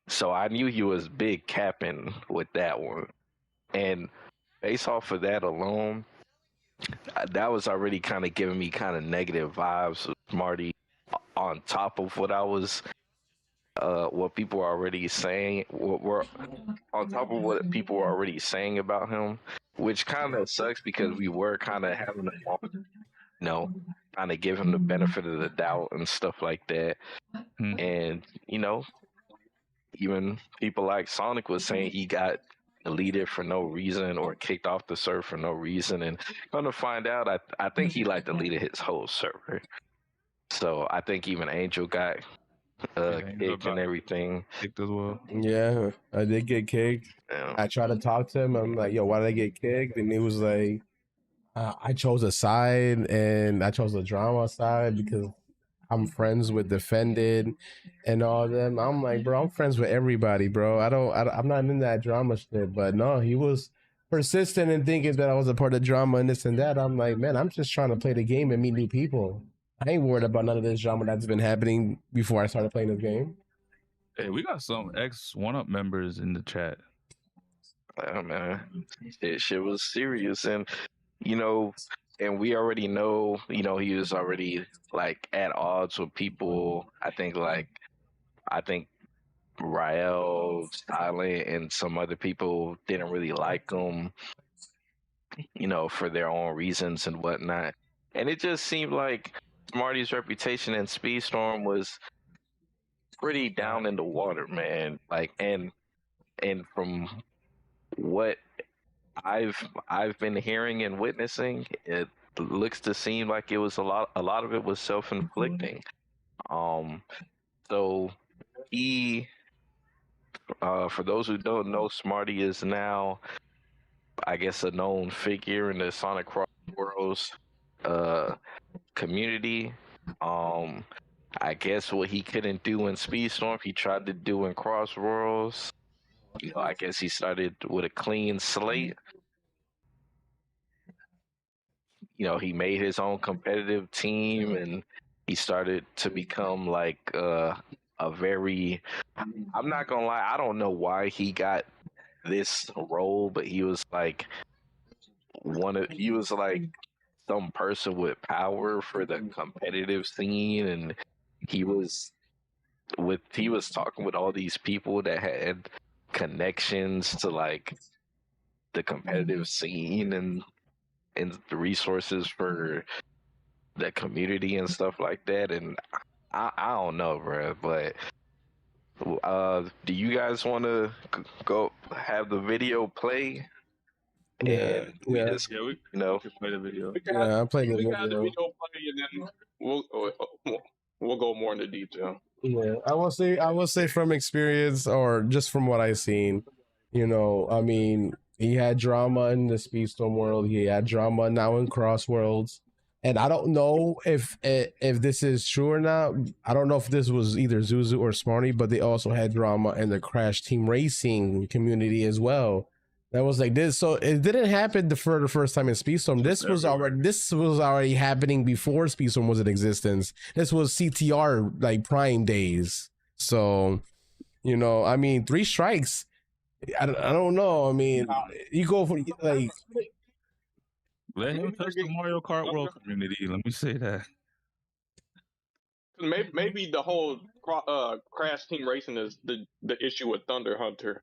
So I knew he was big capping with that one. And based off of that alone, that was already kind of giving me kind of negative vibes with Smarty, on top of what people were already saying, on top of what people were already saying about him, which kind of sucks because we were kind of having him on, kind of give him the benefit of the doubt and stuff like that. And, even people like Sonic was saying he got deleted for no reason or kicked off the server for no reason. And gonna find out, I think he deleted his whole server. So I think even Angel got kicked and everything. Kicked as well. Yeah, I did get kicked. Yeah. I tried to talk to him. I'm like, yo, why did I get kicked? And he was like, I chose a side, and I chose the drama side because I'm friends with Defended and all them. I'm like, bro, I'm friends with everybody, bro. I'm not in that drama shit. But no, he was persistent in thinking that I was a part of drama and this and that. I'm like, man, I'm just trying to play the game and meet new people. I ain't worried about none of this drama that's been happening before I started playing this game. Hey, we got some ex 1UP members in the chat. Yeah, man, shit was serious, and and we already know, he was already like at odds with people. I think Rael, Silent, and some other people didn't really like him, for their own reasons and whatnot. And it just seemed like Smarty's reputation in Speedstorm was pretty down in the water, man. Like, and from what I've been hearing and witnessing, it looks to seem like it was a lot of it was self-inflicting. So he, for those who don't know, Smarty is now, I guess, a known figure in the Sonic CrossWorlds community. I guess what he couldn't do in Speedstorm, he tried to do in CrossWorlds. I guess he started with a clean slate. He made his own competitive team, and he started to become like a very, I'm not gonna lie, I don't know why he got this role, but he was like some person with power for the competitive scene, and he was talking with all these people that had connections to like the competitive scene and the resources for the community and stuff like that. And I don't know, bro, but do you guys want to go have the video play? Yeah, And we yeah. just, Yeah, we you know, can play the video. Yeah, I'm playing the We can have the video. video play, and then we'll go more into detail. Yeah, I will say from experience or just from what I've seen, you know, I mean, he had drama in the Speedstorm world. He had drama now in CrossWorlds, and I don't know if this is true or not. I don't know if this was either Zuzu or Smarty, but they also had drama in the Crash Team Racing community as well. That was like this, so it didn't happen for the first time in Speedstorm. This was already happening before Speedstorm was in existence. This was CTR like prime days. So, you know, I mean, 3 strikes. I don't know. I mean, you go for like. Let him touch the Mario Kart World community. Let me say that. Maybe the whole Crash Team Racing is the issue with Thunder Hunter.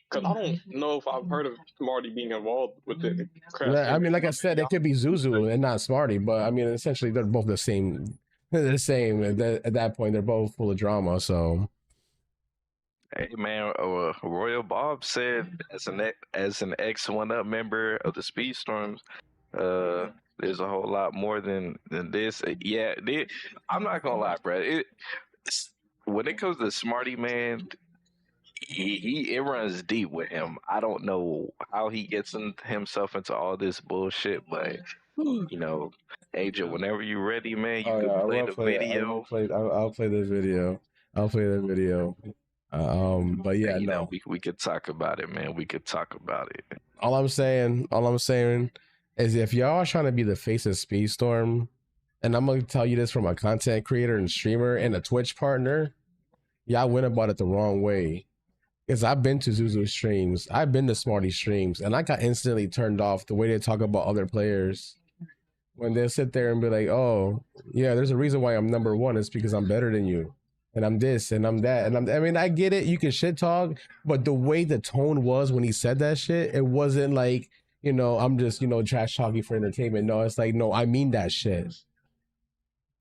Because I don't know if I've heard of Smarty being involved with the Crash. Yeah, I mean, like I said, it could be Zuzu and not Smarty, but I mean, essentially, they're both the same. They're the same at that point. They're both full of drama. So, hey man, Royal Bob said as an X1 Up member of the Speedstorms, there's a whole lot more than this. Yeah, I'm not gonna lie, bro. When it comes to Smarty, man, it runs deep with him. I don't know how he gets himself into all this bullshit, but you know, Angel, whenever you're ready, man, you can play the video. I'll play the video. I'll play the video. But yeah, you no. know, we could talk about it, man. We could talk about it. All I'm saying is if y'all are trying to be the face of Speedstorm, and I'm gonna tell you this from a content creator and streamer and a Twitch partner, y'all went about it the wrong way. Because I've been to Zuzu streams, I've been to Smarty streams, and I got instantly turned off the way they talk about other players. When they sit there and be like, oh, yeah, there's a reason why I'm number 1. It's because I'm better than you. And I'm this and I'm that. And I mean, I get it. You can shit talk, but the way the tone was when he said that shit, it wasn't like, you know, I'm just, you know, trash talking for entertainment. No, it's like, no, I mean that shit.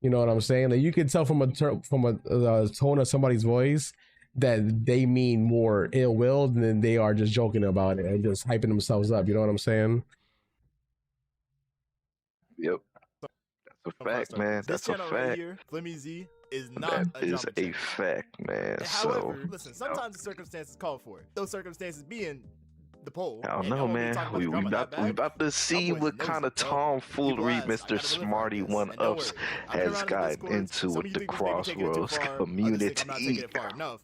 You know what I'm saying? Like, you can tell from a tone of somebody's voice that they mean more ill will than they are just joking about it and just hyping themselves up. You know what I'm saying? Yep. That's a fact, man. That's a fact. Right here, Flimmy Z is not That is a fact, man. However, So listen, sometimes the circumstances call for it. Those circumstances being the poll. I don't know, man. We about to see what kind of tomfoolery Mr. Smarty 1-Ups has gotten into with the CrossWorlds community.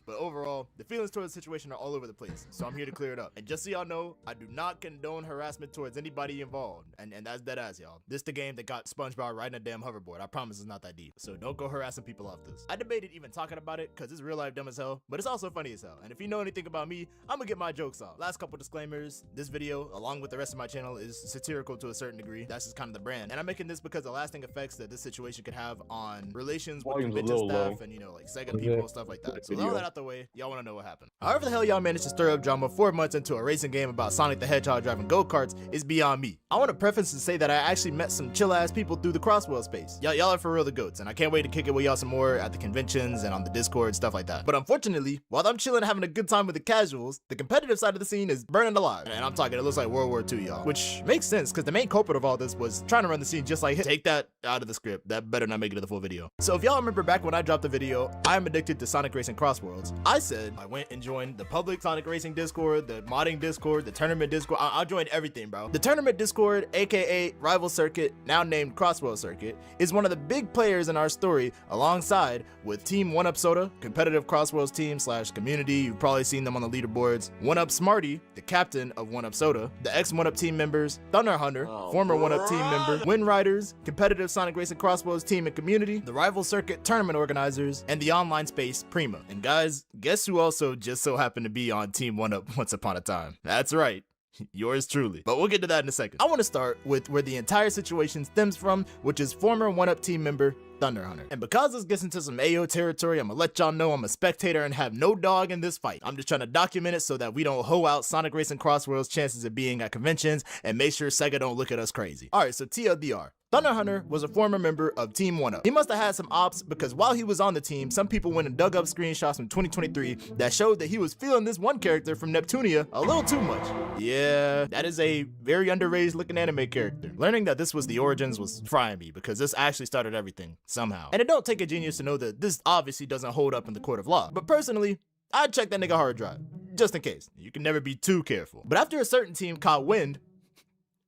But overall, the feelings towards the situation are all over the place. So I'm here to clear it up. And just so y'all know, I do not condone harassment towards anybody involved. And that's dead ass, y'all. This the game that got SpongeBob riding a damn hoverboard. I promise it's not that deep. So don't go harassing people off this. I debated even talking about it because it's real life dumb as hell, but it's also funny as hell. And if you know anything about me, I'm gonna get my jokes off. Last couple disclaimers. This video, along with the rest of my channel, is satirical to a certain degree. That's just kind of the brand. And I'm making this because the lasting effects that this situation could have on relations with convention staff and, you know, like Sega people, stuff like that. So with all that out the way, y'all want to know what happened. However the hell y'all managed to stir up drama 4 months into a racing game about Sonic the Hedgehog driving go-karts is beyond me. I want to preface and say that I actually met some chill-ass people through the CrossWorlds space. Y'all are for real the goats, and I can't wait to kick it with y'all some more at the conventions and on the Discord, stuff like that. But unfortunately, while I'm chilling having a good time with the casuals, the competitive side of the scene is burning alive. And I'm talking, it looks like World War II, y'all. Which makes sense, because the main culprit of all this was trying to run the scene just like him. Take that out of the script. That better not make it to the full video. So if y'all remember back when I dropped the video, I'm addicted to Sonic Racing CrossWorlds, I said I went and joined the public Sonic Racing Discord, the modding Discord, the tournament Discord. I joined everything, bro. The tournament Discord, aka Rival Circuit, now named CrossWorlds Circuit, is one of the big players in our story, alongside with Team 1Up Soda, competitive CrossWorlds team / community. You've probably seen them on the leaderboards. 1Up Smarty, the captain of 1Up Soda, the ex-1Up team members, Thunder Hunter, former 1Up team member, Wind Riders, competitive Sonic Racing CrossWorlds team and community, the Rival Circuit tournament organizers, and the online space Prima. And guys, guess who also just so happened to be on Team 1Up once upon a time? That's right. Yours truly. But we'll get to that in a second. I want to start with where the entire situation stems from, which is former 1Up team member Thunder Hunter. And because this gets into some AO territory, I'm gonna let y'all know I'm a spectator and have no dog in this fight. I'm just trying to document it so that we don't hoe out Sonic Racing CrossWorlds chances of being at conventions and make sure Sega don't look at us crazy. Alright, so TLDR. Thunder Hunter was a former member of Team 1UP. He must have had some ops because while he was on the team, some people went and dug up screenshots from 2023 that showed that he was feeling this one character from Neptunia a little too much. Yeah, that is a very underrated looking anime character. Learning that this was the origins was frying me because this actually started everything somehow. And it don't take a genius to know that this obviously doesn't hold up in the court of law. But personally, I'd check that nigga hard drive, just in case. You can never be too careful. But after a certain team caught wind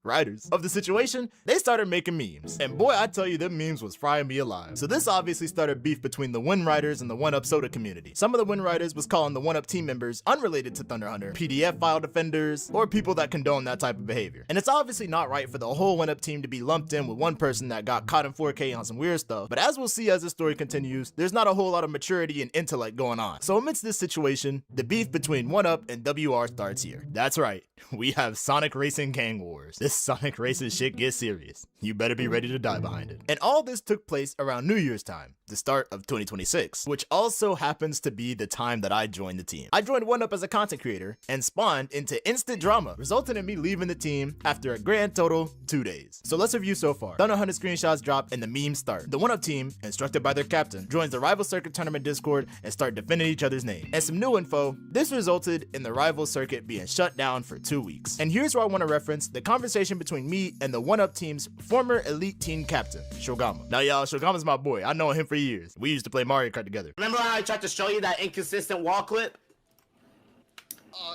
writers of the situation, they started making memes. And boy, I tell you, them memes was frying me alive. So this obviously started beef between the Win Writers and the 1UP Soda community. Some of the Win Writers was calling the 1UP team members unrelated to Thunder Hunter, PDF file defenders, or people that condone that type of behavior. And it's obviously not right for the whole 1UP team to be lumped in with one person that got caught in 4K on some weird stuff. But as we'll see as the story continues, there's not a whole lot of maturity and intellect going on. So amidst this situation, the beef between 1UP and WR starts here. That's right, we have Sonic Racing Gang Wars. This Sonic Racing shit gets serious. You better be ready to die behind it. And all this took place around New Year's time, the start of 2026, which also happens to be the time that I joined the team. I joined 1UP as a content creator and spawned into instant drama, resulting in me leaving the team after a grand total 2 days. So let's review so far. Thunder Hunter screenshots drop and the memes start. The 1UP team, instructed by their captain, joins the Rival Circuit Tournament Discord and start defending each other's name. And some new info, this resulted in the Rival Circuit being shut down for 2 weeks. And here's where I want to reference the conversation between me and the 1UP team's former elite team captain, Shogama. Now y'all, Shogama's my boy. I know him for years. We used to play Mario Kart together. Remember how I tried to show you that inconsistent wall clip?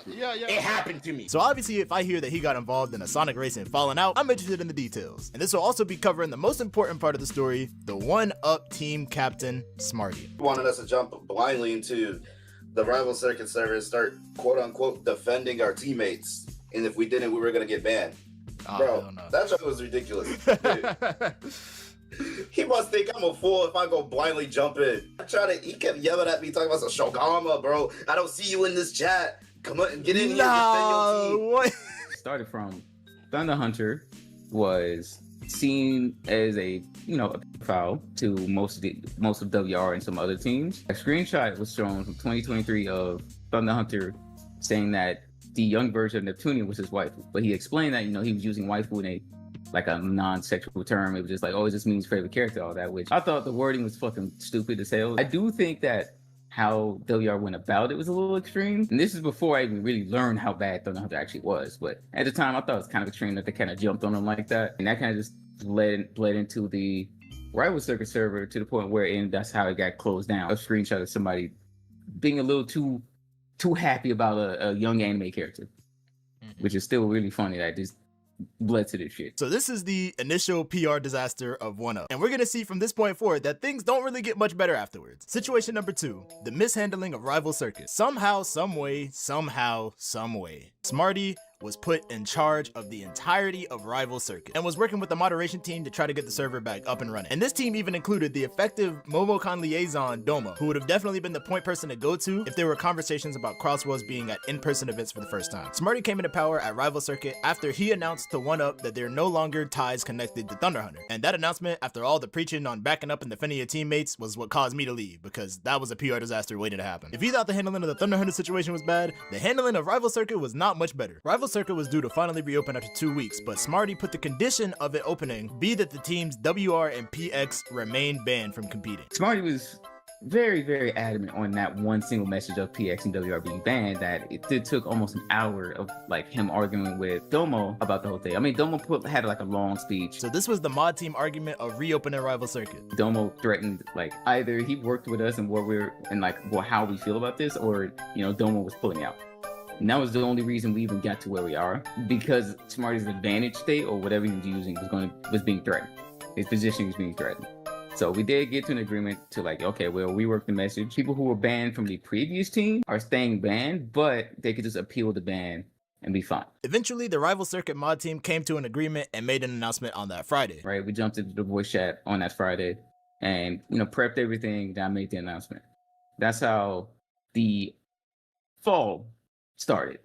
Yeah. It happened to me. So obviously, if I hear that he got involved in a Sonic Racing falling out, I'm interested in the details. And this will also be covering the most important part of the story, the 1UP team captain, Smarty. Wanted us to jump blindly into the Rival Circuit server and start quote unquote defending our teammates. And if we didn't, we were gonna get banned. Bro, that shit was ridiculous. He must think I'm a fool if I go blindly jump in. He kept yelling at me, talking about some Shogama, bro. I don't see you in this chat. Come on and get in here and defend your team. What? Started from Thunder Hunter was seen as a foul to most of WR and some other teams. A screenshot was shown from 2023 of Thunder Hunter saying that the young version of Neptunia was his waifu, but he explained that he was using waifu in a non-sexual term. It was just like, oh, it just means favorite character, all that, which I thought the wording was fucking stupid as hell. I do think that how WR went about it was a little extreme, and this is before I even really learned how bad Thunder Hunter actually was. But at the time, I thought it was kind of extreme that they kind of jumped on him like that, and that kind of just bled into the Rival Circuit server to the point where that's how it got closed down. A screenshot of somebody being a little too happy about a young anime character, which is still really funny that just bled to this shit. So this is the initial PR disaster of 1UP, and we're gonna see from this point forward that things don't really get much better afterwards. Situation number 2, the mishandling of Rival Circuit. Somehow, some way, Smarty was put in charge of the entirety of Rival Circuit and was working with the moderation team to try to get the server back up and running. And this team even included the effective Momocon liaison Domo, who would have definitely been the point person to go to if there were conversations about CrossWorlds being at in-person events for the first time. Smarty came into power at Rival Circuit after he announced to 1UP that there are no longer ties connected to Thunder Hunter. And that announcement, after all the preaching on backing up and defending your teammates, was what caused me to leave, because that was a PR disaster waiting to happen. If you thought the handling of the Thunder Hunter situation was bad, the handling of Rival Circuit was not much better. Rival Circuit was due to finally reopen after 2 weeks, but Smarty put the condition of it opening be that the teams WR and PX remain banned from competing. Smarty was very, very adamant on that one single message of PX and WR being banned, that it took almost an hour of him arguing with Domo about the whole thing. I mean, Domo had a long speech. So this was the mod team argument of reopening Rival Circuit. Domo threatened either he worked with us and how we feel about this, or Domo was pulling out. And that was the only reason we even got to where we are, because Smarty's advantage state or whatever he was using was being threatened. His position was being threatened. So we did get to an agreement to okay, well, we worked the message. People who were banned from the previous team are staying banned, but they could just appeal the ban and be fine. Eventually, the Rival Circuit mod team came to an agreement and made an announcement on that Friday. Right, we jumped into the voice chat on that Friday and prepped everything. Then I made the announcement. That's how the fallout started.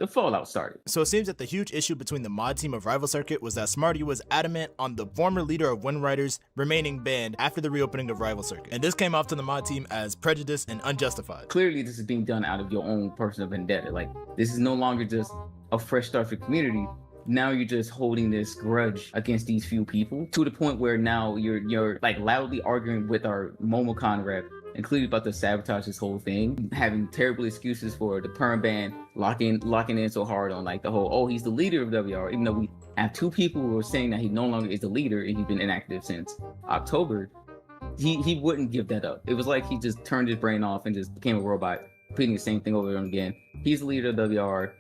So it seems that the huge issue between the mod team of Rival Circuit was that Smarty was adamant on the former leader of Win Writers remaining banned after the reopening of Rival Circuit. And this came off to the mod team as prejudice and unjustified. Clearly, this is being done out of your own personal vendetta. This is no longer just a fresh start for the community. now you're just holding this grudge against these few people to the point where now you're like loudly arguing with our MomoCon rep, including about to sabotage this whole thing, having terrible excuses for the perm ban, locking in so hard on like the whole, oh, he's the leader of WR, even though we have two people who are saying that he no longer is the leader and he's been inactive since October. He wouldn't give that up. It was like he just turned his brain off and just became a robot, repeating the same thing over and again. He's the leader of WR.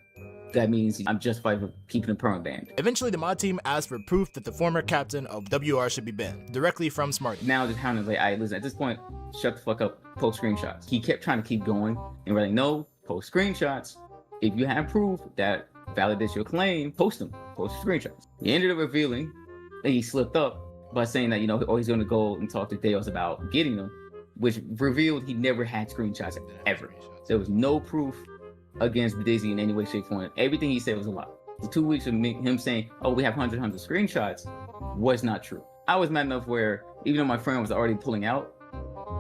That means I'm justified for keeping the perma banned. Eventually, the mod team asked for proof that the former captain of WR should be banned, directly from Smarty. Now the town is like, all right, listen, at this point, shut the fuck up, post screenshots. He kept trying to keep going, and we're like, no, post screenshots. If you have proof that validates your claim, post them, post screenshots. He ended up revealing that he slipped up by saying that, he's going to go and talk to Deos about getting them, which revealed he never had screenshots ever. There was no proof against Dizzy in any way, shape, form. Everything he said was a lie. The 2 weeks of him saying, oh, we have 100 screenshots was not true. I was mad enough where, even though my friend was already pulling out,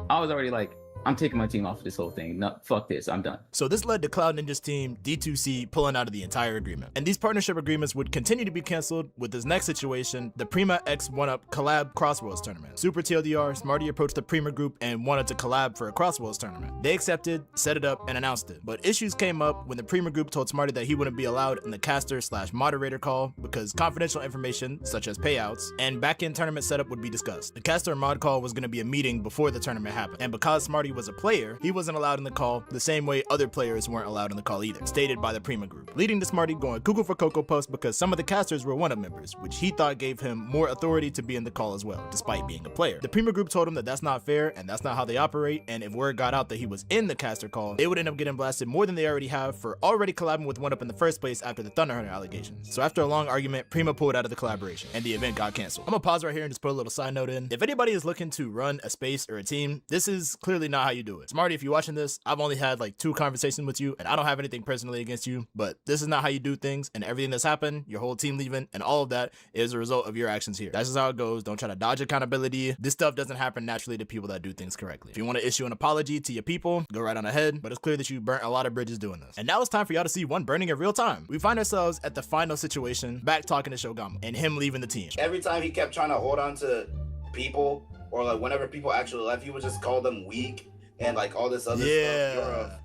I was already like, I'm taking my team off of this whole thing. No, fuck this, I'm done. So this led to Cloud Ninja's team, D2C, pulling out of the entire agreement. And these partnership agreements would continue to be canceled with this next situation, the Prima X 1UP collab CrossWorlds tournament. Super TLDR, Smarty approached the Prima group and wanted to collab for a CrossWorlds tournament. They accepted, set it up, and announced it. But issues came up when the Prima group told Smarty that he wouldn't be allowed in the caster/moderator call because confidential information, such as payouts, and back-end tournament setup would be discussed. The caster and mod call was going to be a meeting before the tournament happened. And because Smarty was a player, he wasn't allowed in the call the same way other players weren't allowed in the call either, stated by the Prima group, leading to Smarty going Google for Cocoa Puffs because some of the casters were 1UP members, which he thought gave him more authority to be in the call as well, despite being a player. The Prima group told him that that's not fair and that's not how they operate, and if word got out that he was in the caster call, they would end up getting blasted more than they already have for already collabing with 1UP in the first place after the Thunder Hunter allegations. So after a long argument, Prima pulled out of the collaboration and the event got canceled. I'm gonna pause right here and just put a little side note in. If anybody is looking to run a space or a team, this is clearly not how you do it. Smarty, if you're watching this, I've only had like 2 conversations with you and I don't have anything personally against you, but this is not how you do things, and everything that's happened, your whole team leaving and all of that is a result of your actions here. That's just how it goes. Don't try to dodge accountability. This stuff doesn't happen naturally to people that do things correctly. If you want to issue an apology to your people, go right on ahead, but it's clear that you burnt a lot of bridges doing this. And now it's time for y'all to see one burning in real time. We find ourselves at the final situation, back talking to Shogama and him leaving the team. Every time he kept trying to hold on to people, or like whenever people actually left, he would just call them weak and like all this other stuff.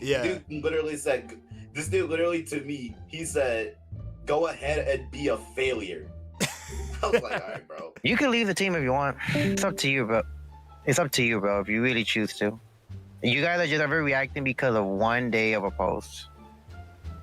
Yeah. This dude literally to me, he said, go ahead and be a failure. I was like, all right, bro. You can leave the team if you want. It's up to you, bro. It's up to you, bro, if you really choose to. You guys are just overreacting because of one day of a post.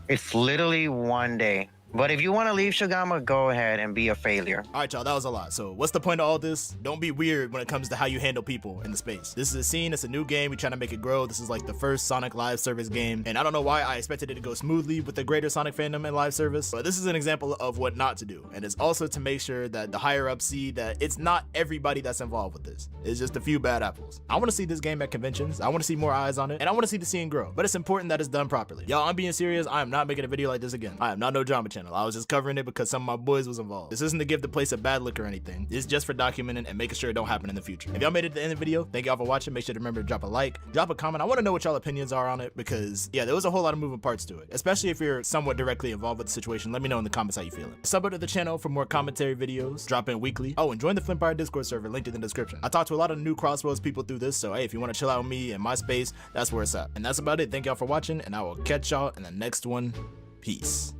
It's literally one day. But if you want to leave Shogama, go ahead and be a failure. All right, y'all, that was a lot. So what's the point of all this? Don't be weird when it comes to how you handle people in the space. This is a scene, it's a new game, we trying to make it grow. This is like the first Sonic live service game, and I don't know why I expected it to go smoothly with the greater Sonic fandom and live service, but this is an example of what not to do. And it's also to make sure that the higher ups see that it's not everybody that's involved with this. It's just a few bad apples. I want to see this game at conventions, I want to see more eyes on it, and I want to see the scene grow. But it's important that it's done properly. Y'all, I'm being serious. I am not making a video like this again. I am not no drama channel. I was just covering it because some of my boys was involved. This isn't to give the place a bad look or anything. It's just for documenting and making sure it don't happen in the future. If y'all made it to the end of the video, thank y'all for watching. Make sure to remember to drop a like, drop a comment. I want to know what y'all opinions are on it because yeah, there was a whole lot of moving parts to it, especially if you're somewhat directly involved with the situation. Let me know in the comments how you feeling. Sub to the channel for more commentary videos, drop in weekly. Oh, and join the Flimpire Discord server, linked in the description. I talked to a lot of new CrossWorlds people through this, so hey, if you want to chill out with me in my space, that's where it's at. And that's about it. Thank y'all for watching, and I will catch y'all in the next one. Peace.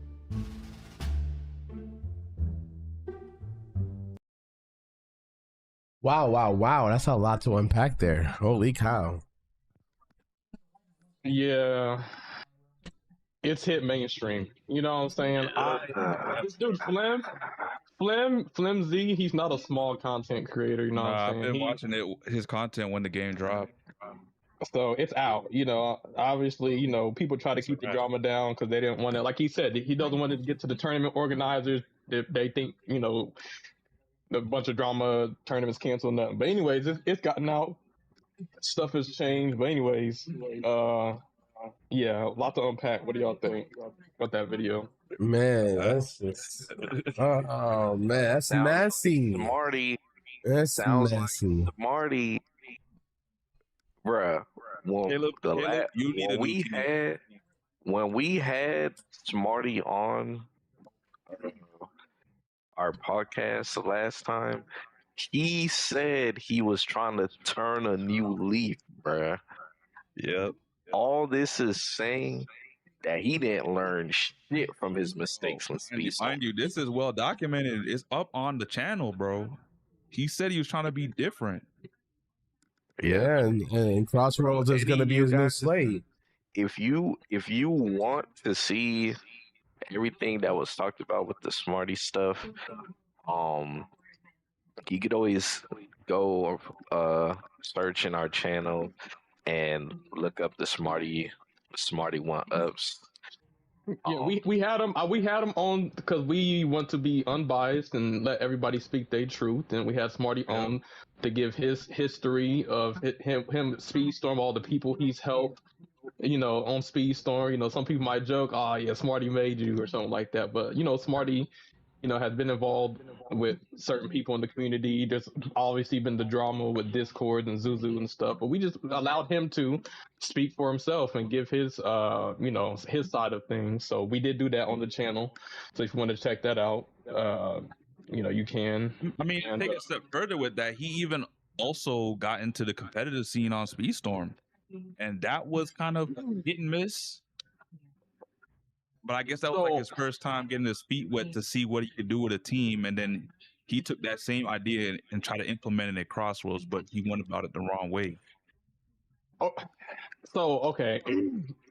Wow. That's a lot to unpack there. Holy cow. Yeah. It's hit mainstream. You know what I'm saying? This dude, Flimzy, he's not a small content creator, you know what I'm saying? I've been watching his content when the game dropped. So it's out, obviously, people try to keep the drama down because they didn't want to, like he said, he doesn't want to get to the tournament organizers. They think, a bunch of drama, tournaments canceled, nothing. But anyways, it's gotten out. Stuff has changed. But anyways, yeah, a lot to unpack. What do y'all think about that video? Man, that's just... oh, man, that's messy. Smarty. That's messy. Smarty. Bruh. When we had Smarty on our podcast last time, he said he was trying to turn a new leaf, bruh. Yep. All this is saying that he didn't learn shit from his mistakes from Speedstorm. Mind you, this is well documented. It's up on the channel, bro. He said he was trying to be different. Yeah, and CrossWorlds is going to be his new slate. If you want to see everything that was talked about with the Smarty stuff, you could always go search in our channel and look up the Smarty 1-ups. Yeah, we had him on because we want to be unbiased and let everybody speak their truth, and we had Smarty on to give his history of him Speedstorm, all the people he's helped, on Speedstorm. Some people might joke, "Oh yeah, Smarty made you" or something like that, but Smarty, has been involved with certain people in the community. There's obviously been the drama with Discord and Zuzu and stuff, but we just allowed him to speak for himself and give his, his side of things. So we did do that on the channel. So if you want to check that out, you can. I mean, take a step further with that. He even also got into the competitive scene on Speedstorm, and that was kind of hit and miss. But I guess that was like his first time getting his feet wet to see what he could do with a team, and then he took that same idea and tried to implement it at CrossWorlds, but he went about it the wrong way. Oh, so okay,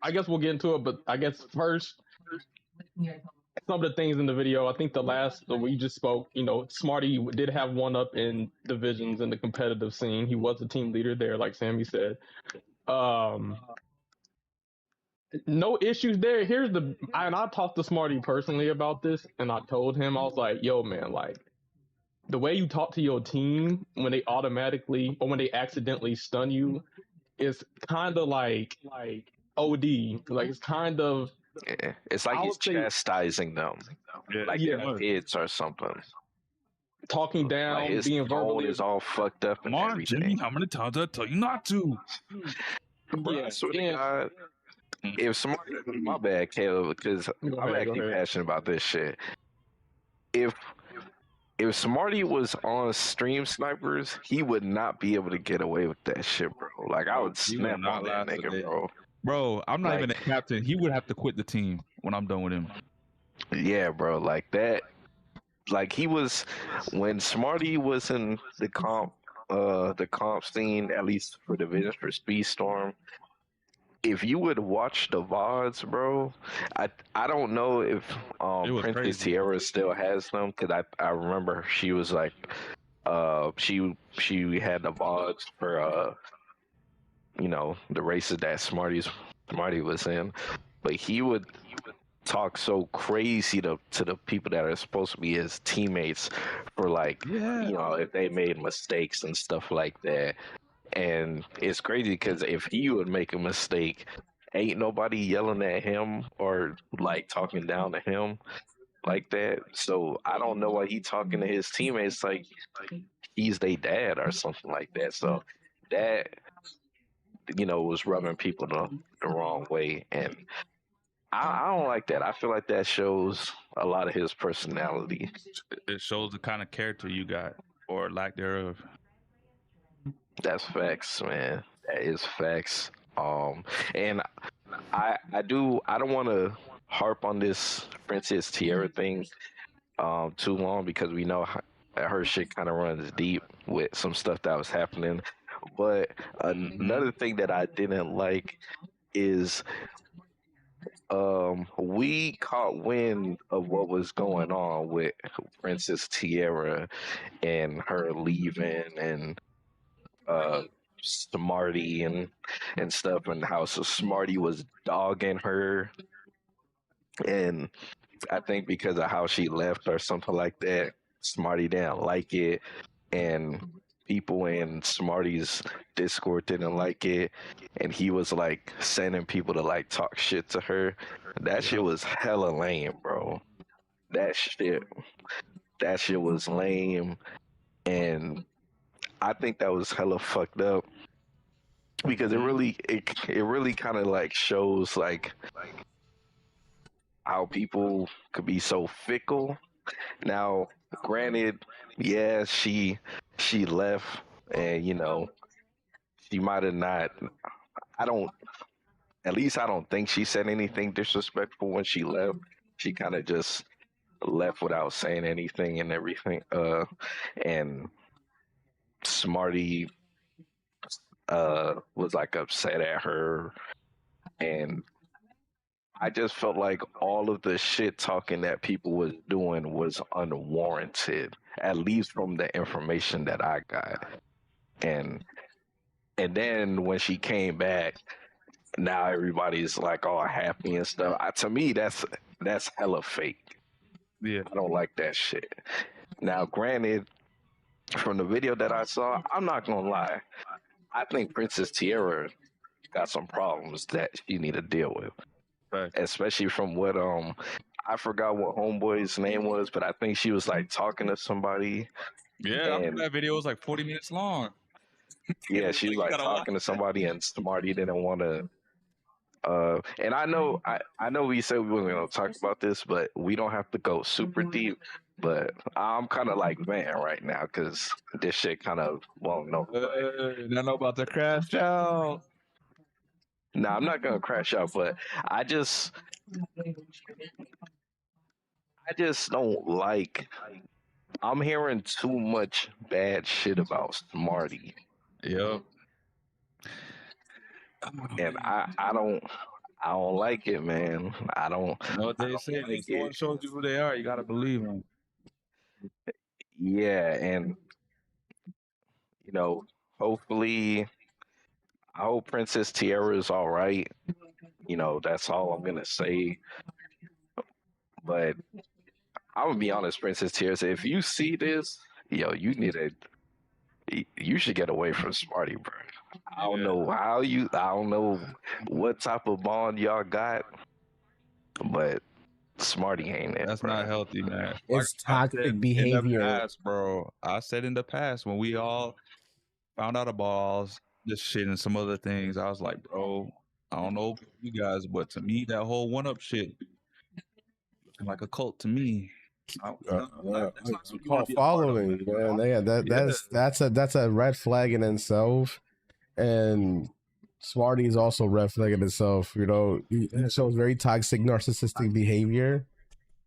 I guess we'll get into it, but I guess first, some of the things in the video. I think the last that we just spoke, Smarty did have 1-up in divisions in the competitive scene. He was a team leader there, like Sammy said. No issues there. And I talked to Smarty personally about this, and I told him, I was like, yo, man, like, the way you talk to your team when they automatically or when they accidentally stun you is kind of like OD. Like, it's kind of... Yeah, it's like he's chastising them. Like they're kids or something. Talking down, like his being verbally... is all fucked up and everything. Jimmy, how many times did I tell you not to? Bro, I swear to God, if somebody, my bad, Caleb, because I'm actually passionate about this shit. If Smarty was on Stream Snipers, he would not be able to get away with that shit, bro. Like, I would snap on that nigga, bro. Bro, I'm not even a captain. He would have to quit the team when I'm done with him. Yeah, bro, like that. Like, he was, when Smarty was in the comp scene, at least for divisions for Speedstorm, if you would watch the VODs, bro, I don't know if Princess Tiara still has them, because I remember she was like, she had the VODs for the races that Smarty was in, but he would talk so crazy to the people that are supposed to be his teammates for if they made mistakes and stuff like that. And it's crazy because if he would make a mistake, ain't nobody yelling at him or like talking down to him like that. So I don't know why he talking to his teammates like he's their dad or something like that. So that was rubbing people the wrong way, and I don't like that. I feel like that shows a lot of his personality. It shows the kind of character you got or lack thereof. That's facts, man. That is facts. And I don't want to harp on this Princess Tiara thing too long, because we know her shit kind of runs deep with some stuff that was happening. But another thing that I didn't like is we caught wind of what was going on with Princess Tiara and her leaving and Smarty and stuff, and how Smarty was dogging her, and I think because of how she left or something like that, Smarty didn't like it, and people in Smarty's Discord didn't like it, and he was like sending people to like talk shit to her. That shit was hella lame, bro. That shit was lame, and I think that was hella fucked up, because it really kind of like shows like how people could be so fickle. Now, granted, yeah, she left, and she might have not. I don't. At least I don't think she said anything disrespectful when she left. She kind of just left without saying anything and everything. And Smarty was like upset at her, and I just felt like all of the shit talking that people was doing was unwarranted, at least from the information that I got. And then when she came back, now everybody's like all happy and stuff. To me, that's hella fake. Yeah, I don't like that shit. Now, granted, from the video that I saw, I'm not gonna lie. I think Princess Tiara got some problems that she need to deal with. Right. Especially from what I forgot what homeboy's name was, but I think she was like talking to somebody. Yeah, that video was like 40 minutes long. Yeah, she was like talking to somebody, and Smarty didn't want to. And I know we said we weren't gonna talk about this, but we don't have to go super deep. But I'm kind of like Van right now because this shit kind of don't know about the crash out. No, I'm not gonna crash out, but I just don't like. I'm hearing too much bad shit about Smarty. Yep. And I don't like it, man. I don't. You know what they say? When someone shows you who they are, you gotta believe them. Yeah, and hopefully, I hope Princess Tiara is all right. That's all I'm gonna say. But I'm gonna be honest, Princess Tiara. If you see this, you should get away from Smarty, bro. I don't know I don't know what type of bond y'all got, but Smarty ain't it. That's not healthy, man. It's toxic behavior. In the past, bro. I said in the past when we all found out about all this shit and some other things, I was like, bro, I don't know you guys, but to me, that whole one-up shit looking like a cult to me. Following, man. That's a red flag in itself, and Smarty is also red flag in itself. It shows very toxic, narcissistic behavior,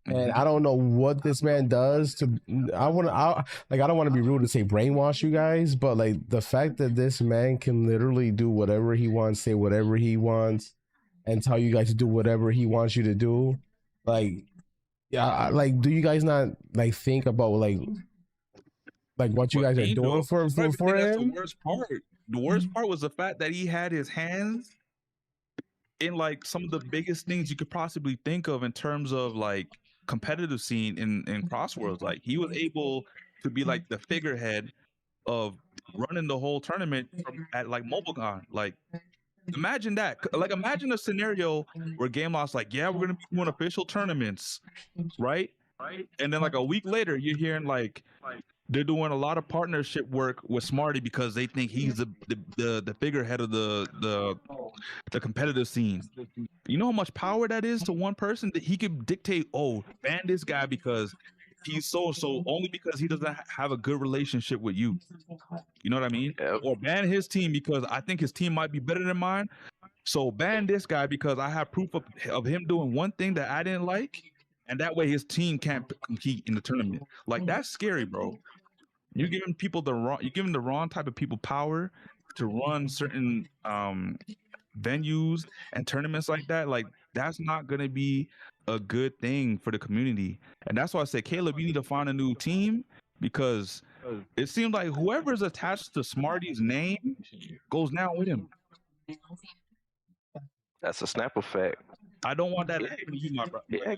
and I don't know what this man does to. I don't want to be rude and say brainwash you guys, but like the fact that this man can literally do whatever he wants, say whatever he wants, and tell you guys to do whatever he wants you to do, like. Yeah, do you guys not think about like what you guys are doing for him? That's the worst part. The worst part was the fact that he had his hands in like some of the biggest things you could possibly think of in terms of like competitive scene in CrossWorlds. Like he was able to be like the figurehead of running the whole tournament at like MobileCon. Like imagine that. Like imagine a scenario where Game Loss like, yeah, we're gonna be doing official tournaments, right? And then like a week later, you're hearing like they're doing a lot of partnership work with Smarty because they think he's the figurehead of the competitive scene. You know how much power that is to one person that he could dictate, ban this guy because he's so only because he doesn't have a good relationship with you. You know what I mean? Or ban his team because I think his team might be better than mine. So ban this guy because I have proof of him doing one thing that I didn't like, and that way his team can't compete in the tournament. Like that's scary, bro. You're giving people the wrong type of people power to run certain venues and tournaments like that. Like that's not gonna be a good thing for the community. And that's why I say, Caleb, you need to find a new team because it seems like whoever's attached to Smarty's name goes down with him. That's a snap effect. I don't want that to happen to you, my brother. Yeah,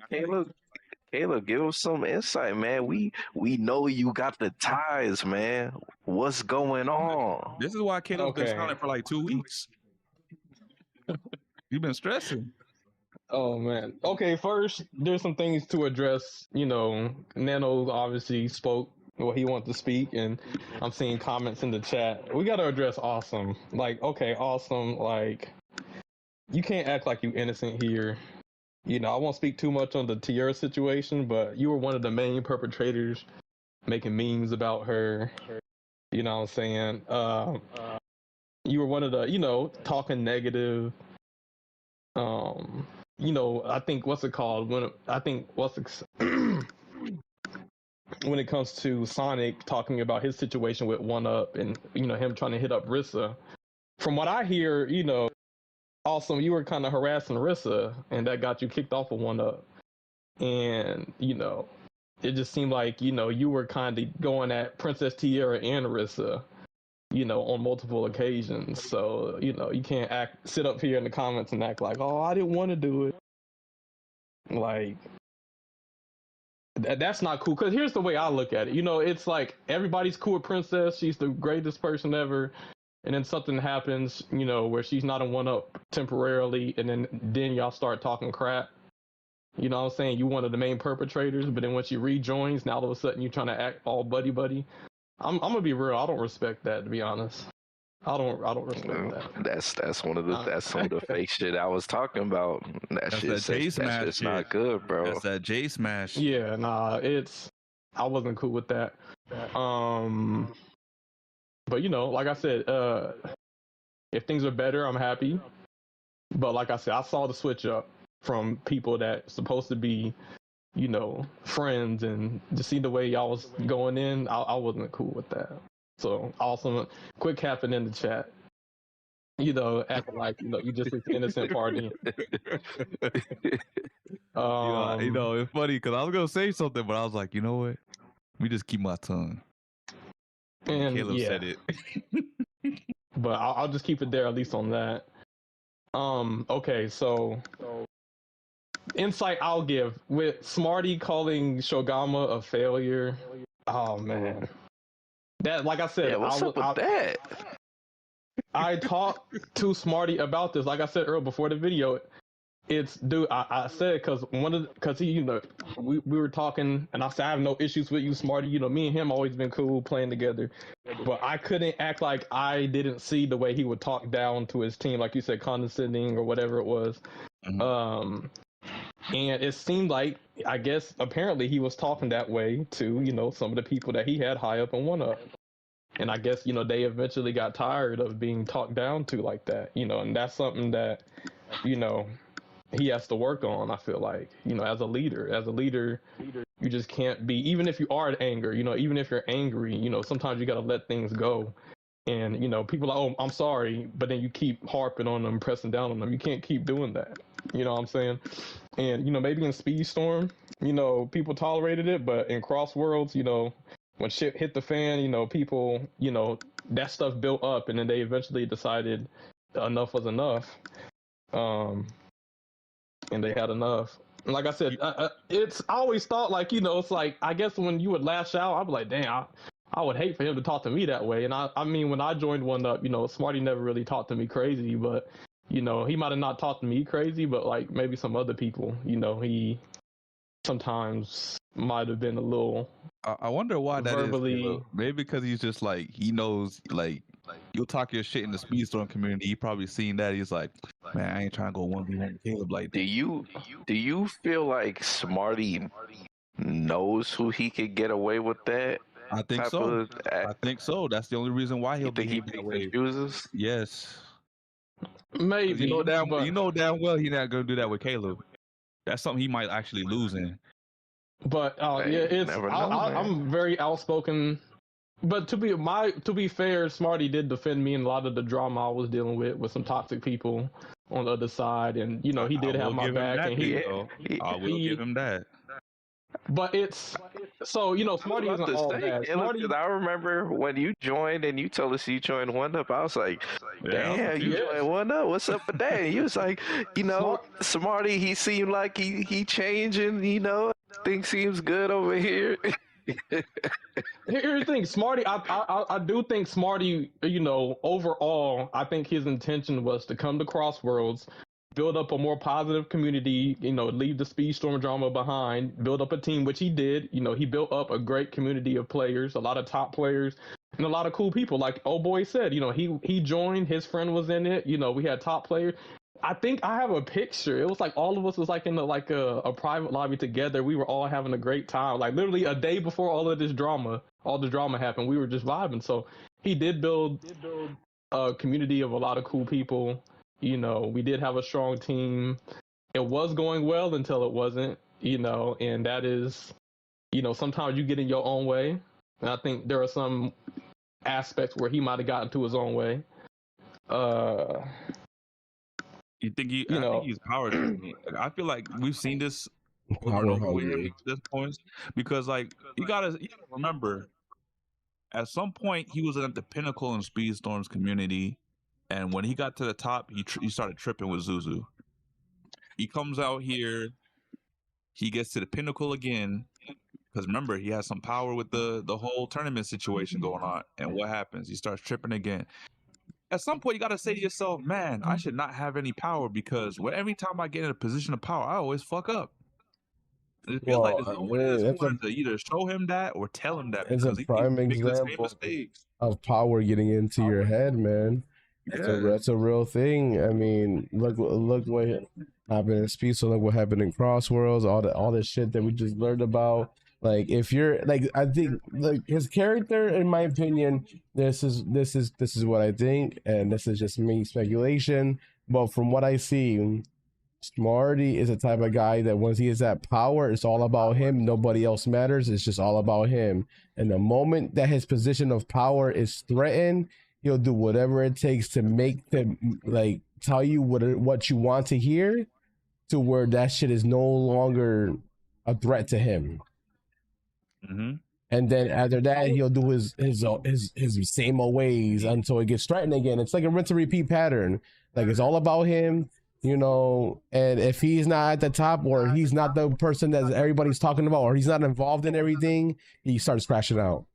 Caleb, give us some insight, man. We know you got the ties, man. What's going on? This is why Caleb's been silent for like 2 weeks. You've been stressing. Oh man. Okay, first there's some things to address. Nano obviously spoke what he wanted to speak, and I'm seeing comments in the chat. We gotta address Awesome. Like, okay, Awesome, like you can't act like you innocent here. you know, I won't speak too much on the Tiara situation, but you were one of the main perpetrators making memes about her. You know what I'm saying? You were one of the, you know, talking negative. You know, I think when it comes to Sonic talking about his situation with 1UP and, you know, him trying to hit up Rissa. From what I hear, you know, also you were kind of harassing Rissa, and that got you kicked off of 1UP. And, you know, it just seemed like, you know, you were kind of going at Princess Tiara and Rissa, you know, on multiple occasions. So, you know, you can't sit up here in the comments and act like, oh, I didn't want to do it. Like, that's not cool. Because here's the way I look at it. You know, it's like everybody's cool with Princess. She's the greatest person ever. And then something happens, you know, where she's not in 1UP temporarily. And then y'all start talking crap. You know what I'm saying? You one of the main perpetrators. But then when she rejoins, now all of a sudden you're trying to act all buddy-buddy. I'm gonna be real. I don't respect that, to be honest. I don't respect that. That's some of the fake shit I was talking about. That's just not good, bro. That's that J smash. Yeah, nah, I wasn't cool with that. But you know, like I said, if things are better, I'm happy. But like I said, I saw the switch up from people that supposed to be, you know, friends, and to see the way y'all was going in, I wasn't cool with that. So awesome, quick capping in the chat. You know, acting like, you know, you just an innocent party. You know, it's funny because I was gonna say something, but I was like, you know what? Let me just keep my tongue. And Caleb said it. But I'll just keep it there, at least on that. Okay, so insight I'll give with Smarty calling Shogama a failure. Oh man, that, like I said, what's up with that? I talked to Smarty about this. Like I said earlier before the video, it's dude. I said because he, you know, we were talking, and I said I have no issues with you, Smarty. You know, me and him always been cool playing together, but I couldn't act like I didn't see the way he would talk down to his team, like you said, condescending or whatever it was. Mm-hmm. And it seemed like, I guess, apparently he was talking that way to, you know, some of the people that he had high up in 1UP. And I guess, you know, they eventually got tired of being talked down to like that, you know, and that's something that, you know, he has to work on, I feel like, you know, as a leader, you just can't be, even if you are in anger, you know, even if you're angry, you know, sometimes you got to let things go. And, you know, people are like, oh, I'm sorry, but then you keep harping on them, pressing down on them. You can't keep doing that. You know what I'm saying? And, you know, maybe in Speedstorm, you know, people tolerated it, but in CrossWorlds, you know, when shit hit the fan, you know, people, you know, that stuff built up, and then they eventually decided enough was enough. And they had enough. And like I said, I always thought, like, you know, it's like, I guess when you would lash out, I'd be like, damn, I would hate for him to talk to me that way. And I mean, when I joined 1UP, you know, Smarty never really talked to me crazy, but, you know, he might have not talked to me crazy, but like maybe some other people, you know, he sometimes might have been a little. I wonder why that verbally, is. Maybe because he's just like, he knows, like, you'll talk your shit in the Speedstorm community. He probably seen that. He's like, man, I ain't trying to go 1v1 with Caleb like that. Do you feel like Smarty knows who he could get away with that? I think so. I think so. That's the only reason why he'll be confuses. Yes. Maybe. You know damn well he's not gonna do that with Caleb. That's something he might actually lose in. But I'm very outspoken. But to be fair, Smarty did defend me in a lot of the drama I was dealing with some toxic people on the other side, and you know he did have my back, and I will give him that. But it's so, you know, Smarty isn't all bad. Smarty, I remember when you joined and you told us you joined 1UP. I was like, damn, you joined 1UP. What's up with that? And you was like, you know, Smarty, he seemed like he changing, you know, things seems good over here. Here's the thing, Smarty, I do think Smarty, you know, overall, I think his intention was to come to CrossWorlds, build up a more positive community, you know, leave the Speedstorm drama behind, build up a team, which he did. You know, he built up a great community of players, a lot of top players, and a lot of cool people. Like old boy said, you know, he joined, his friend was in it, you know, we had top players. I think I have a picture. It was like all of us was like in a private lobby together. We were all having a great time. Like literally a day before all the drama happened, we were just vibing. So he did build a community of a lot of cool people. You know, we did have a strong team. It was going well until it wasn't, you know, and that is, you know, sometimes you get in your own way. And I think there are some aspects where he might have gotten to his own way. You think I think he's power driven. I feel like we've seen this over and over with him at this point, because like you gotta remember, at some point he was at the pinnacle in Speedstorm's community, and when he got to the top, he started tripping with Zuzu. He comes out here, he gets to the pinnacle again, because remember he has some power with the whole tournament situation going on, and what happens? He starts tripping again. At some point, you got to say to yourself, man, I should not have any power, because every time I get in a position of power, I always fuck up. It feels like there's no one that's going to either show him that or tell him that. It's a prime example of power getting into your head, man. That's a real thing. I mean, look what happened in Speed. So look what happened in CrossWorlds. All this shit that we just learned about. Like, if you're like, I think like his character, in my opinion, this is what I think, and this is just me speculation. But from what I see, Smarty is the type of guy that once he is at power, it's all about him. Nobody else matters. It's just all about him. And the moment that his position of power is threatened, he'll do whatever it takes to make them like tell you what you want to hear, to where that shit is no longer a threat to him. Mm-hmm. And then after that, he'll do his same old ways until it gets threatened again. It's like a rinse and repeat pattern. Like, it's all about him, you know. And if he's not at the top, or he's not the person that everybody's talking about, or he's not involved in everything, he starts crashing out.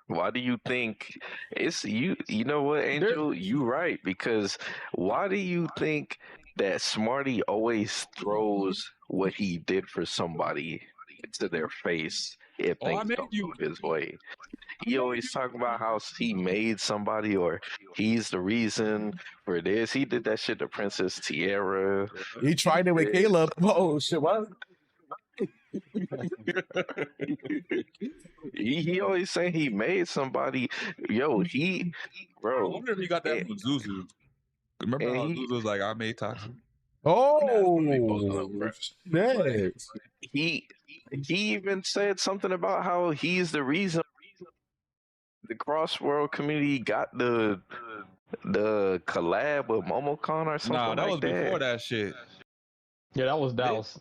Why do you think it's you? You know what, Angel? You right, because why do you think that Smarty always throws what he did for somebody into their face if things don't go his way? He always talk about how he made somebody, or he's the reason for this. He did that shit to Princess Tiara. He tried it with Caleb. Oh shit! What? He always saying he made somebody. Yo, bro. I wonder if he got that from Zuzu. Remember how Zuzu was like, I made Toxic? Oh, shit. He even said something about how he's the reason the CrossWorld community got the collab with MomoCon or something. Nah, that was before that shit. Yeah, that was Douse.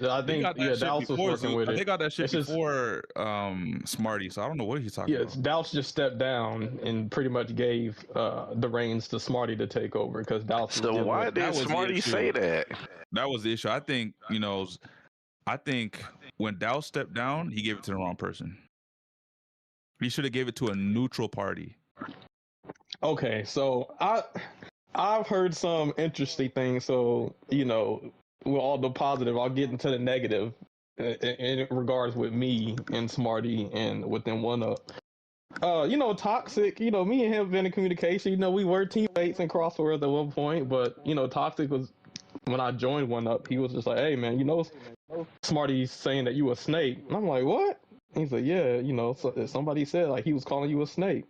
I think Douse was working with it. They got that shit before Smarty, so I don't know what he's talking about. Douse just stepped down and pretty much gave the reins to Smarty to take over, because Douse. So why did Smarty say that? That was the issue. I think, you know, when Douse stepped down, he gave it to the wrong person. He should have gave it to a neutral party. Okay, so I've heard some interesting things. So, you know, with all the positive, I'll get into the negative in regards with me and Smarty and within OneUp. You know, Toxic, you know, me and him have been in communication. You know, we were teammates in CrossWorlds at one point, but, you know, Toxic was, when I joined OneUp, he was just like, hey, man, you know, Smarty's saying that you a snake. And I'm like, what? He's like, yeah, you know, somebody said like he was calling you a snake.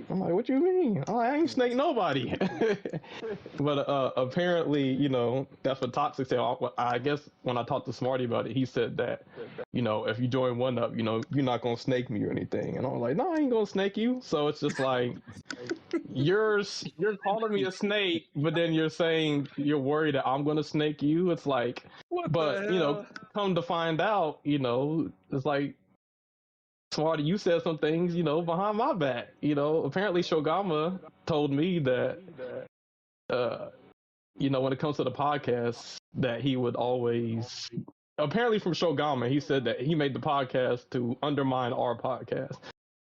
I'm like, what you mean? I ain't snake nobody. But apparently, you know, that's what Toxic said. I guess when I talked to Smarty about it, he said that, you know, if you join OneUp, you know, you're not gonna snake me or anything. And I'm like, no, I ain't gonna snake you. So it's just like, you're calling me a snake, but then you're saying you're worried that I'm gonna snake you. It's like, but you know, come to find out, you know, it's like, Smarty, you said some things, you know, behind my back. You know, apparently Shogama told me that, you know, when it comes to the podcast, that he would always, apparently from Shogama, he said that he made the podcast to undermine our podcast,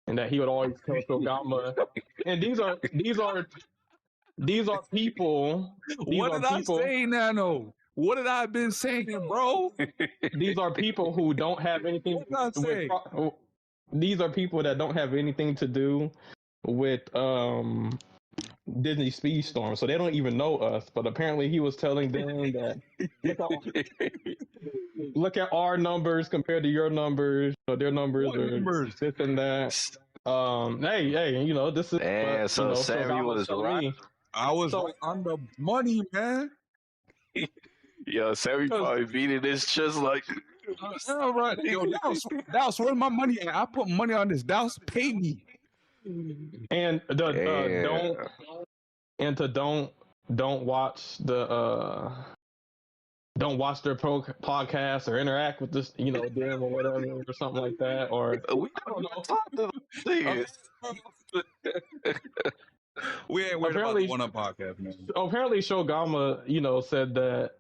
and that he would always tell Shogama. And these are people. What did I say, Nano? What have I been saying, bro? These are people who don't have anything. These are people that don't have anything to do with Disney Speedstorm, so they don't even know us. But apparently, he was telling them that look at our numbers compared to your numbers. Their numbers are this and that. Hey, you know, this is. And so Sammy was right. I was on the money, man. Yo, Sammy probably beating this just like. All right, yo, Dallas, where's my money at? I put money on this. Dallas, pay me. And don't watch their podcast or interact with this, you know, them or whatever or something like that. Or we don't know. We ain't worried about the One Up podcast, man. Apparently, Shogama, you know, said that.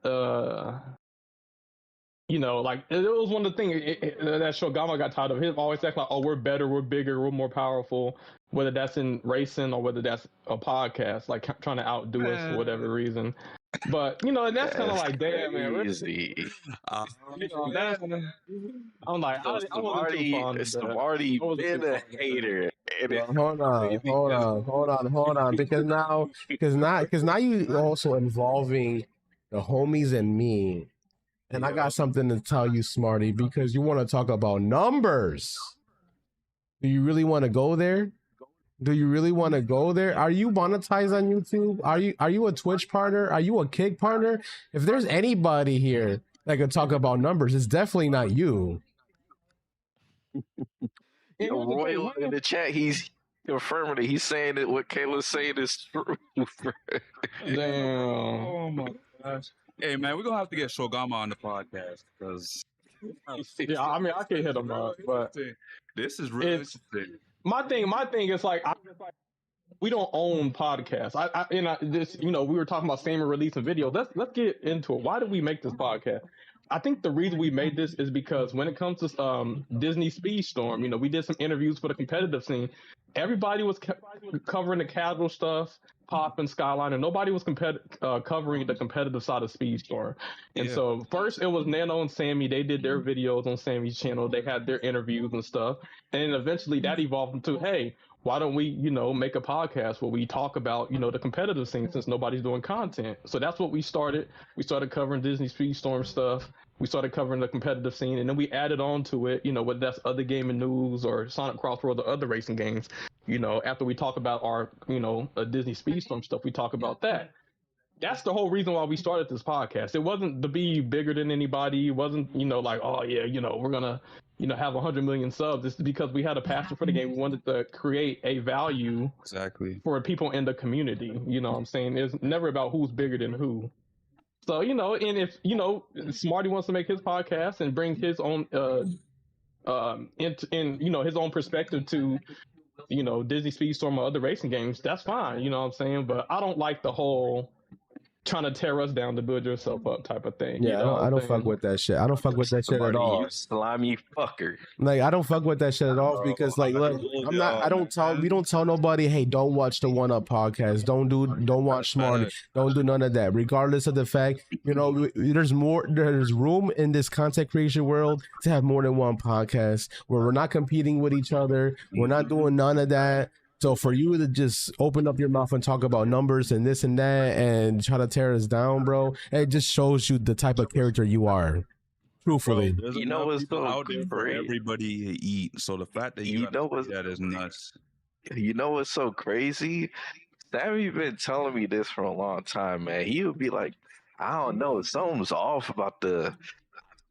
You know, like it was one of the things that Shogama got tired of. Him always acting like, "Oh, we're better, we're bigger, we're more powerful." Whether that's in racing or whether that's a podcast, like trying to outdo us for whatever reason. But you know, and that's kind of like, damn, man. Easy. You know, I'm like, I wasn't too fond of that. Smarty been a hater. Hold on, because now you also involving the homies and me. And I got something to tell you, Smarty, because you want to talk about numbers. Do you really want to go there? Are you monetized on YouTube? Are you a Twitch partner? Are you a Kick partner? If there's anybody here that could talk about numbers, it's definitely not you. Yo, Roy in the chat, he's confirming it. He's saying that what Kayla's saying is true. Damn. Oh my gosh. Hey man, we're gonna have to get Shogama on the podcast because yeah, I mean I can hit him up, but this is really interesting. My thing is like we don't own podcasts. This, you know, we were talking about streaming, releasing videos. Let's get into it. Why did we make this podcast? I think the reason we made this is because when it comes to Disney Speedstorm, you know, we did some interviews for the competitive scene. Everybody was covering the casual stuff, Pop and Skyline, and nobody was covering the competitive side of Speedstorm. And so first it was Nano and Sammy. They did their videos on Sammy's channel. They had their interviews and stuff. And then eventually that evolved into, hey, why don't we, you know, make a podcast where we talk about, you know, the competitive scene since nobody's doing content. So that's what we started. We started covering Disney Speedstorm stuff. We started covering the competitive scene, and then we added on to it, you know, whether that's other gaming news or Sonic CrossWorlds or other racing games. You know, after we talk about our, you know, Disney Speedstorm stuff, we talk about that. That's the whole reason why we started this podcast. It wasn't to be bigger than anybody. It wasn't, you know, like, oh yeah, you know, we're gonna, you know, have 100 million subs. It's because we had a passion for the game. We wanted to create a value for people in the community. You know what I'm saying? It's never about who's bigger than who. So, you know, and if, you know, Smarty wants to make his podcast and bring his own, you know, his own perspective to, you know, Disney Speedstorm or other racing games, that's fine. You know what I'm saying? But I don't like the whole trying to tear us down to build yourself up type of thing. Yeah, you know I don't fuck with that shit. I don't fuck with that shit at all. You slimy fucker. Like, I don't fuck with that shit at all because, like, look, we don't tell nobody, hey, don't watch the One Up podcast, don't watch Smarty, don't do none of that. Regardless of the fact, you know, there's room in this content creation world to have more than one podcast where we're not competing with each other, we're not doing none of that. So for you to just open up your mouth and talk about numbers and this and that and try to tear us down, bro, it just shows you the type of character you are. Truthfully, bro, you know what's so out there for everybody to eat. So the fact that you know that is nuts. You know what's so crazy? Sammy been telling me this for a long time, man. He would be like, I don't know, something's off about the.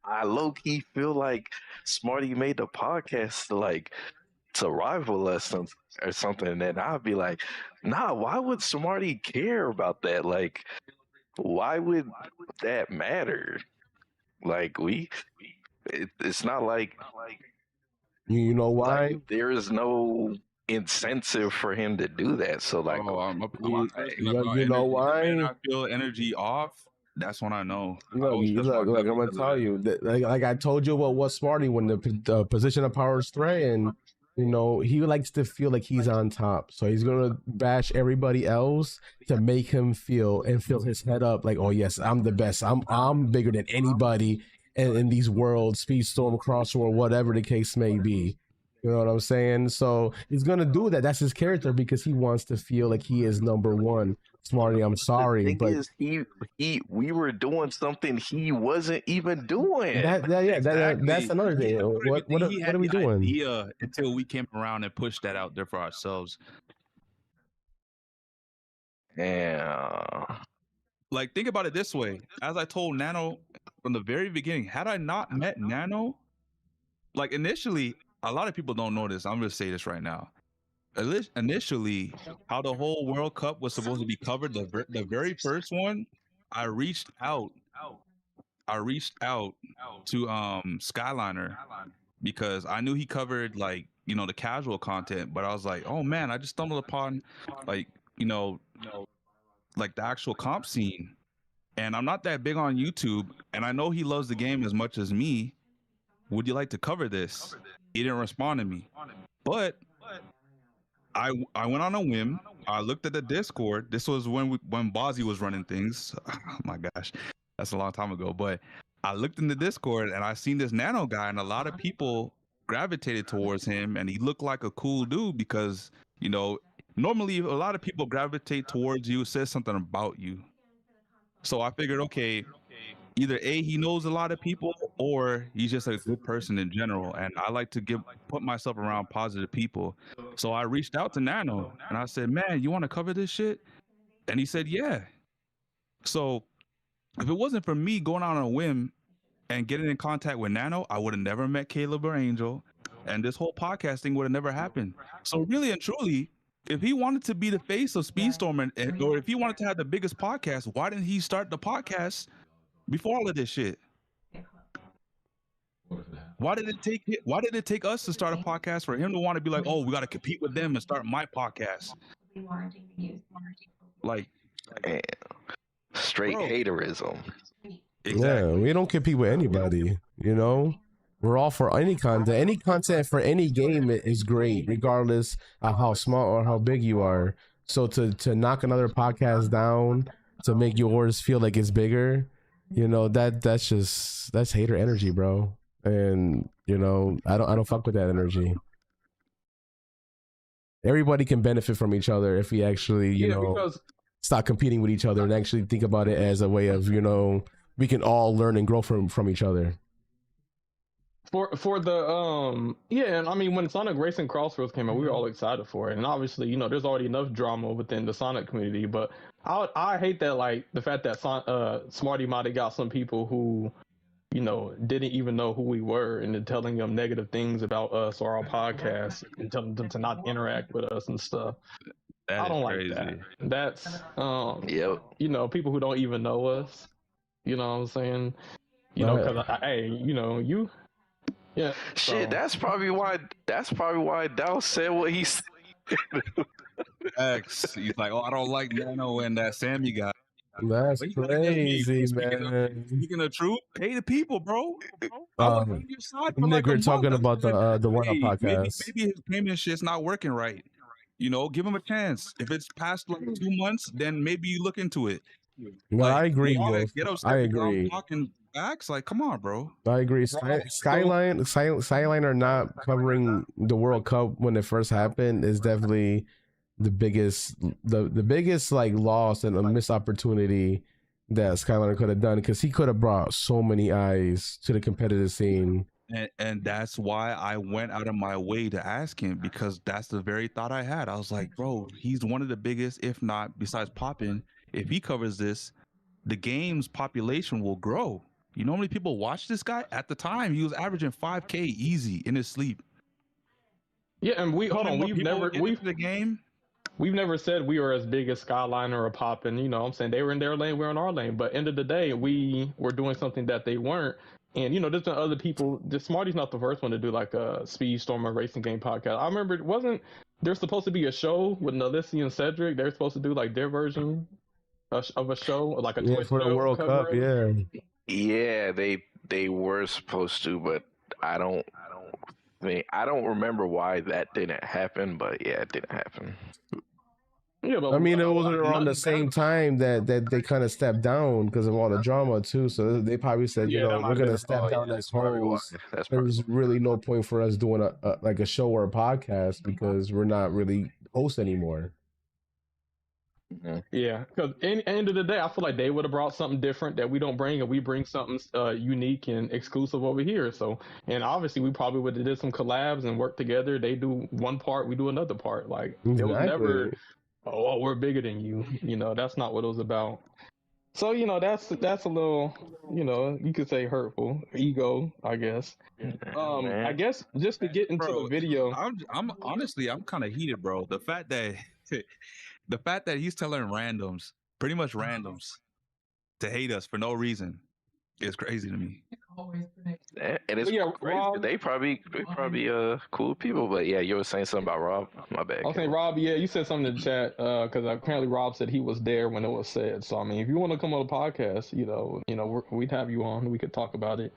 I low key feel like Smarty made the podcast to rival us or something, and I'd be like, nah, why would Smarty care about that? Like, why would that matter? Like, it's not like, you know why? Like, there is no incentive for him to do that. So like, you know why? When I feel energy off, that's when I know. Look, I'm gonna tell you that, like I told you about what Smarty, when the position of power is threatened, you know, he likes to feel like he's on top. So he's gonna bash everybody else to make him feel his head up, like, oh yes, I'm the best. I'm bigger than anybody in these worlds, Speedstorm, CrossWorlds, whatever the case may be. You know what I'm saying? So he's gonna do that. That's his character because he wants to feel like he is number one. Smarty, I'm sorry, The thing but is, we were doing something he wasn't even doing. that's another thing. What are we doing? Idea until we came around and pushed that out there for ourselves. Yeah. Like, think about it this way. As I told Nano from the very beginning, had I not met Nano, like initially, a lot of people don't know this. I'm going to say this right now. Initially, how the whole World Cup was supposed to be covered, the very first one, I reached out to Skyliner because I knew he covered like, you know, the casual content, but I was like, oh man, I just stumbled upon like, you know, like the actual comp scene, and I'm not that big on YouTube, and I know he loves the game as much as me. Would you like to cover this? He didn't respond to me, but I went on a whim. I looked at the Discord. This was when Bozzy was running things. Oh my gosh, that's a long time ago. But I looked in the Discord and I seen this Nano guy, and a lot of people gravitated towards him, and he looked like a cool dude because, you know, normally a lot of people gravitate towards you, says something about you. So I figured, okay, either A, he knows a lot of people, or he's just a good person in general. And I like to put myself around positive people. So I reached out to Nano and I said, man, you want to cover this shit? And he said, yeah. So if it wasn't for me going on a whim and getting in contact with Nano, I would have never met Caleb or Angel, and this whole podcast thing would have never happened. So really and truly, if he wanted to be the face of Speedstorm, or if he wanted to have the biggest podcast, why didn't he start the podcast before all of this shit? Why did it take us to start a podcast for him to want to be like, oh, we got to compete with them and start my podcast? Like, man, straight haterism. Exactly. Yeah, we don't compete with anybody, you know? We're all for any content. Any content for any game is great, regardless of how small or how big you are. So to knock another podcast down, to make yours feel like it's bigger, you know, that's hater energy, bro. And you know, I don't fuck with that energy. Everybody can benefit from each other if we actually, you know, stop competing with each other and actually think about it as a way of, you know, we can all learn and grow from each other. For the and I mean, when Sonic Racing CrossWorlds came out, we were all excited for it, and obviously, you know, there's already enough drama within the Sonic community, but I hate that, like, the fact that Smarty might have got some people who, you know, didn't even know who we were, and then telling them negative things about us or our podcast and telling them to not interact with us and stuff. I don't like that. That's you know, people who don't even know us. You know what I'm saying? You know, because hey, you know, you. Yeah. Shit, that's probably why Dow said what he said. X, he's like, oh, I don't like Nano and that Sammy guy. That's crazy, man. Speaking of truth, pay the people, bro. Nick, we're talking about the One Up podcast. Maybe his payment shit's not working right. You know, give him a chance. If it's past like 2 months, then maybe you look into it. No, like, I agree. I agree. Talking backs, like, come on, bro. I agree. Skyline are not covering the World Cup when it first happened is definitely the biggest like loss and a missed opportunity that Skyliner could have done, because he could have brought so many eyes to the competitive scene. And that's why I went out of my way to ask him, because that's the very thought I had. I was like, bro, he's one of the biggest, if not besides Poppin. If he covers this, the game's population will grow. You know how many people watch this guy? At the time, he was averaging 5K easy in his sleep. Yeah, and we've never said we were as big as Skyliner or Poppin. You know what I'm saying? They were in their lane, we're in our lane. But end of the day, we were doing something that they weren't. And, you know, there's been other people. Smarty's not the first one to do like a Speedstorm or racing game podcast. I remember there's supposed to be a show with Nalissi and Cedric. They're supposed to do like their version of a show, like a for the World Cup. Yeah, they were supposed to, but I don't remember why that didn't happen. But yeah, it didn't happen. Yeah, but I mean, it was around the same time that they kind of stepped down because of all the drama too. So they probably said, you Yeah, know, that might we're have been gonna the step call, down yeah. as Probably why. hosts. That's probably There's really no point for us doing a like a show or a podcast because we're not really hosts anymore. Yeah, because end of the day, I feel like they would have brought something different that we don't bring, and we bring something unique and exclusive over here. So, and obviously, we probably would have did some collabs and worked together. They do one part, we do another part. Like it was never, oh, we're bigger than you. You know, that's not what it was about. So, you know, that's a little, you know, you could say hurtful ego, I guess. I guess just to get into the video, I'm honestly, I'm kind of heated, bro. The fact that the fact that he's telling randoms, pretty much randoms, to hate us for no reason is crazy to me. And it's Yeah, crazy. Rob- They probably cool people, but yeah, you were saying something about Rob. My bad. I was saying, Rob, yeah, you said something in the chat because apparently Rob said he was there when it was said. So I mean, if you want to come on the podcast, we'd have you on. We could talk about it.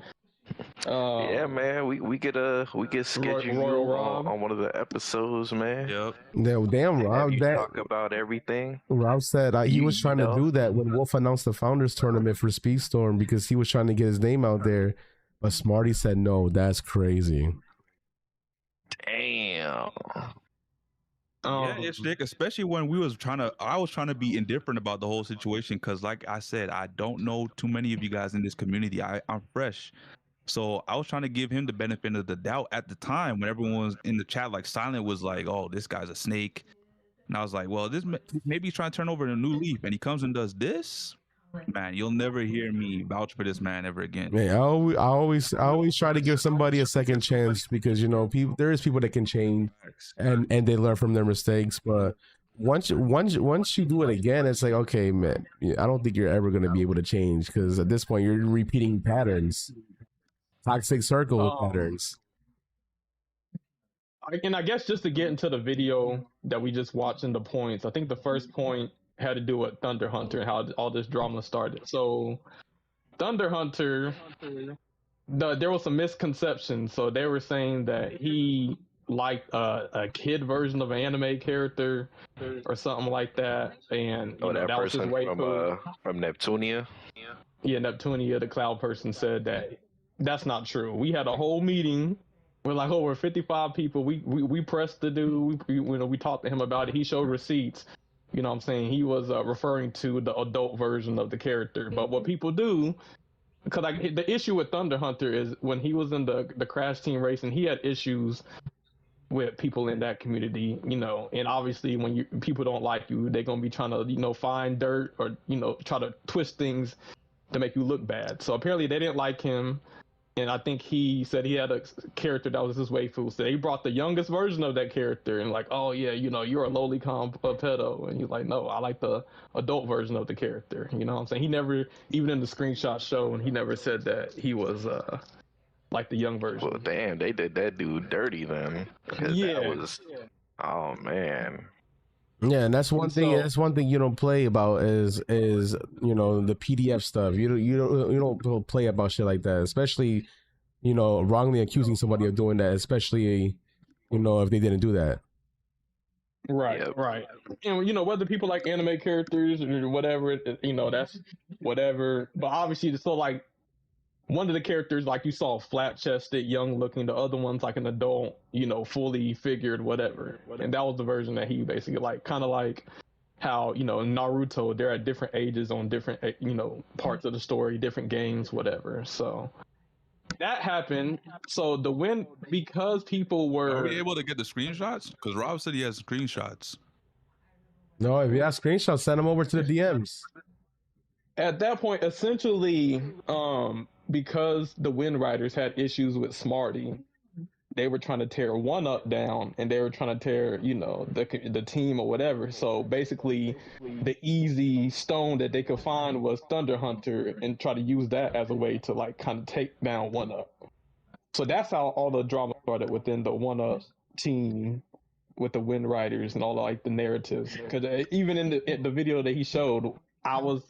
Yeah, man, we could schedule you Royal Rob. on one of the episodes, man. Yep. No, damn, Have Rob. you That talk about everything. Rob said he was trying to know? do that when Wolf announced the founders tournament for Speedstorm because he was trying to get his name out there, but Smarty said no. That's crazy. Damn. Yeah, it's Nick, especially when I was trying to be indifferent about the whole situation because, like I said, I don't know too many of you guys in this community. I'm fresh. So I was trying to give him the benefit of the doubt at the time when everyone was in the chat, like Silent was like, oh, this guy's a snake. And I was like, well, maybe he's trying to turn over a new leaf. And he comes and does this. Man, you'll never hear me vouch for this man ever again. Man, I always try to give somebody a second chance because, you know, there is people that can change and they learn from their mistakes. But once you do it again, it's like, okay, man, I don't think you're ever going to be able to change because at this point you're repeating patterns. Toxic circle patterns. And I guess just to get into the video that we just watched in the points, I think the first point had to do with Thunder Hunter and how all this drama started. So Thunder Hunter, there was some misconception. So they were saying that he liked a kid version of an anime character or something like that, and that was his person from Neptunia. Yeah, Neptunia, the cloud person, said that that's not true. We had a whole meeting. We're like over 55 people. We pressed the dude. We talked to him about it. He showed receipts. You know what I'm saying? He was referring to the adult version of the character. But what people do, because the issue with Thunder Hunter is when he was in the Crash Team racing, he had issues with people in that community, you know, and obviously when people don't like you, they're going to be trying to, you know, find dirt or, you know, try to twist things to make you look bad. So apparently they didn't like him. And I think he said he had a character that was his waifu. So he brought the youngest version of that character and like, oh yeah, you know, you're a lolicon pedo. And he's like, no, I like the adult version of the character. You know what I'm saying? He never, even in the screenshot show, and he never said that he was like the young version. Well, damn, they did that dude dirty then. Yeah. Oh man. Yeah, and that's one thing. That's one thing you don't play about is you know the PDF stuff. You don't play about shit like that, especially you know wrongly accusing somebody of doing that, especially you know if they didn't do that. Right, right. And you know whether people like anime characters or whatever, you know that's whatever. But obviously, so like one of the characters, like you saw, flat-chested, young-looking. The other one's like an adult, you know, fully figured, whatever. And that was the version that he basically like, kind of like how, you know, in Naruto, they're at different ages on different, you know, parts of the story, different games, whatever. So that happened. So the win, because people were... Are we able to get the screenshots? Because Rob said he has screenshots. No, if you have screenshots, send them over to the DMs. At that point, essentially, because the Wind Riders had issues with Smarty, they were trying to tear One Up down, and they were trying to tear, you know, the team or whatever. So basically, the easy stone that they could find was Thunder Hunter, and try to use that as a way to like kind of take down One Up. So that's how all the drama started within the One Up team with the Wind Riders and all like the narratives. Because even in the video that he showed,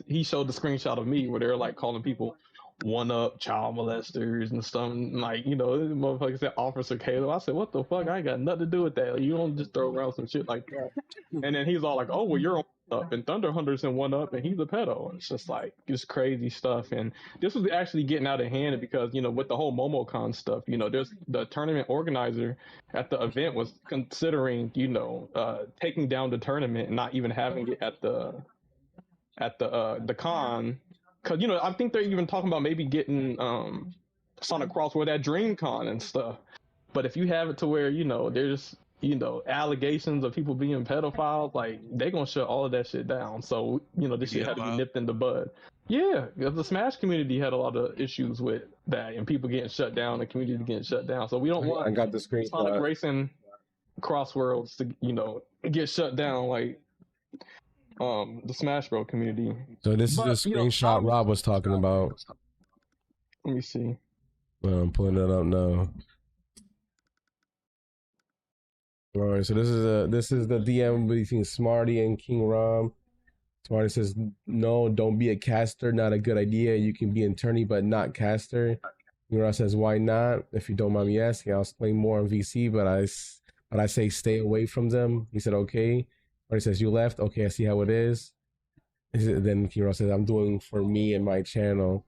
he showed the screenshot of me where they're like calling people one up child molesters and stuff. And like, you know, this motherfucker said Officer Caleb. I said, what the fuck? I ain't got nothing to do with that. Like, you don't just throw around some shit like that. And then he's all like, oh, well, you're on one up, and Thunder Hunter's in one up, and he's a pedo. It's just like just crazy stuff. And this was actually getting out of hand because, you know, with the whole MomoCon stuff, you know, there's the tournament organizer at the event was considering, you know, taking down the tournament and not even having it at the con. Because, you know, I think they're even talking about maybe getting Sonic CrossWorlds at DreamCon and stuff. But if you have it to where, you know, there's, you know, allegations of people being pedophiles, like, they're going to shut all of that shit down. So, you know, this shit had to be nipped in the bud. Yeah, the Smash community had a lot of issues with that and people getting shut down, the community getting shut down. So we don't want I got the screenshot. Sonic Racing CrossWorlds to, you know, get shut down like the Smash Bros community. So this is the screenshot Rob was talking about. Let me see. I'm pulling it up now. All right, so this is the DM between Smarty and King Rom. Smarty says, "No, don't be a caster. Not a good idea. You can be an attorney, but not caster." King Rom says, "Why not? If you don't mind me asking, I'll explain more on VC, but I say stay away from them." He said, "Okay." Smarty says, "You left? Okay, I see how it is." Then King Rom says, "I'm doing for me and my channel."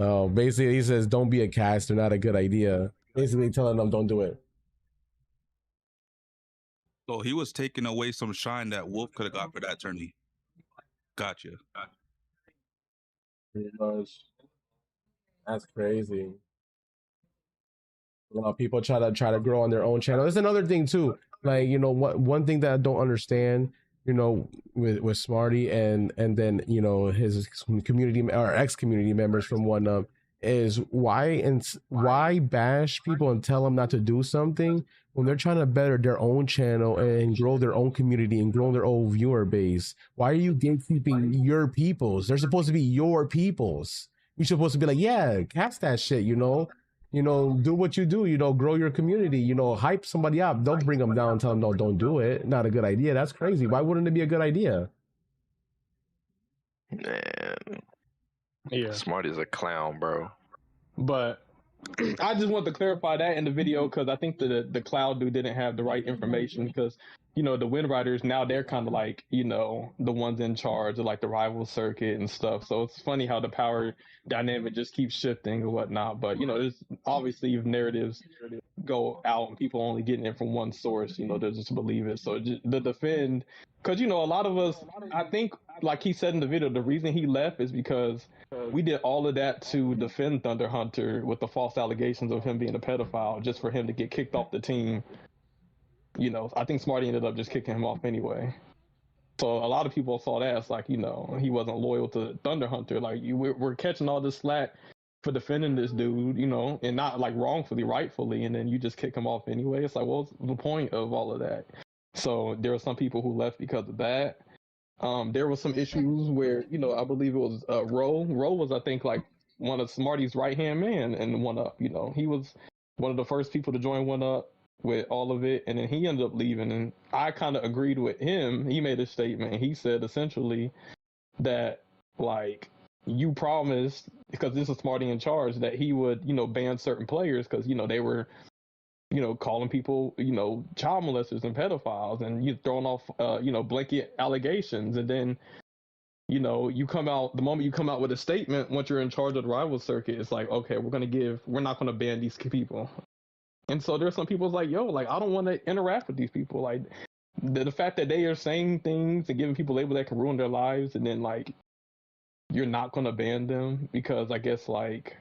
Oh, basically he says, "Don't be a caster. Not a good idea." Basically telling them, "Don't do it." So he was taking away some shine that Wolf could have got for that tourney. Gotcha. Pretty much. That's crazy. You know, people try to grow on their own channel. There's another thing too. Like, you know, one thing that I don't understand, you know, with Smarty and then, you know, his community or ex-community members from One Up is why bash people and tell them not to do something when they're trying to better their own channel and grow their own community and grow their own viewer base. Why are you gatekeeping your peoples? They're supposed to be your peoples. You're supposed to be like, yeah, cast that shit, you know, do what you do, you know, grow your community, you know, hype somebody up. Don't bring them down and tell them, no, don't do it. Not a good idea. That's crazy. Why wouldn't it be a good idea? Man. Yeah. Smarty's a clown, bro. But I just want to clarify that in the video because I think the Cloud dude didn't have the right information because, you know, the Wind Riders, now they're kind of like, you know, the ones in charge of like the rival circuit and stuff. So it's funny how the power dynamic just keeps shifting and whatnot. But, you know, there's obviously if narratives go out and people only getting it from one source, you know, they'll just believe it. So just, the defend, because, you know, a lot of us, I think, like he said in the video, the reason he left is because we did all of that to defend Thunder Hunter with the false allegations of him being a pedophile just for him to get kicked off the team. You know, I think Smarty ended up just kicking him off anyway. So a lot of people saw that as like, you know, he wasn't loyal to Thunder Hunter. Like, we're catching all this slack for defending this dude, you know, and not like wrongfully, rightfully, and then you just kick him off anyway. It's like, what's the point of all of that? So there were some people who left because of that. There was some issues where, you know, I believe it was Ro. Ro was, I think, like one of Smarty's right-hand man and One Up. You know, he was one of the first people to join One Up with all of it, and then he ended up leaving. And I kind of agreed with him. He made a statement. He said essentially that, like, you promised, because this is Smarty in charge, that he would, you know, ban certain players because, you know, they were, you know, calling people, you know, child molesters and pedophiles, and you throwing off, you know, blanket allegations. And then, you know, the moment you come out with a statement, once you're in charge of the rival circuit, it's like, okay, we're not going to ban these people. And so there's some people like, yo, like, I don't want to interact with these people. Like, the fact that they are saying things and giving people labels that can ruin their lives, and then, like, you're not going to ban them because I guess, like,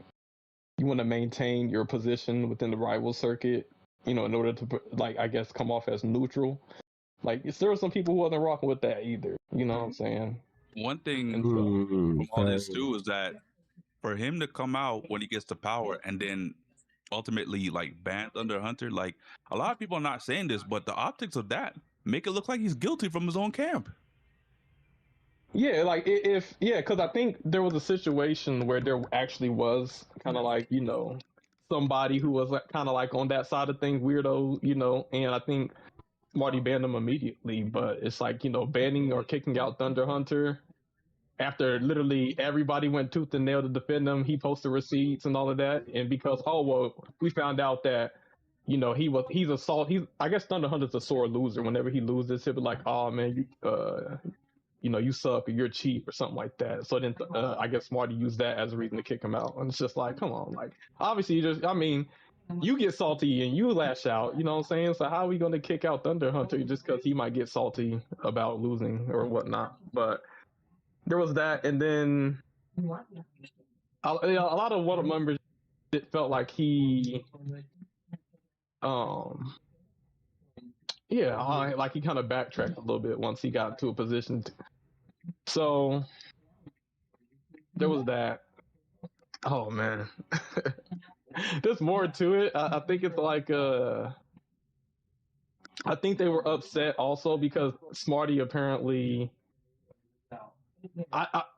you want to maintain your position within the rival circuit, you know, in order to, like, I guess, come off as neutral. Like, there were some people who wasn't rocking with that either. You know what I'm saying? One thing from all this too is that for him to come out when he gets the power and then ultimately like ban Thunder Hunter, like, a lot of people are not saying this, but the optics of that make it look like he's guilty from his own camp. Yeah, like because I think there was a situation where there actually was kind of like, you know, somebody who was like, kind of like on that side of things, weirdo, you know, and I think Smarty banned him immediately. But it's like, you know, banning or kicking out Thunder Hunter after literally everybody went tooth and nail to defend him, he posted receipts and all of that. And because we found out that I guess Thunder Hunter's a sore loser. Whenever he loses, he'll be like, "Oh man, you suck or you're cheap or something like that." So then I guess Smarty used that as a reason to kick him out. And it's just like, come on, like obviously you get salty and you lash out, you know what I'm saying? So how are we going to kick out Thunder Hunter just because he might get salty about losing or whatnot? But there was that, and then a lot of one members, it felt like he, like he kind of backtracked a little bit once he got to a position. So there was that. Oh man. There's more to it. I think it's like I think they were upset also because Smarty apparently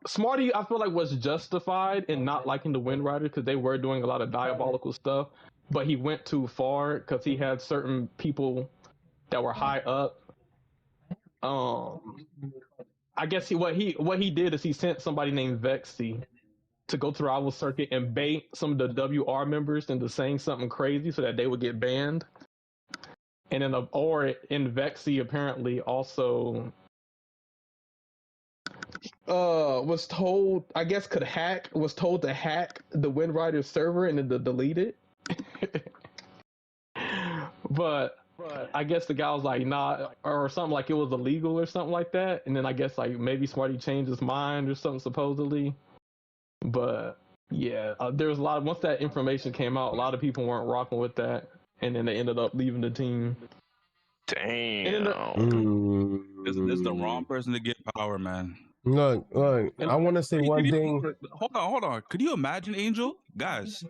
Smarty I feel like was justified in not liking the Wind Rider because they were doing a lot of diabolical stuff, but he went too far because he had certain people that were high up. I guess what he did is he sent somebody named Vexy to go to the rival circuit and bait some of the WR members into saying something crazy so that they would get banned. And then Vexy apparently also was told to hack the Wind Rider server and then to delete it. But I guess the guy was like, nah, or something like it was illegal or something like that. And then I guess like maybe Smarty changed his mind or something supposedly. But yeah, there was once that information came out, a lot of people weren't rocking with that, and then they ended up leaving the team. Damn. This is the wrong person to get power, man. Look, I want to say one thing. Hold on. Could you imagine, Angel? Guys,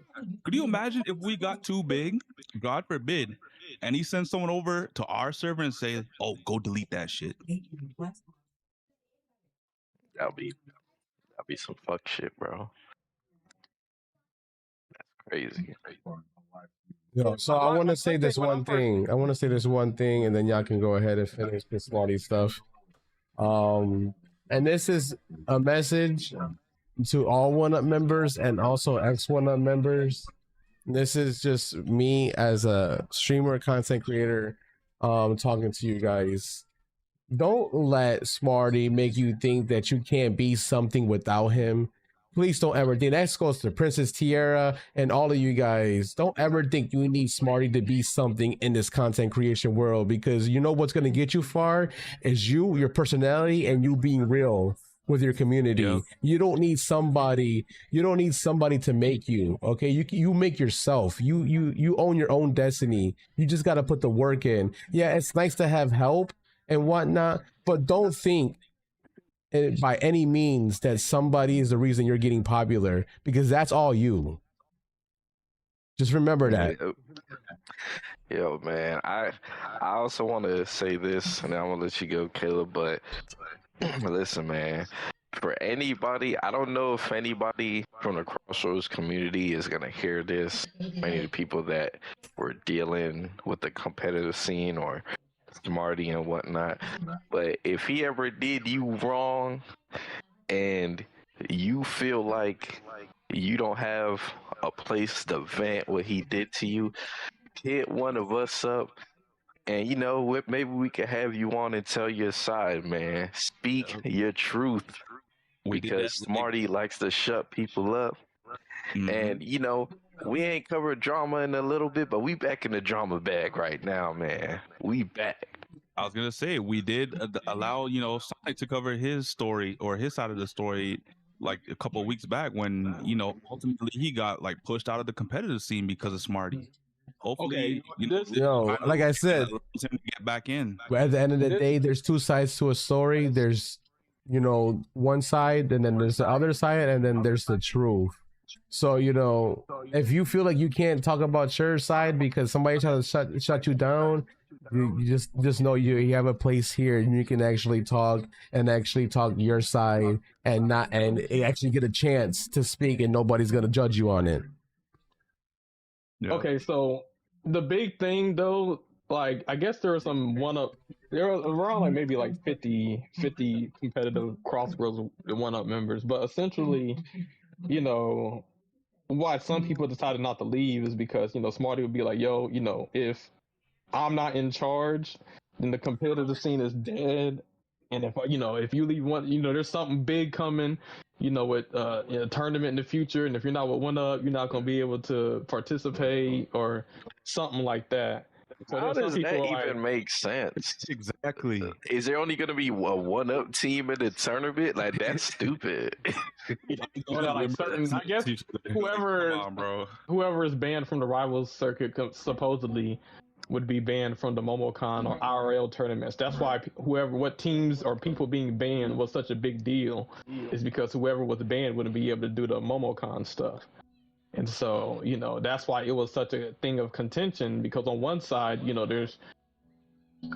could you imagine if we got too big, God forbid, and he sends someone over to our server and say, "Oh, go delete that shit." That'll be some fuck shit, bro. That's crazy. Yo, so I want to say this one thing. And then y'all can go ahead and finish this Smarty stuff. And this is a message to all 1UP members and also ex 1UP members. This is just me as a streamer, content creator, talking to you guys. Don't let Smarty make you think that you can't be something without him. Please don't ever think. That goes to Princess Tiara and all of you guys. Don't ever think you need Smarty to be something in this content creation world, because you know what's going to get you far is your personality, and you being real with your community. Yep. You don't need somebody to make you. Okay, you make yourself. You own your own destiny. You just got to put the work in. Yeah, it's nice to have help and whatnot, but don't think by any means that somebody is the reason you're getting popular, because that's all you. Just remember that. Yo, man, I also want to say this, and I'm gonna let you go, Caleb, but listen, man, for anybody, I don't know if anybody from the CrossWorlds community is gonna hear this, many of the people that were dealing with the competitive scene or Smarty and whatnot, but if he ever did you wrong and you feel like you don't have a place to vent what he did to you, hit one of us up, and you know what, maybe we could have you on and tell your side, man. Speak your truth, because Smarty likes to shut people up. And you know, we ain't covered drama in a little bit, but we back in the drama bag right now, man. We back. I was gonna say, we did allow, you know, Sonic to cover his story or his side of the story like a couple of weeks back when, you know, ultimately he got like pushed out of the competitive scene because of Smarty. Hopefully, like I said, him to get back in. At the end of the day, there's two sides to a story. There's, you know, one side, and then there's the other side, and then there's the truth. So, you know, if you feel like you can't talk about your side because somebody tries to shut you down, you just know you have a place here and you can actually talk your side and actually get a chance to speak, and nobody's gonna judge you on it. Okay, so the big thing though like I guess there were some there were around like maybe like 50 competitive CrossWorlds 1-up members, but essentially, you know, why some people decided not to leave is because, you know, Smarty would be like, yo, you know, if I'm not in charge, then the competitive scene is dead. And if you know, if you leave one, you know, there's something big coming, you know, with a tournament in the future, and if you're not with 1-up, you're not gonna be able to participate or something like that. So How there's some does that people even like, make sense? Exactly. Is there only going to be a 1-up team in the tournament? Like, that's stupid. like certain, I guess whoever Come on, bro. whoever is banned from the rivals circuit supposedly would be banned from the MomoCon or IRL tournaments. That's why what teams or people being banned was such a big deal, is because whoever was banned wouldn't be able to do the MomoCon stuff. And so, you know, that's why it was such a thing of contention, because on one side, you know, there's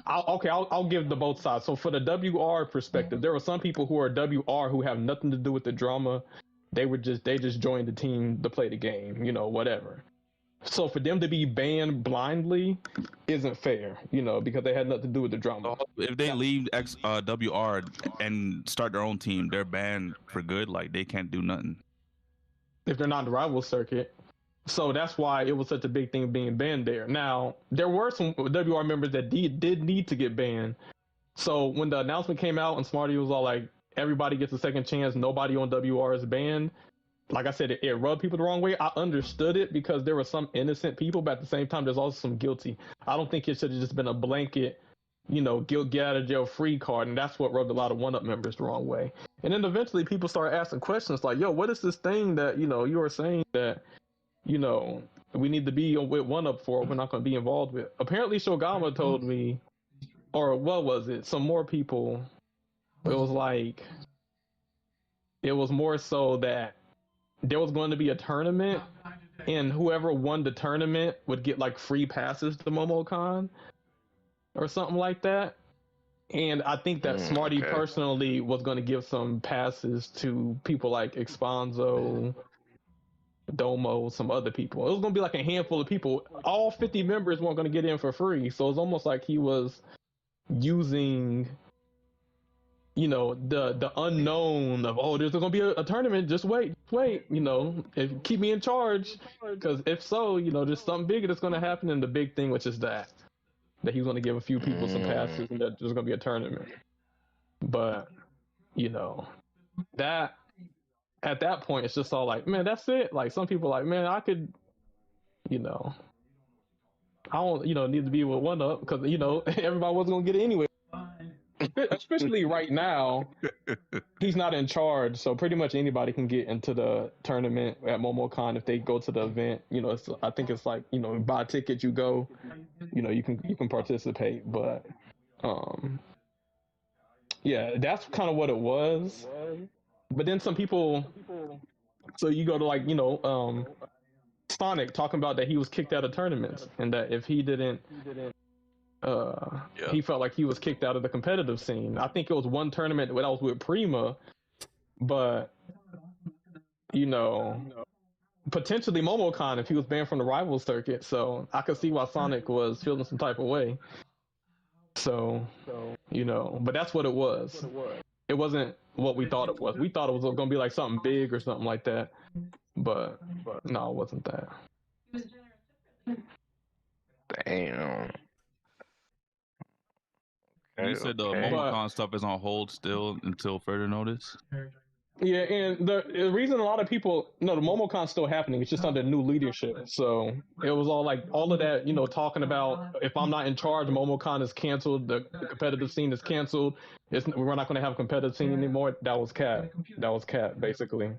I'll give the both sides. So for the WR perspective, there were some people who are WR who have nothing to do with the drama. They just joined the team to play the game, you know, whatever. So for them to be banned blindly isn't fair, you know, because they had nothing to do with the drama. If they leave WR and start their own team, they're banned for good. Like, they can't do nothing If they're not in the rival circuit. So that's why it was such a big thing being banned there. Now, there were some WR members that did need to get banned. So when the announcement came out and Smarty was all like, everybody gets a second chance, nobody on WR is banned. Like I said, it rubbed people the wrong way. I understood it because there were some innocent people, but at the same time, there's also some guilty. I don't think it should have just been a blanket, you know, get out of jail free card. And that's what rubbed a lot of 1-up members the wrong way. And then eventually people started asking questions like, yo, what is this thing that, you know, you were saying that, you know, we need to be with 1-up for, we're not going to be involved with. Apparently Shogama told me, or what was it? Some more people, it was like, it was more so that there was going to be a tournament and whoever won the tournament would get like free passes to MomoCon or something like that. And I think that Smarty personally was going to give some passes to people like Exponzo, Domo, some other people. It was going to be like a handful of people. All 50 members weren't going to get in for free. So it's almost like he was using, you know, the unknown of, oh, there's going to be a tournament. Just wait, you know, keep me in charge. Because if so, you know, there's something bigger that's going to happen. And the big thing, which is that he's going to give a few people some passes and that there's going to be a tournament. But, you know, that at that point, it's just all like, man, that's it. Like, some people are like, man, I could, you know, I don't, you know, need to be with 1-up because, you know, everybody wasn't going to get it anyway. Especially right now, he's not in charge, so pretty much anybody can get into the tournament at MomoCon if they go to the event. You know, I think it's like, you know, buy a ticket, you go, you know, you can participate. But yeah, that's kind of what it was. But then some people, so you go to like, you know, Sonic talking about that he was kicked out of tournaments and that if he didn't. He felt like he was kicked out of the competitive scene. I think it was one tournament when I was with Prima, but you know, potentially MomoCon if he was banned from the rival circuit. So I could see why Sonic was feeling some type of way. So you know, but that's what it was. It wasn't what we thought it was. We thought it was going to be like something big or something like that, but no, it wasn't that. Damn. You said the MomoCon stuff is on hold still until further notice? Yeah, and the reason a lot of people, no, the MomoCon's still happening. It's just under new leadership. So it was all like, all of that, you know, talking about if I'm not in charge, MomoCon is canceled, the competitive scene is canceled. We're not going to have a competitive scene anymore. That was cap. That was cap, basically.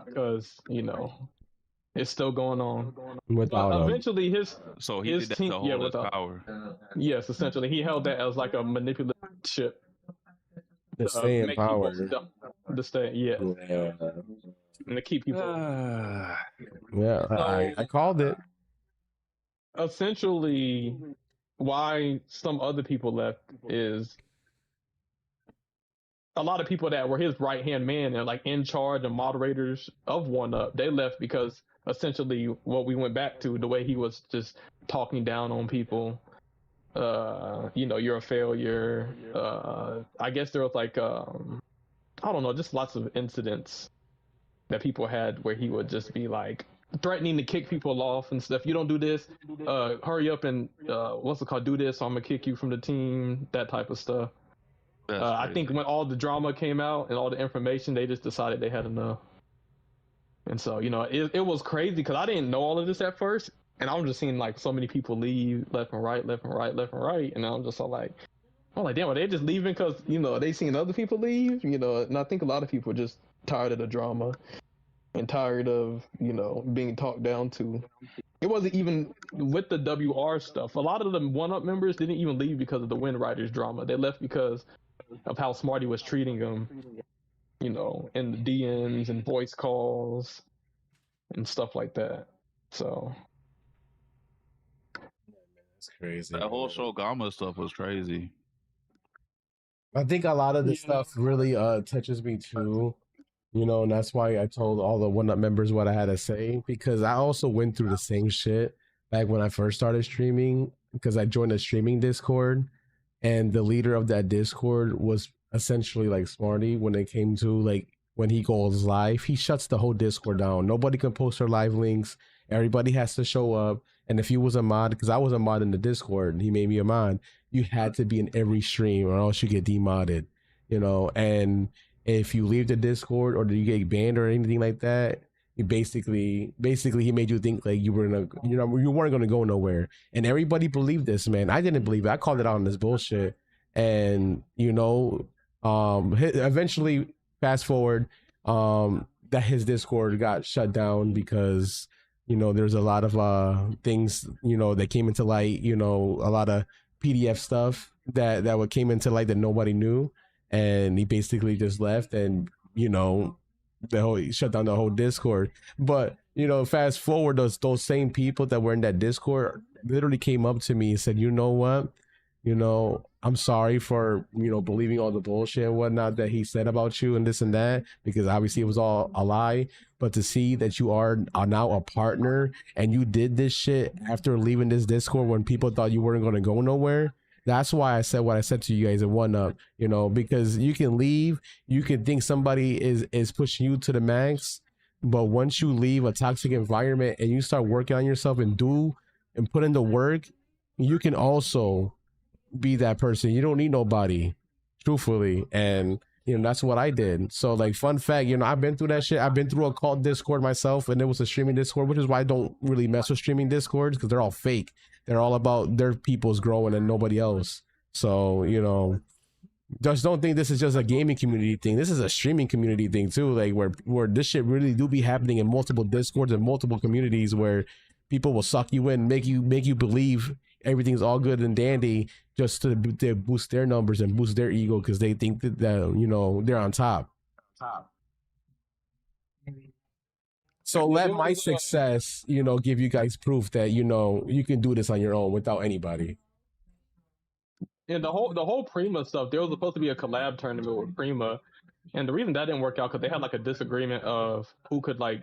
Because, you know, it's still going on. Eventually, did that team, to hold his power. Yes, essentially, he held that as like a manipulative. To stay in power. To stay, yeah. And to keep people. Yeah, I called it. Essentially, why some other people left is a lot of people that were his right-hand man and like in charge and moderators of 1-up, they left because essentially what we went back to, the way he was just talking down on people you're a failure. I guess there was like, I don't know, just lots of incidents that people had where he would just be like threatening to kick people off and stuff. You don't do this, hurry up and do this, or I'm gonna kick you from the team, that type of stuff. I think when all the drama came out and all the information, they just decided they had enough. And so, it was crazy because I didn't know all of this at first. And I was just seeing like so many people leave left and right. And I'm just all like, damn, are they just leaving because, they seen other people leave? And I think a lot of people are just tired of the drama and tired of, being talked down to. It wasn't even with the WR stuff. A lot of the 1UP members didn't even leave because of the Wind Riders drama. They left because of how Smarty was treating them, in the DMs and voice calls and stuff like that. So it's crazy. That whole Shogama stuff was crazy. I think a lot of this stuff really touches me too, and that's why I told all the 1UP members what I had to say, because I also went through the same shit back when I first started streaming, because I joined a streaming Discord, and the leader of that Discord was essentially like Smarty when it came to like when he goes live, he shuts the whole Discord down. Nobody can post their live links. Everybody has to show up. And if you was a mod, because I was a mod in the Discord, and he made me a mod, you had to be in every stream or else you get demodded, and if you leave the Discord or you get banned or anything like that, he basically he made you think like you weren't gonna go nowhere. And everybody believed this, man. I didn't believe it. I called it out on this bullshit. And eventually, fast forward, that his Discord got shut down because there's a lot of things that came into light, a lot of PDF stuff that came into light that nobody knew, and he basically just left, and he shut down the whole Discord. But fast forward, those same people that were in that Discord literally came up to me and said, you know what, I'm sorry for believing all the bullshit and whatnot that he said about you and this and that, because obviously it was all a lie. But to see that you are now a partner and you did this shit after leaving this Discord when people thought you weren't going to go nowhere, that's why I said what I said to you guys at 1UP, because you can leave, you can think somebody is pushing you to the max, but once you leave a toxic environment and you start working on yourself and put in the work, you can also be that person. You don't need nobody, truthfully. And that's what I did. So like, fun fact, I've been through that shit. I've been through a cult Discord myself, and it was a streaming Discord, which is why I don't really mess with streaming Discords, because they're all fake. They're all about their people's growing and nobody else. So just don't think this is just a gaming community thing. This is a streaming community thing too, like where this shit really do be happening in multiple Discords and multiple communities, where people will suck you in, make you believe everything's all good and dandy just to boost their numbers and boost their ego, because they think that they're on top. So let my success give you guys proof that you can do this on your own without anybody. And the whole Prima stuff, there was supposed to be a collab tournament with Prima, and the reason that didn't work out because they had like a disagreement of who could like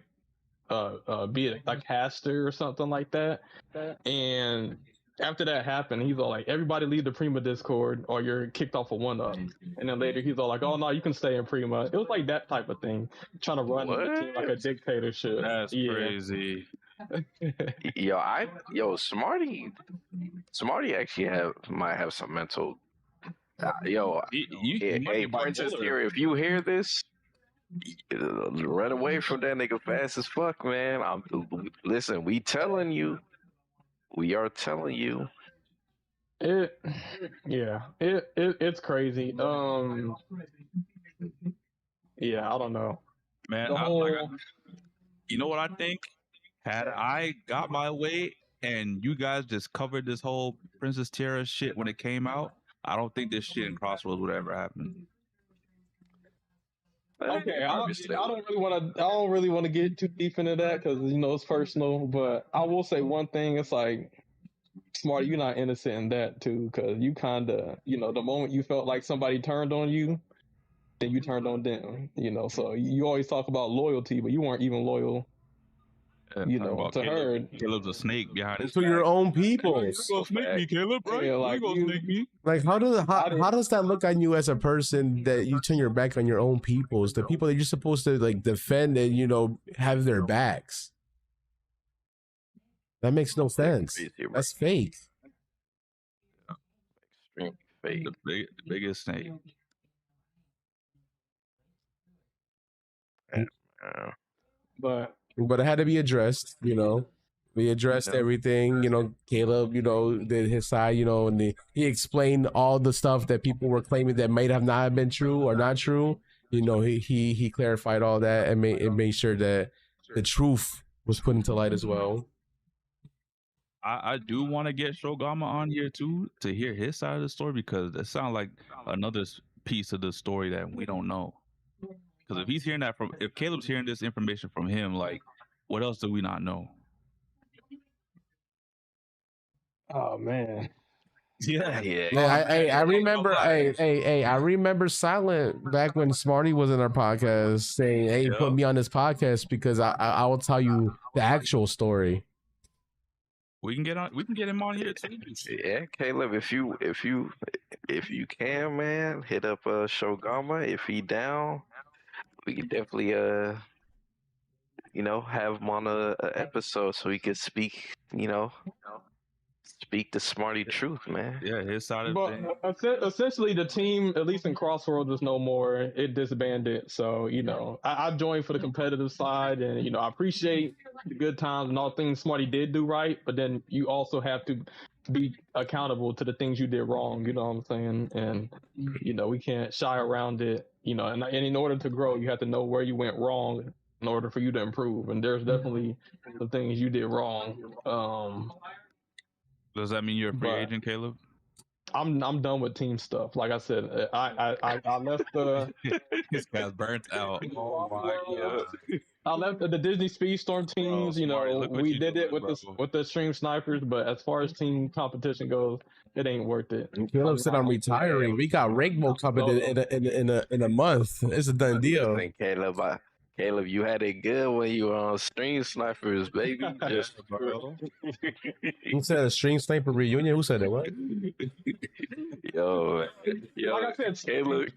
be a caster or something like that. And after that happened, he's all like, everybody leave the Prima Discord or you're kicked off of 1UP. And then later he's all like, oh no, you can stay in Prima. It was like that type of thing, trying to run the team like a dictatorship. That's crazy. Smarty actually might have some mental. Hey, Princess Theory, if you hear this, run away from that nigga fast as fuck, man. Listen, we are telling you. It's crazy. I don't know, man. You know what I think? Had I got my way and you guys just covered this whole Princess Tiara shit when it came out, I don't think this shit in CrossWorlds would ever happen. Okay, I don't really want to get too deep into that because it's personal. But I will say one thing: it's like, Smarty, you're not innocent in that too, because you kind of, the moment you felt like somebody turned on you, then you turned on them. So you always talk about loyalty, but you weren't even loyal You know, to her, Caleb's a snake behind his To your back. own people. You gonna snake me, Caleb, right? Yeah, You like gonna snake me? Like how does that look on you as a person that you turn your back on your own peoples, the people that you're supposed to like defend and have their backs? That makes no sense. That's fake. Extreme fake. The biggest snake. but it had to be addressed. We addressed everything. Caleb, did his side. And he explained all the stuff that people were claiming that might have not been true or not true. He clarified all that and made sure that the truth was put into light as well. I do want to get Shogama on here too to hear his side of the story, because it sounds like another piece of the story that we don't know. Because if Caleb's hearing this information from him, like, what else do we not know? Oh man. Yeah. I remember. I remember Silent back when Smarty was in our podcast saying, "Hey, put me on this podcast because I will tell you the actual story." We can get him on here too. Yeah, Caleb, if you can, man, hit up Shogama. If he down, we can definitely have him on a episode so he could speak, speak the Smarty truth, man. Yeah, his side of the But essentially, the team, at least in CrossWorlds, is no more. It disbanded. So, I joined for the competitive side, and, I appreciate the good times and all things Smarty did do right, but then you also have to be accountable to the things you did wrong, you know what I'm saying? And, we can't shy around it, and in order to grow, you have to know where you went wrong in order for you to improve. And there's definitely the things you did wrong. Does that mean you're a free agent, Caleb? I'm done with team stuff. Like I said, I left the. This guy's burnt out. Oh my god! I left the Disney Speedstorm teams. Smarty, We did it with the stream snipers, but as far as team competition goes, it ain't worth it. Caleb said I'm retiring. We got Rainbow coming in a month. It's a done deal. Caleb, you had it good when you were on Stream Snipers, baby. Just Who said a Stream Sniper reunion? Who said that? What? Yo, Like I said, Caleb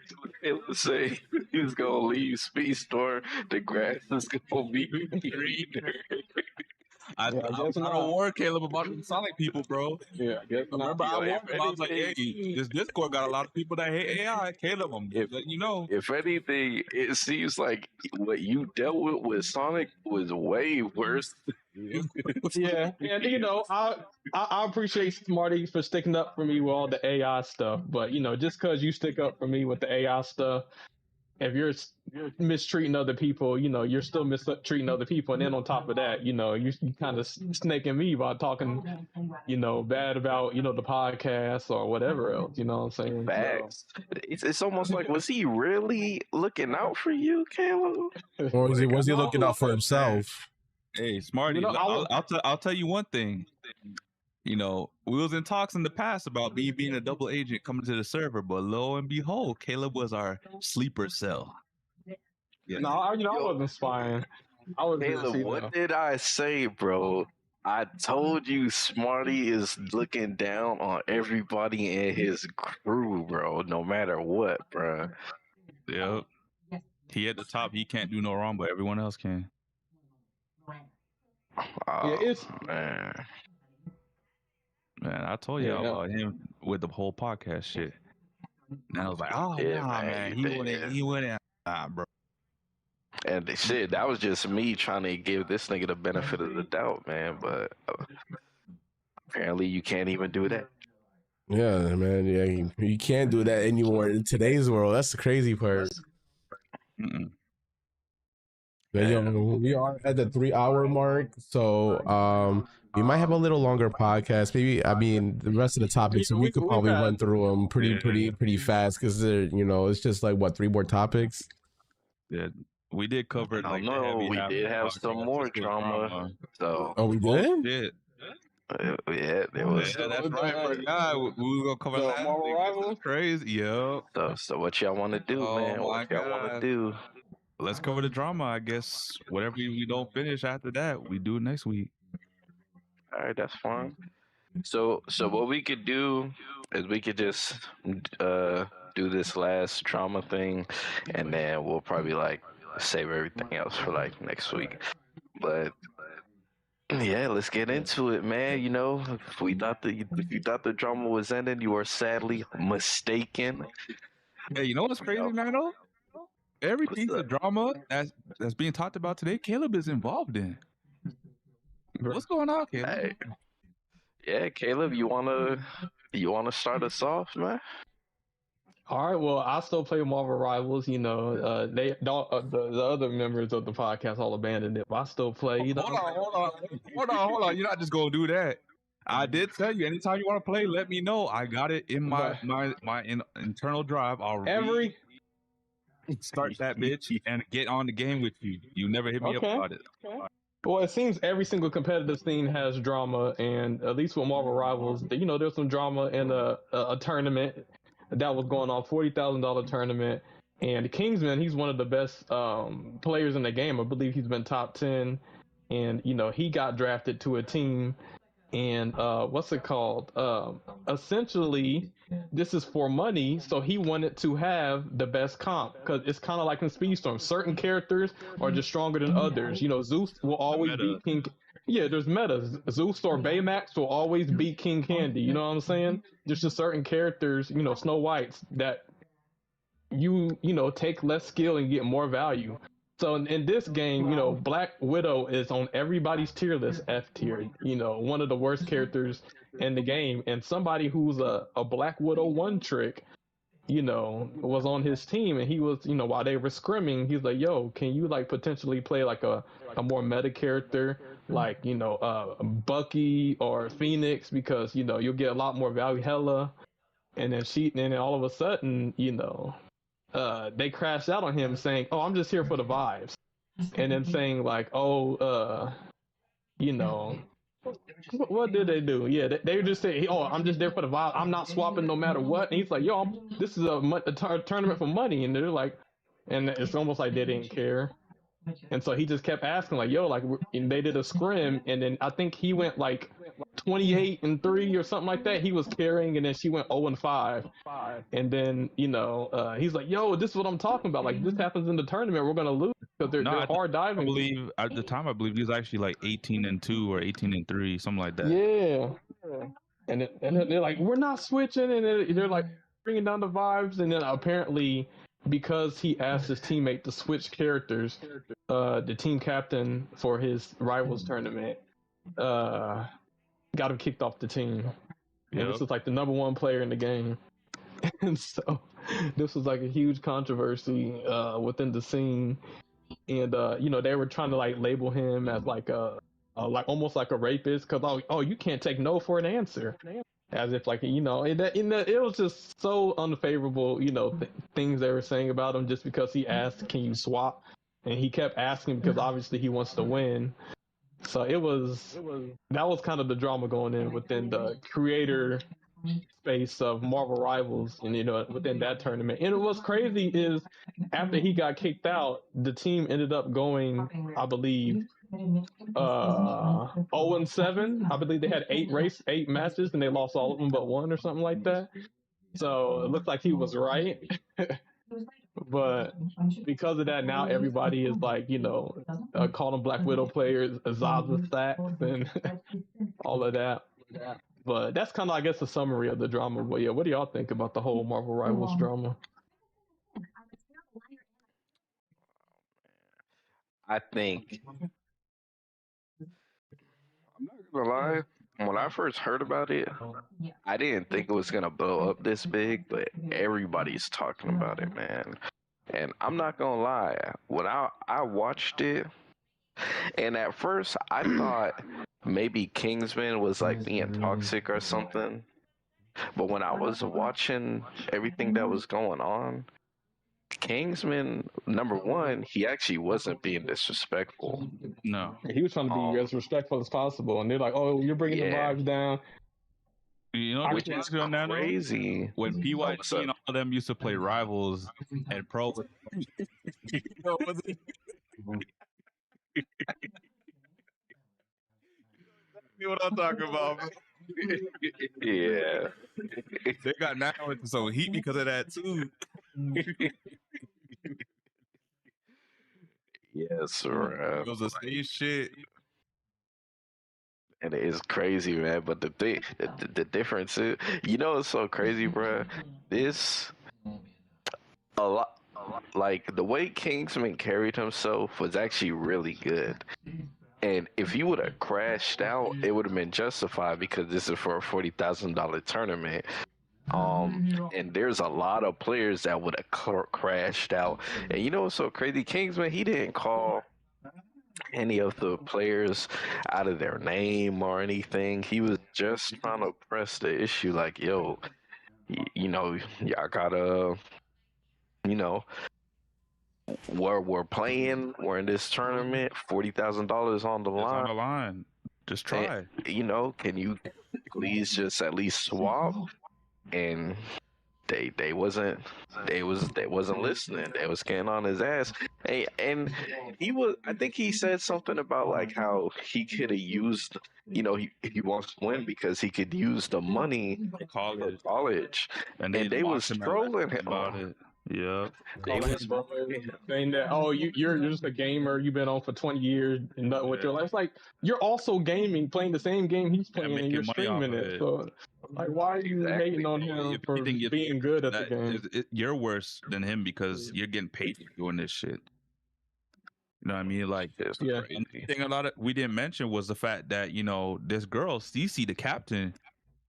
say he was gonna leave Speedstorm. The grass is gonna be greener. I don't warn Caleb about the Sonic people, bro. Yeah, I guess Remember, I warned him. I was like, hey, this Discord got a lot of people that hate AI. Caleb, I'm letting you know. If anything, it seems like what you dealt with Sonic was way worse. Yeah, and I appreciate Smarty for sticking up for me with all the AI stuff, but just because you stick up for me with the AI stuff, if you're mistreating other people, you're still mistreating other people, and then on top of that, you kind of snaking me by talking, bad about the podcast or whatever else. You know what I'm saying? Facts. It's almost like, was he really looking out for you, Caleb? Or was he looking out for himself? Hey, Smarty, I'll tell you one thing. We was in talks in the past about me being a double agent coming to the server, but lo and behold, Caleb was our sleeper cell. Yeah. No, I wasn't spying. I was Caleb, what did I say, bro? I told you Smarty is looking down on everybody in his crew, bro, no matter what, bro. Yep. He at the top, he can't do no wrong, but everyone else can. Oh, Man, I told you about him with the whole podcast shit. And I was like, oh, yeah, nah, man. He went in. Nah, bro. And shit, that was just me trying to give this nigga the benefit of the doubt, man. But apparently you can't even do that. Yeah, man. Yeah, you can't do that anymore in today's world. That's the crazy part. We are at the 3-hour mark, so we might have a little longer podcast. Maybe the rest of the topics we could probably run through them pretty fast because they're it's just like 3 more topics. Yeah, we did cover it. We did have some more drama. So we did. Yeah, there was. Yeah, that's right. We were gonna cover that. More rival. Crazy, yo. So what y'all want to do, man? What y'all want to do? let's cover the drama. I guess whatever we don't finish after that, we do next week. All right, that's fine. So what we could do is we could just do this last drama thing, and then we'll probably like save everything else for like next week. But yeah, let's get into it, man. You know, if you thought the drama was ending, you are sadly mistaken. Hey, you know what's crazy, man? Though every piece of drama that's being talked about today, Caleb is involved in. What's going on, Caleb? Hey. Yeah, Caleb, you wanna start us off, man? All right, well, I still play Marvel Rivals. You know, they don't, the other members of the podcast all abandoned it, but I still play. You know, Hold on. You're not just gonna do that. I did tell you, anytime you want to play, let me know. I got it in my internal drive. I'll start that bitch and get on the game with you. You never hit me up about it. Okay. Well, it seems every single competitive scene has drama, and at least with Marvel Rivals, you know, there's some drama in a tournament that was going on, $40,000 tournament, and Kingsman, he's one of the best players in the game. I believe he's been top 10, and you know, he got drafted to a team, and what's it called? Essentially, this is for money, so he wanted to have the best comp, because it's kind of like in Speedstorm. Certain characters are just stronger than others. You know, Zeus will always beat King. Yeah, there's metas. Zeus or Baymax will always beat King Candy. You know what I'm saying? There's just certain characters, you know, Snow Whites, that you know, take less skill and get more value. So in this game, you know, Black Widow is on everybody's tier list, F tier. You know, one of the worst characters in the game, and somebody who's a Black Widow one trick, you know, was on his team, and he was, you know, while they were scrimming, he's like, yo, can you like potentially play like a more meta character, like, you know, Bucky or Phoenix, because, you know, you'll get a lot more value. Hella. And then all of a sudden, you know, they crashed out on him saying, oh, I'm just here for the vibes. And then saying like, oh, you know, what did they do? Yeah, they just say, oh, I'm just there for the vibe. I'm not swapping no matter what. And he's like, yo, this is a tournament for money. And they're like, and it's almost like they didn't care. And so he just kept asking, like, yo, like, and they did a scrim, and then I think he went like 28-3 or something like that. He was carrying, and then she went 0-5. And then, you know, he's like, yo, this is what I'm talking about. Like, this happens in the tournament, we're gonna lose, because they're hard diving. I believe at the time, he was actually like 18-2 or 18-3, something like that. Yeah. And they're like, we're not switching, and they're like bringing down the vibes, and then apparently, because he asked his teammate to switch characters, the team captain for his Rivals tournament got him kicked off the team. And this was like the number one player in the game. And so this was like a huge controversy within the scene. And, you know, they were trying to like label him as like like almost like a rapist, because, oh, you can't take no for an answer. As if, like, you know, it was just so unfavorable, you know, things they were saying about him, just because he asked, can you swap? And he kept asking because obviously he wants to win. So that was kind of the drama going in within the creator space of Marvel Rivals, and, you know, within that tournament. And what's crazy is after he got kicked out, the team ended up going, I believe, 0-7. I believe they had 8 matches, and they lost all of them but one or something like that. So it looked like he was right. But because of that, now everybody is like, you know, calling Black Widow players Zaza stacks and all of that. But that's kind of, I guess, a summary of the drama. But yeah, what do y'all think about the whole Marvel Rivals drama? I think, I'm not gonna lie, when I first heard about it, I didn't think it was gonna blow up this big, but everybody's talking about it, man. And I'm not gonna lie, when I watched it, and at first I thought maybe Kingsman was like being toxic or something, but when I was watching everything that was going on, Kingsman, number one, he actually wasn't being disrespectful. No. He was trying to be as respectful as possible, and they're like, oh, you're bringing the vibes down. You know, which is crazy. When PYT and all of them used to play rivals and pro. You know what I'm talking about, bro. Yeah. They got now into some heat because of that too. Yes, sir. It was the same shit. And it is crazy, man. But the thing, the difference is, you know, it's so crazy, bro. This a lot, like the way Kingsman carried himself was actually really good. And if he would have crashed out, it would have been justified because this is for a $40,000 tournament. And there's a lot of players that would have crashed out. And you know what's so crazy? Kingsman, he didn't call any of the players out of their name or anything. He was just trying to press the issue like, yo, you know, y'all gotta, you know, we're playing, we're in this tournament, $40,000 on the line. On the line. Just try. And, you know, can you please just at least swap? And they wasn't listening. They was getting on his ass. And he was, I think he said something about like how he could have used, you know, he wants to win because he could use the money for college. And they was trolling him about it. Yeah. Saying that, oh, you're just a gamer, you've been on for 20 years and nothing with your life. It's like, you're also gaming, playing the same game he's playing, and you're streaming it. So, like, why are you hating on him for being good at the game? You're worse than him because you're getting paid for doing this shit. You know what I mean? Like, yeah. And the thing we didn't mention was the fact that, you know, this girl, Cece, the captain,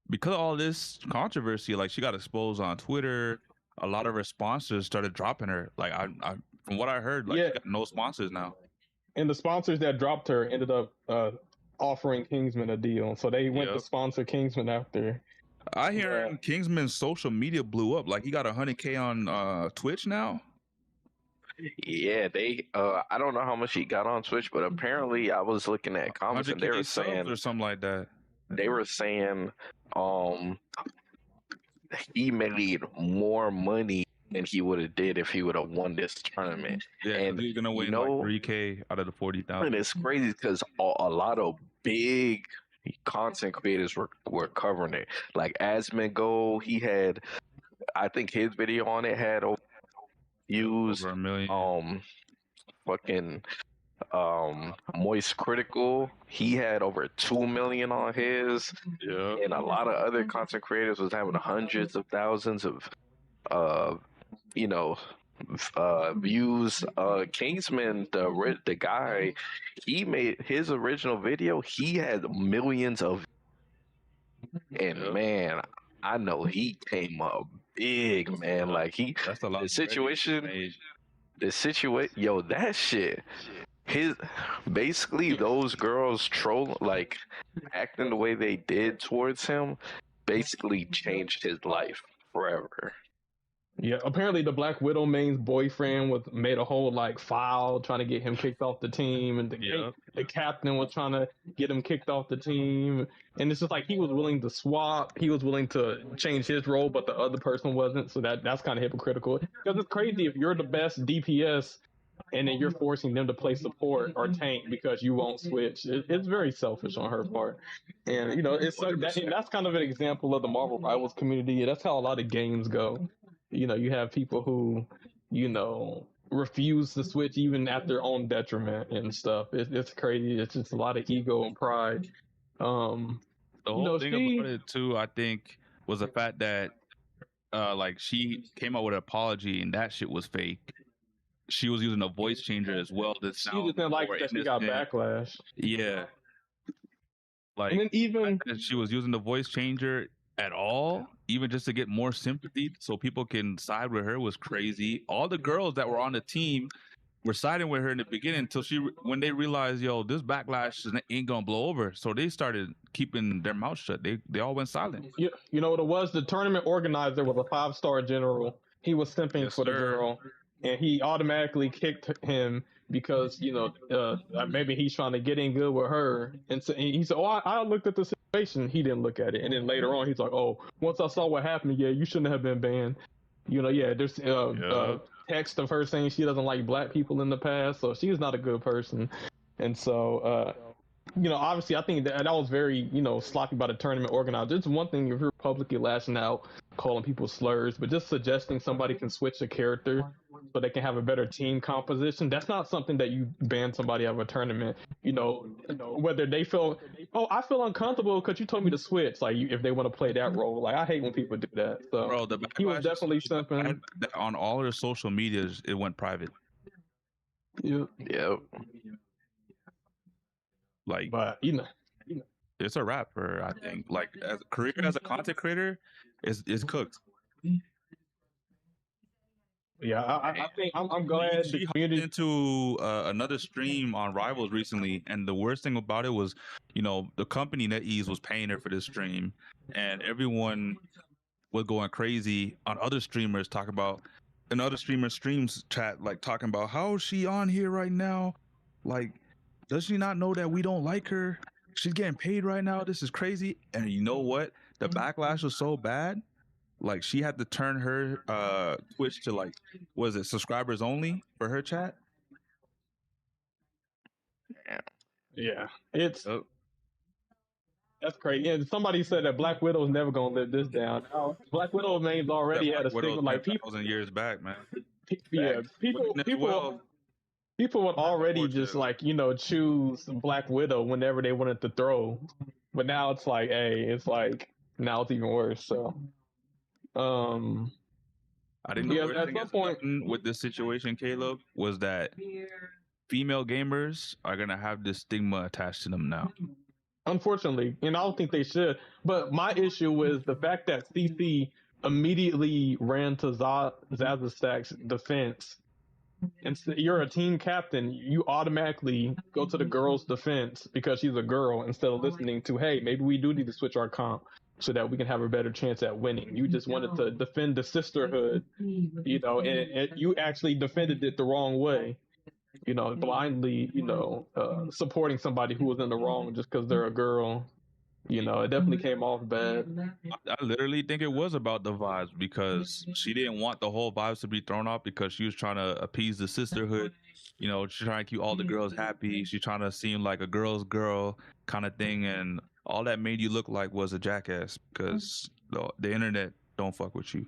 because of all this controversy, like, she got exposed on Twitter. A lot of her sponsors started dropping her. Like, I from what I heard, like, she got no sponsors now. And the sponsors that dropped her ended up offering Kingsman a deal, so they went to sponsor Kingsman after. I hear Kingsman's social media blew up. Like, he got 100K on Twitch now. Yeah, they. I don't know how much he got on Twitch, but apparently, I was looking at comments and they were saying or something like that. They were saying, he made more money than he would have did if he would have won this tournament. Yeah, and he's gonna win like 3K out of the 40,000. And it's crazy because a lot of big content creators were covering it. Like Asmongo, he had, I think his video on it had views. Over 1 million. Moist Critical, he had over 2 million on his. Yeah. And a lot of other content creators was having hundreds of thousands of views. Kingsman, the guy, he made his original video, he had millions of, and man, I know he came up big, man. Like that's a lot. The situation, yo, that shit. Basically those girls like acting the way they did towards him basically changed his life forever. Yeah, apparently the Black Widow main's boyfriend made a whole like file trying to get him kicked off the team, and the captain was trying to get him kicked off the team, and it's just like he was willing to swap, he was willing to change his role, but the other person wasn't. So that's kind of hypocritical, because it's crazy if you're the best DPS and then you're forcing them to play support or tank because you won't switch. It's very selfish on her part, and you know it's like that's kind of an example of the Marvel Rivals community. That's how a lot of games go. You know, you have people who, you know, refuse to switch even at their own detriment and stuff. It's crazy. It's just a lot of ego and pride. The whole thing about it too, I think, was the fact that like she came out with an apology and that shit was fake. She was using a voice changer as well. That she just didn't like that she got backlash. Yeah. Like, and then even she was using the voice changer at all, even just to get more sympathy so people can side with her, was crazy. All the girls that were on the team were siding with her in the beginning until when they realized, yo, this backlash ain't gonna blow over. So they started keeping their mouth shut. They all went silent. You know what it was? The tournament organizer was a 5-star general. He was simping for the girl, and he automatically kicked him because, you know, maybe he's trying to get in good with her. And so he said, oh, I looked at the situation, he didn't look at it. And then later on, he's like, "Oh, once I saw what happened, yeah, you shouldn't have been banned." There's text of her saying she doesn't like black people in the past, so she's not a good person. And so, obviously, I think that was very, sloppy by the tournament organizer. It's one thing if you're publicly lashing out, calling people slurs, but just suggesting somebody can switch a character so they can have a better team composition, that's not something that you ban somebody out of a tournament. Whether they feel, oh, I feel uncomfortable because you told me to switch, like if they want to play that role. Like, I hate when people do that. So Bro, the he was definitely something. On all their social medias, it went private. Yep. Like, but it's a wrap for, I think, like, as a career as a content creator, is cooked. Yeah, I think I'm glad she hopped into another stream on Rivals recently, and the worst thing about it was, the company NetEase was paying her for this stream, and everyone was going crazy on other streamers talking about, and other streams chat, like, talking about how is she on here right now? Like, does she not know that we don't like her? She's getting paid right now. This is crazy. And you know what? The backlash was so bad. Like, she had to turn her Twitch to, like, was it subscribers only for her chat? Yeah, that's crazy. And somebody said that Black Widow's never gonna live this down. Now, Black Widow names already had a stigma. Like, people 1,000 years back, man. Yeah, people would already just, like, choose Black Widow whenever they wanted to throw, but now it's like, now it's even worse. So, I didn't know at some point with this situation, Caleb, was that female gamers are gonna have this stigma attached to them now. Unfortunately, and I don't think they should. But my issue was the fact that CC immediately ran to Zazastak's defense. And you're a team captain, you automatically go to the girl's defense because she's a girl instead of listening to, hey, maybe we do need to switch our comp so that we can have a better chance at winning. You just wanted to defend the sisterhood, and you actually defended it the wrong way, blindly, supporting somebody who was in the wrong just because they're a girl. It definitely came off bad. I literally think it was about the vibes because she didn't want the whole vibes to be thrown off because she was trying to appease the sisterhood. She's trying to keep all the girls happy. She's trying to seem like a girl's girl kind of thing. And all that made you look like was a jackass because the internet don't fuck with you.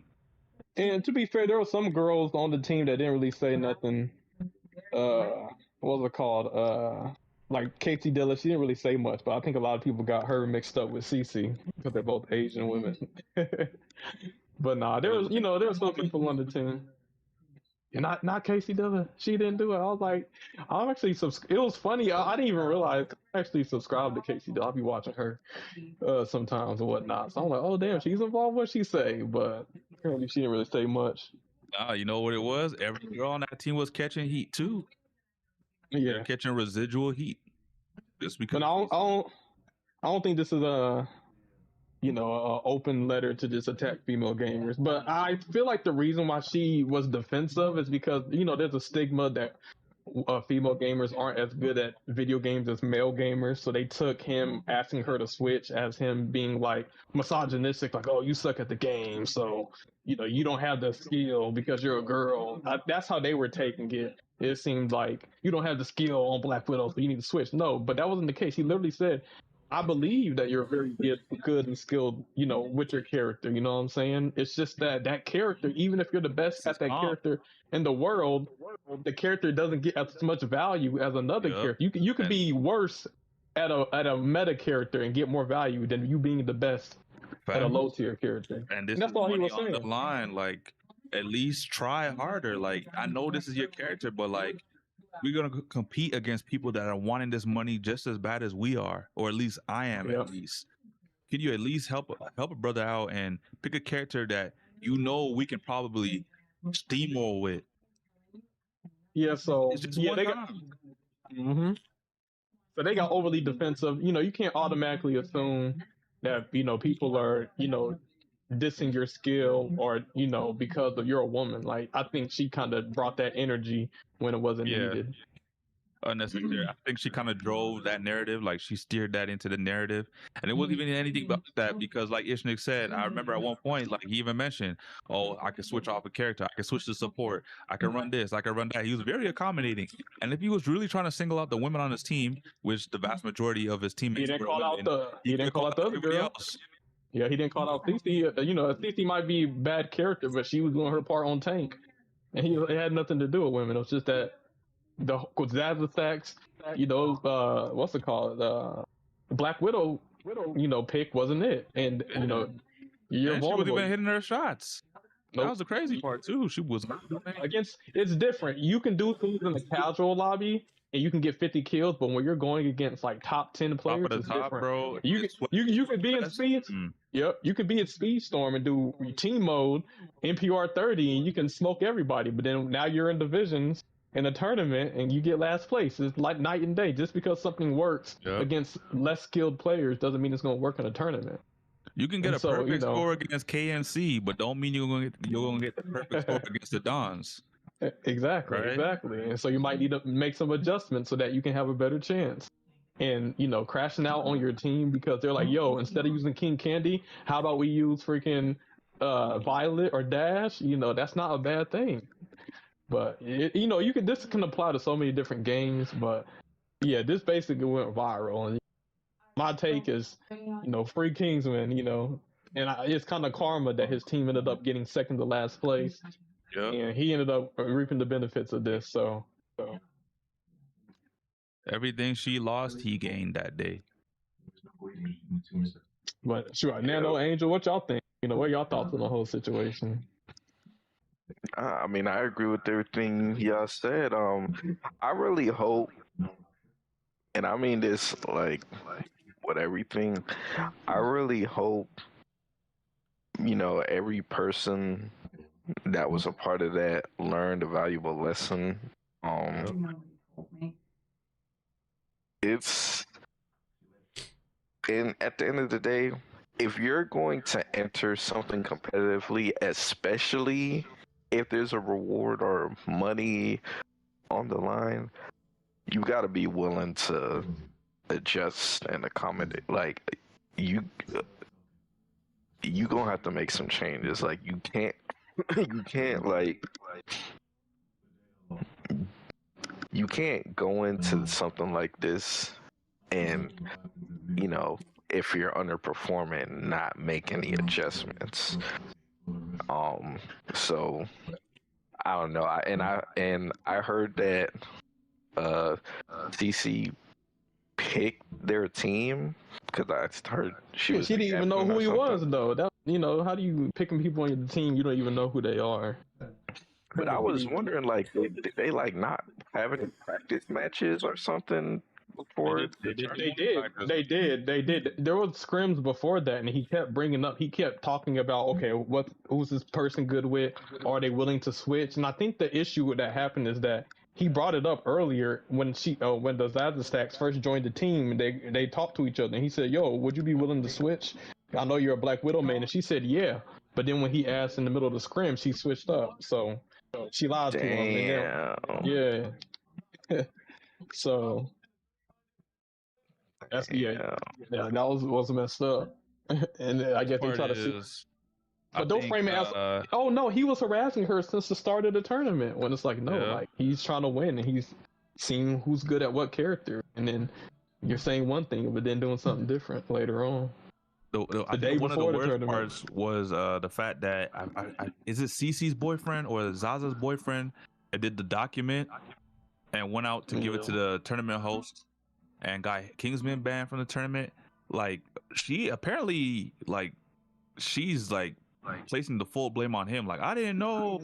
And to be fair, there were some girls on the team that didn't really say nothing. What was it called? Like Casey Dilla, she didn't really say much, but I think a lot of people got her mixed up with Cece because they're both Asian women. But nah, there was some people on the team. And not Casey Dilla. She didn't do it. I was like, I'm actually it was funny. I didn't even realize I actually subscribed to Casey Dilla. I'll be watching her sometimes and whatnot. So I'm like, oh damn, she's involved. What'd she say? But apparently she didn't really say much. Nah, you know what it was? Every girl on that team was catching heat too. Yeah, they're catching residual heat. Just because. But I don't think this is a open letter to just attack female gamers. But I feel like the reason why she was defensive is because there's a stigma that female gamers aren't as good at video games as male gamers. So they took him asking her to switch as him being like misogynistic, like, oh, you suck at the game, so you don't have the skill because you're a girl. That's how they were taking it. It seemed like you don't have the skill on Black Widow, so you need to switch. No, but that wasn't the case. He literally said, I believe that you're very good and skilled, with your character. You know what I'm saying? It's just that character, even if you're the best at that character in the world, the character doesn't get as much value as another character. You could be worse at a meta character and get more value than you being the best at a low tier character. And that's all he was saying. On the line, like, at least try harder. Like, I know this is your character, but like, we're gonna compete against people that are wanting this money just as bad as we are, or at least I am. At least, can you at least help a brother out and pick a character that we can probably steamroll with? Yeah. So it's just one time. So they got overly defensive. You can't automatically assume that people are dissing your skill or because of you're a woman. Like, I think she kind of brought that energy when it wasn't needed. unnecessary. I think she kind of drove that narrative, like she steered that into the narrative, and it wasn't even anything about that because, like Ishnik said, I remember at one point, like he even mentioned, "Oh, I can switch off a character, I can switch to support, I can run this, I can run that." He was very accommodating, and if he was really trying to single out the women on his team, which the vast majority of his teammates He didn't were call out women, he didn't call out the other everybody girl. else. Yeah, he didn't call out Cece. You know, Cece might be a bad character, but she was doing her part on tank, and it had nothing to do with women. It was just that the Zaza stacks, you know, what's it called? Black Widow, you know, pick wasn't it, and you know, you're And she was vulnerable. even hitting her shots. That Nope. was the crazy part too. She was not doing anything. Against it's different. You can do things in the casual lobby and you can get 50 kills, but when you're going against like top 10 players, Top of it's the top, different. bro. You could be in speed. Mm. Yep, you could be in Speedstorm and do team mode, NPR 30, and you can smoke everybody. But then now you're in divisions in a tournament and you get last place. It's like night and day. Just because something works against less skilled players doesn't mean it's going to work in a tournament. You can get a perfect score against KNC, but don't mean you're gonna get the perfect score against the Dons. Exactly, Right? exactly. And so you might need to make some adjustments so that you can have a better chance. And, you know, crashing out on your team because they're like, yo, instead of using King Candy, how about we use freaking Violet or Dash? You know, that's not a bad thing. But, you know, this can apply to so many different games. But, yeah, this basically went viral. And my take is, you know, free Kingsman, you know, and it's kind of karma that his team ended up getting second to last place. Yep. And he ended up reaping the benefits of this. So. Everything she lost, he gained that day. But sure, Nano Angel, what y'all think? You know, what are y'all thoughts on the whole situation? I mean, I agree with everything y'all said. I really hope, and I mean this like with everything, I really hope, you know, every person that was a part of that learned a valuable lesson. And at the end of the day, if you're going to enter something competitively, especially if there's a reward or money on the line, you got to be willing to adjust and accommodate. Like you gonna have to make some changes. Like you can't you can't go into something like this and, you know, if you're underperforming, not make any adjustments. So I don't know. I heard that CC picked their team because I heard she didn't even know who he was though. That, you know, how do you picking people on your team? You don't even know who they are. But I was wondering, like, did they like not have any practice matches or something before? They did. There was scrims before that, and he kept talking about, okay, who's this person good with? Are they willing to switch? And I think the issue that happened is that he brought it up earlier when the Zaza Stacks first joined the team. They talked to each other, and he said, "Yo, would you be willing to switch? I know you're a Black Widow main," and she said, "Yeah." But then when he asked in the middle of the scrim, she switched up. So she lied to him. Yeah. So that's that was messed up. And I guess they try to see. But don't frame it as, oh no, he was harassing her since the start of the tournament. When it's like, no, like he's trying to win and he's seeing who's good at what character, and then you're saying one thing but then doing something different later on. I think one of the worst parts was the fact that is it Cece's boyfriend or Zaza's boyfriend that did the document and went out to give it to the tournament host and got Kingsman banned from the tournament. Like she apparently she's placing the full blame on him. Like I didn't know.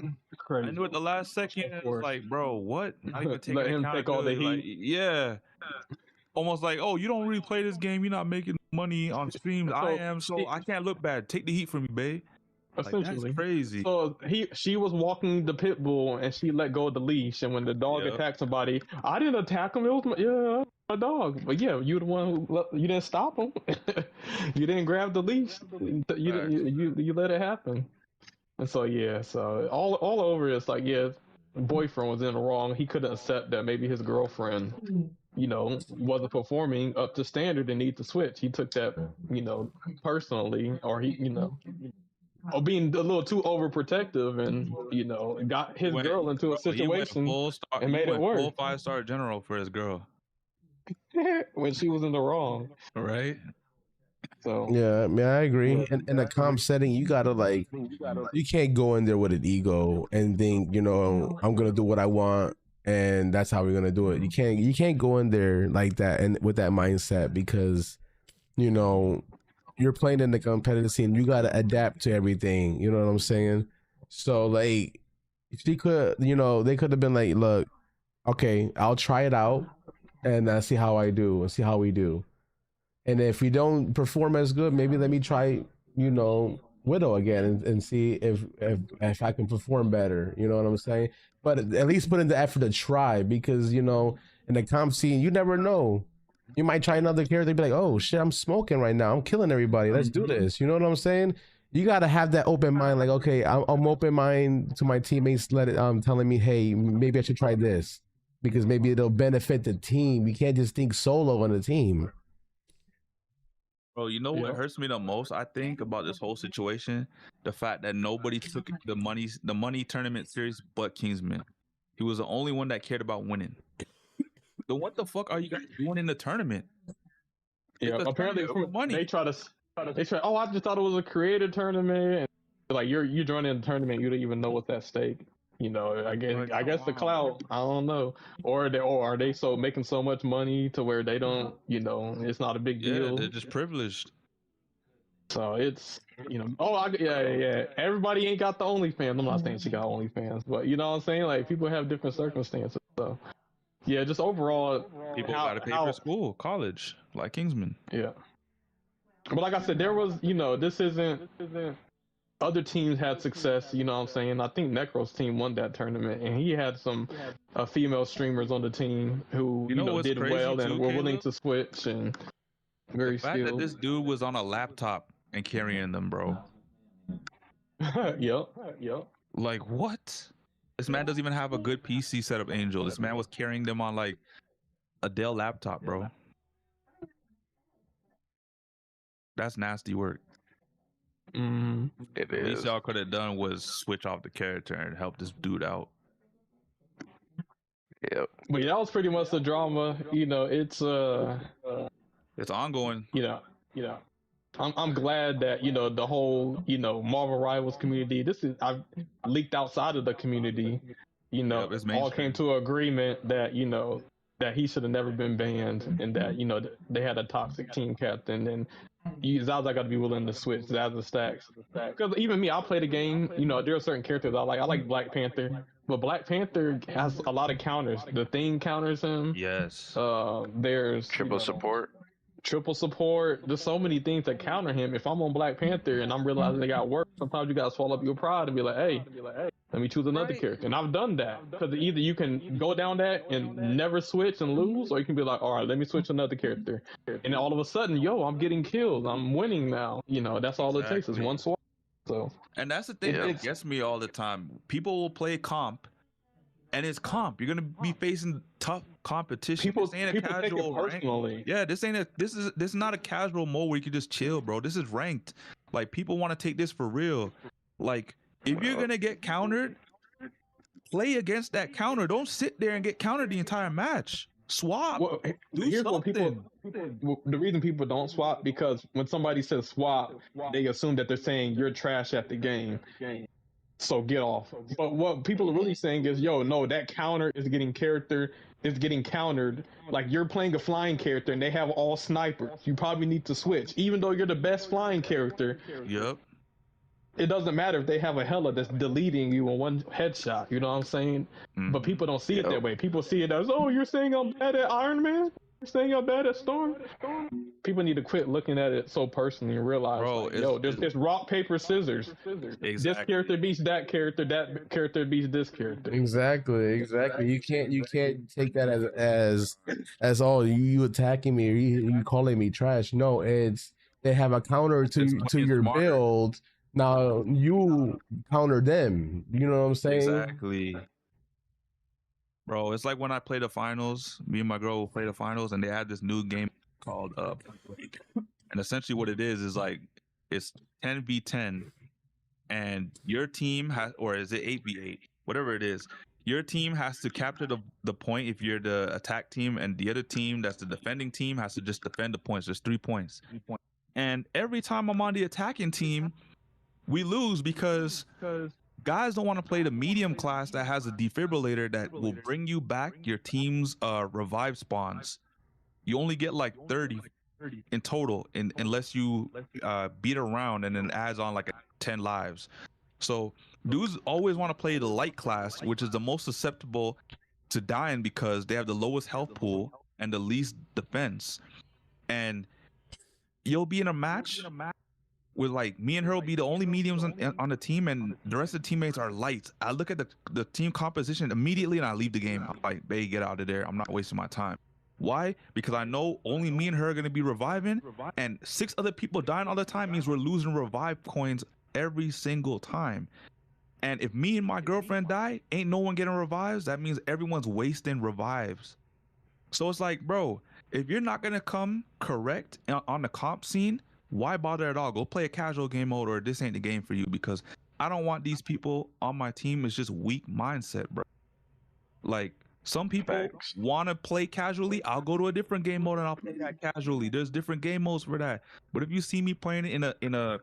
I knew at the last second. It's like, bro, what? Not even taking Let him take all the heat. Like, yeah. Almost like, oh, you don't really play this game. You're not making money on streams. I am, so I can't look bad. Take the heat from me, babe. Essentially, that's crazy. So she was walking the pit bull and she let go of the leash, and when the dog attacked somebody, I didn't attack him. It was my dog. But yeah, you the one who you didn't stop him. You didn't grab the leash. You let it happen. And so so all over it's like boyfriend was in the wrong. He couldn't accept that maybe his girlfriend, wasn't performing up to standard and need to switch. He took that, personally, or or being a little too overprotective, and got his girl into a situation and made it work. Full 5-star general for his girl when she was in the wrong, right? So yeah, I mean, I agree. In a calm setting, you gotta you can't go in there with an ego and think, I'm gonna do what I want and that's how we're gonna do it. You can't go in there like that and with that mindset, because you're playing in the competitive scene. You gotta adapt to everything. You know what I'm saying? So like, if she could, they could have been like, look, okay, I'll try it out and see how I do and see how we do. And if we don't perform as good, maybe let me try, Widow again and see if I can perform better. You know what I'm saying? But at least put in the effort to try, because, in the comp scene, you never know. You might try another character and be like, oh shit, I'm smoking right now. I'm killing everybody. Let's do this. You know what I'm saying? You got to have that open mind. Like, okay, I'm open mind to my teammates telling me, hey, maybe I should try this, because maybe it'll benefit the team. You can't just think solo on the team. Bro, what hurts me the most, I think, about this whole situation? The fact that nobody took the money tournament serious but Kingsman. He was the only one that cared about winning. So what the fuck are you guys doing in the tournament? Yeah, apparently they try. Oh, I just thought it was a creative tournament. And like you joining the tournament, you don't even know what's at stake. I guess the clout. I don't know, or are they making so much money to where they don't, it's not a big deal. Yeah, they're just privileged. So it's, yeah. Everybody ain't got the OnlyFans. I'm not saying she got OnlyFans, but you know what I'm saying? Like, people have different circumstances. So yeah, just overall, people got to pay for school, college, like Kingsman. Yeah, but like I said, there was, this isn't. Other teams had success, you know what I'm saying? I think Necro's team won that tournament, and he had some female streamers on the team who did well and were willing to switch and very skilled. The fact that this dude was on a laptop and carrying them, bro. Yep. Like, what? This man doesn't even have a good PC setup, Angel. This man was carrying them on like a Dell laptop, bro. That's nasty work. It At least is. y'all could have done was switch off the character and help this dude out. Yep. But that was pretty much the drama. It's ongoing. I'm glad that the whole Marvel Rivals community. I've leaked outside of the community. All came to an agreement that that he should have never been banned, and that they had a toxic team captain, and Zaza got to be willing to switch Zaza stacks. Because even me, I'll play the game. There are certain characters I like. I like Black Panther, but Black Panther has a lot of counters. The Thing counters him. Yes. There's triple support. There's so many things that counter him. If I'm on Black Panther and I'm realizing they got work, sometimes you gotta swallow up your pride and be like, hey, let me choose another character. And I've done that, because either you can go down that and never switch and lose, or you can be like, all right, let me switch another character. And all of a sudden, I'm getting kills. I'm winning now. That's all it takes is one swap. So. And that's the thing that gets me all the time. People will play comp, and it's comp. You're gonna be facing tough competition. People ain't a casual take it personally. Rank. Yeah, this is not a casual mode where you can just chill, bro. This is ranked. Like, people want to take this for real. Like, if you're gonna get countered, play against that counter. Don't sit there and get countered the entire match. Swap. Well, here's what the reason people don't swap, because when somebody says swap, they assume that they're saying you're trash at the game. So get off. But what people are really saying is, no, that counter is getting countered. Like, you're playing a flying character and they have all snipers. You probably need to switch. Even though you're the best flying character. Yep. It doesn't matter if they have a Hela that's deleting you in one headshot. You know what I'm saying? But people don't see it that way. People see it as, oh, you're saying I'm bad at Iron Man? You're saying I'm bad at Storm? People need to quit looking at it so personally and realize, bro, there's rock, paper, scissors. Exactly. This character beats that character beats this character. Exactly. You can't take that as all you attacking me or you calling me trash. No, they have a counter to your build. Now you counter them. You know what I'm saying? Exactly. Bro, it's like when I play the finals. Me and my girl will play the finals, and they had this new game called and essentially what it is like it's 10v10, and your team has, or is it 8v8, whatever it is. Your team has to capture the point if you're the attack team, and the other team that's the defending team has to just defend the points. There's 3 points. And every time I'm on the attacking team, we lose because guys don't want to play the medium class that has a defibrillator that will bring you back your team's revive spawns. You only get like 30 in total, unless you beat around and then adds on like 10 lives. So dudes always want to play the light class, which is the most susceptible to dying because they have the lowest health pool and the least defense. And you'll be in a match with like me and her will be the only mediums on the team, and the rest of the teammates are lights. I look at the team composition immediately and I leave the game. I'm like, babe, get out of there. I'm not wasting my time. Why? Because I know only me and her are going to be reviving, and 6 other people dying all the time means we're losing revive coins every single time. And if me and my girlfriend die, ain't no one getting revives. That means everyone's wasting revives. So it's like, bro, if you're not going to come correct on the comp scene, why bother at all? Go play a casual game mode, or this ain't the game for you, because I don't want these people on my team. It's just weak mindset, bro. Like, some people want to play casually. I'll go to a different game mode and I'll play that casually. There's different game modes for that. But if you see me playing in a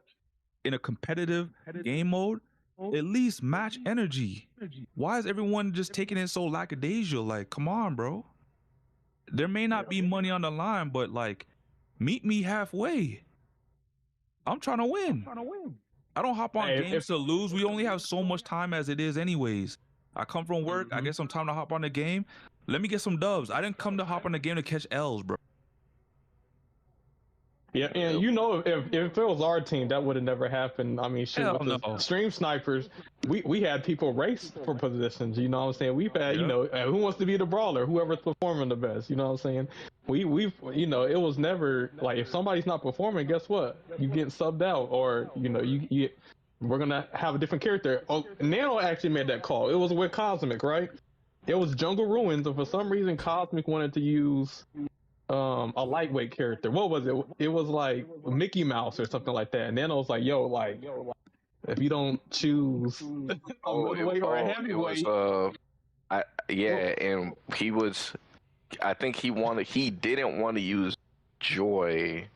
competitive game mode, at least match energy. Why is everyone just taking it so lackadaisical? Like, come on, bro. There may not be money on the line, but like, meet me halfway. I'm trying to win. I don't hop on games to lose. We only have so much time as it is anyways. I come from work. I get some time to hop on the game. Let me get some dubs. I didn't come to hop on the game to catch L's, bro. Yeah, and you know, if it was our team, that would have never happened. I mean, shit, with the stream snipers, we had people race for positions. You know what I'm saying? We've had, you know, who wants to be the brawler? Whoever's performing the best. You know what I'm saying? We've, you know, it was never like, if somebody's not performing, guess what? You get subbed out, or you know, we're gonna have a different character. Oh, Nano actually made that call. It was with Cosmic, right? It was Jungle Ruins, and for some reason, Cosmic wanted to use a lightweight character. What was it? It was like Mickey Mouse or something like that. And then I was like, yo, if you don't choose a middleweight or a heavyweight. And he was, I think he didn't want to use Joy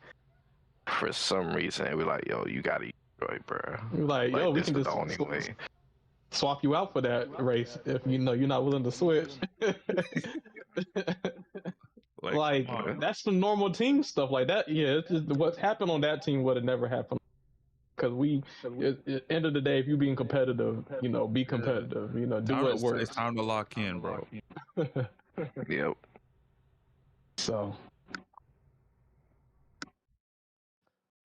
for some reason. And we're like, yo, you gotta use Joy, bro. We're like, yo, we can just swap you out for that race if you know you're not willing to switch. Like that's the normal team stuff like that. Yeah, it's just what happened on that team would have never happened. Because at the end of the day, if you're being competitive, you know, be competitive. You know, do what works. It's time to lock in, bro. Yep. So.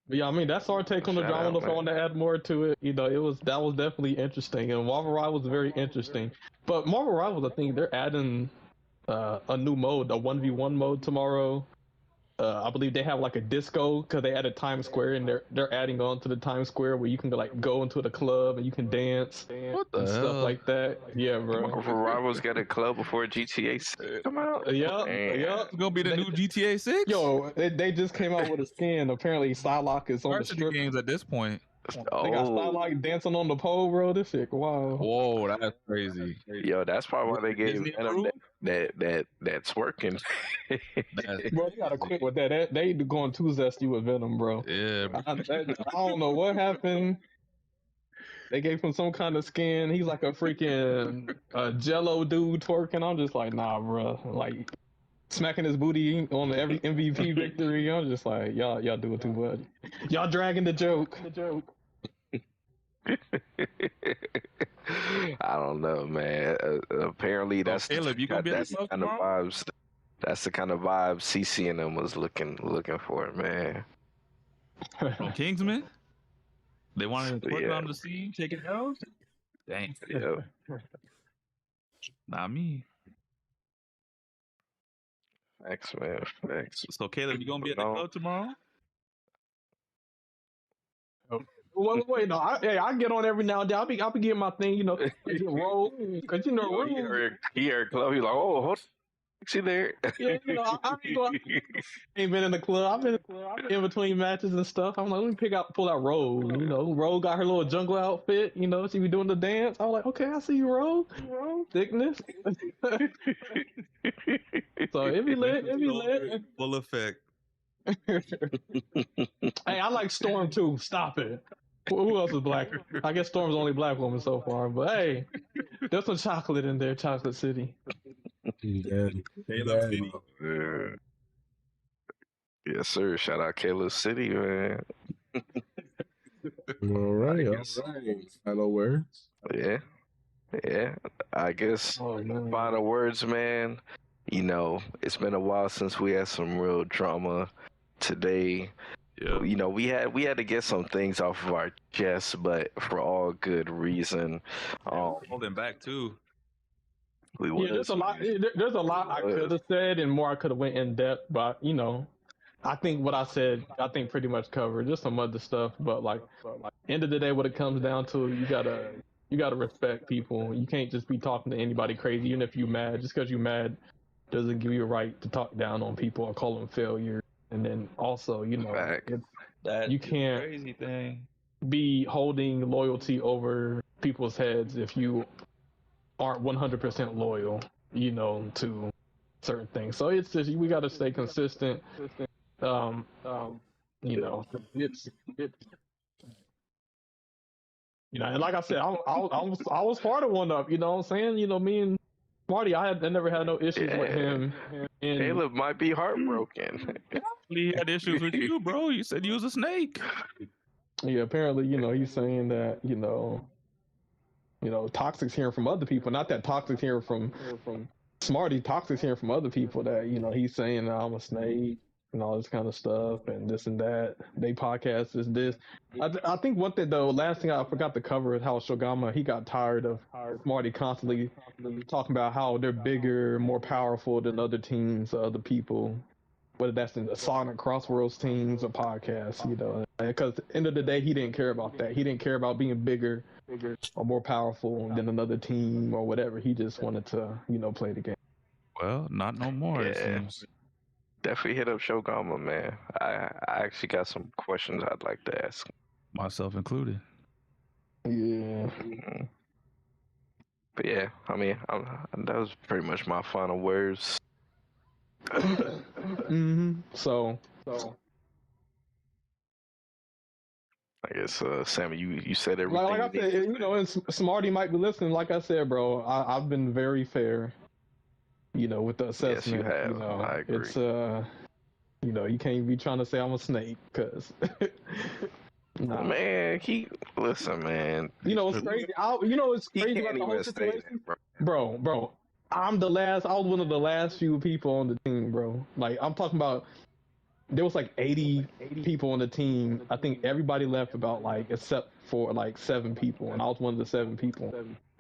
But yeah, I mean, that's our take on the drama. If I want to add more to it, you know, that was definitely interesting, and Marvel Rivals was very interesting. But Marvel Rivals, I think they're adding a new mode, a 1v1 mode tomorrow. I believe they have like a disco because they added Times Square, and they're adding on to the Times Square where you can like go into the club and you can dance and stuff like that. Yeah, bro. Marvel Rivals got a club before GTA 6 come out. Yeah. It's gonna be the new GTA 6. Yo, they just came out with a skin. Apparently, Psylocke is on the strip games at this point. They got Psylocke dancing on the pole, bro. This shit, wow. Whoa, that's crazy. Yo, that's probably why they gave Venom that's working. Bro, you gotta quit with that. They going too zesty with Venom, bro. Yeah. I don't know what happened. They gave him some kind of skin. He's like a freaking Jello dude twerking. I'm just like, nah, bro. Like smacking his booty on every MVP victory. I'm just like, y'all doing too much. Y'all dragging the joke. I don't know, man. Apparently, that's Caleb, you gonna be that's the kind of vibes. That's the kind of vibes CC and them was looking for, man. From Kingsman, they wanted to twerk on the scene, taking L's. Dang. Yeah. Not me. Facts, man. Facts. So Caleb, you gonna be at the club tomorrow? Wait, no. I get on every now and then. I'll be getting my thing, you know, roll, because you know, he heard club. He like, oh, hold. See there? Yeah, you know, I ain't been in the club. I've been in between matches and stuff. I'm like, let me pull out Rogue. You know, Rogue got her little jungle outfit. You know, she be doing the dance. I was like, okay, I see you, Rogue. Thickness. So it be lit. Full effect. Hey, I like Storm too. Stop it. Who else is black? I guess Storm's the only black woman so far. But hey, there's some chocolate in there, Chocolate City. Yes, sir. Shout out Caleb City, man. All right. Final words. Yeah. I guess final words, man. You know, it's been a while since we had some real drama. Today, you know, we had to get some things off of our chest, but for all good reason. Holding back too. There's a lot. There's a lot I could have said, and more I could have went in depth. But you know, I think what I said, pretty much covered. Just some other stuff, but like, end of the day, what it comes down to, you gotta respect people. You can't just be talking to anybody crazy, even if you're mad. Just because you're mad doesn't give you a right to talk down on people or call them failures. And then also, you know, you can't crazy thing. Be holding loyalty over people's heads if you aren't 100% loyal, you know, to certain things. So it's just, we got to stay consistent. You know, it's you know, and like I said, I was part of one up. You know what I'm saying? You know, me and Smarty, I never had no issues with him. And Caleb might be heartbroken. He had issues with you, bro. You said you was a snake. Yeah, apparently, you know, he's saying that, you know, Toxic's hearing from other people. Not that Toxic's hearing from Smarty. Toxic's hearing from other people that, you know, he's saying that I'm a snake and all this kind of stuff and this and that. They podcast is this. I think one thing, though, last thing I forgot to cover is how Shogama, he got tired of Smarty constantly talking about how they're bigger, more powerful than other teams, other people. Whether that's in the Sonic CrossWorlds teams or podcasts, you know, because at the end of the day, he didn't care about that. He didn't care about being bigger or more powerful than another team or whatever. He just wanted to, you know, play the game. Well, not no more, it seems. Definitely hit up Shogama, man. I actually got some questions I'd like to ask. Myself included. Yeah. But yeah, I mean, that was pretty much my final words. So I guess Sammy, you said everything. Like I said, you know, and Smarty might be listening. Like I said, bro, I've been very fair, you know, with the assessment. Yes, you have. You know, I agree. It's you know, you can't be trying to say I'm a snake, cause nah. Man, listen, man. You know, it's crazy. It's crazy about the whole situation, bro. I was one of the last few people on the team, bro. Like, I'm talking about, there was like 80 people on the team. I think everybody left about except for 7 people, and I was one of the 7 people.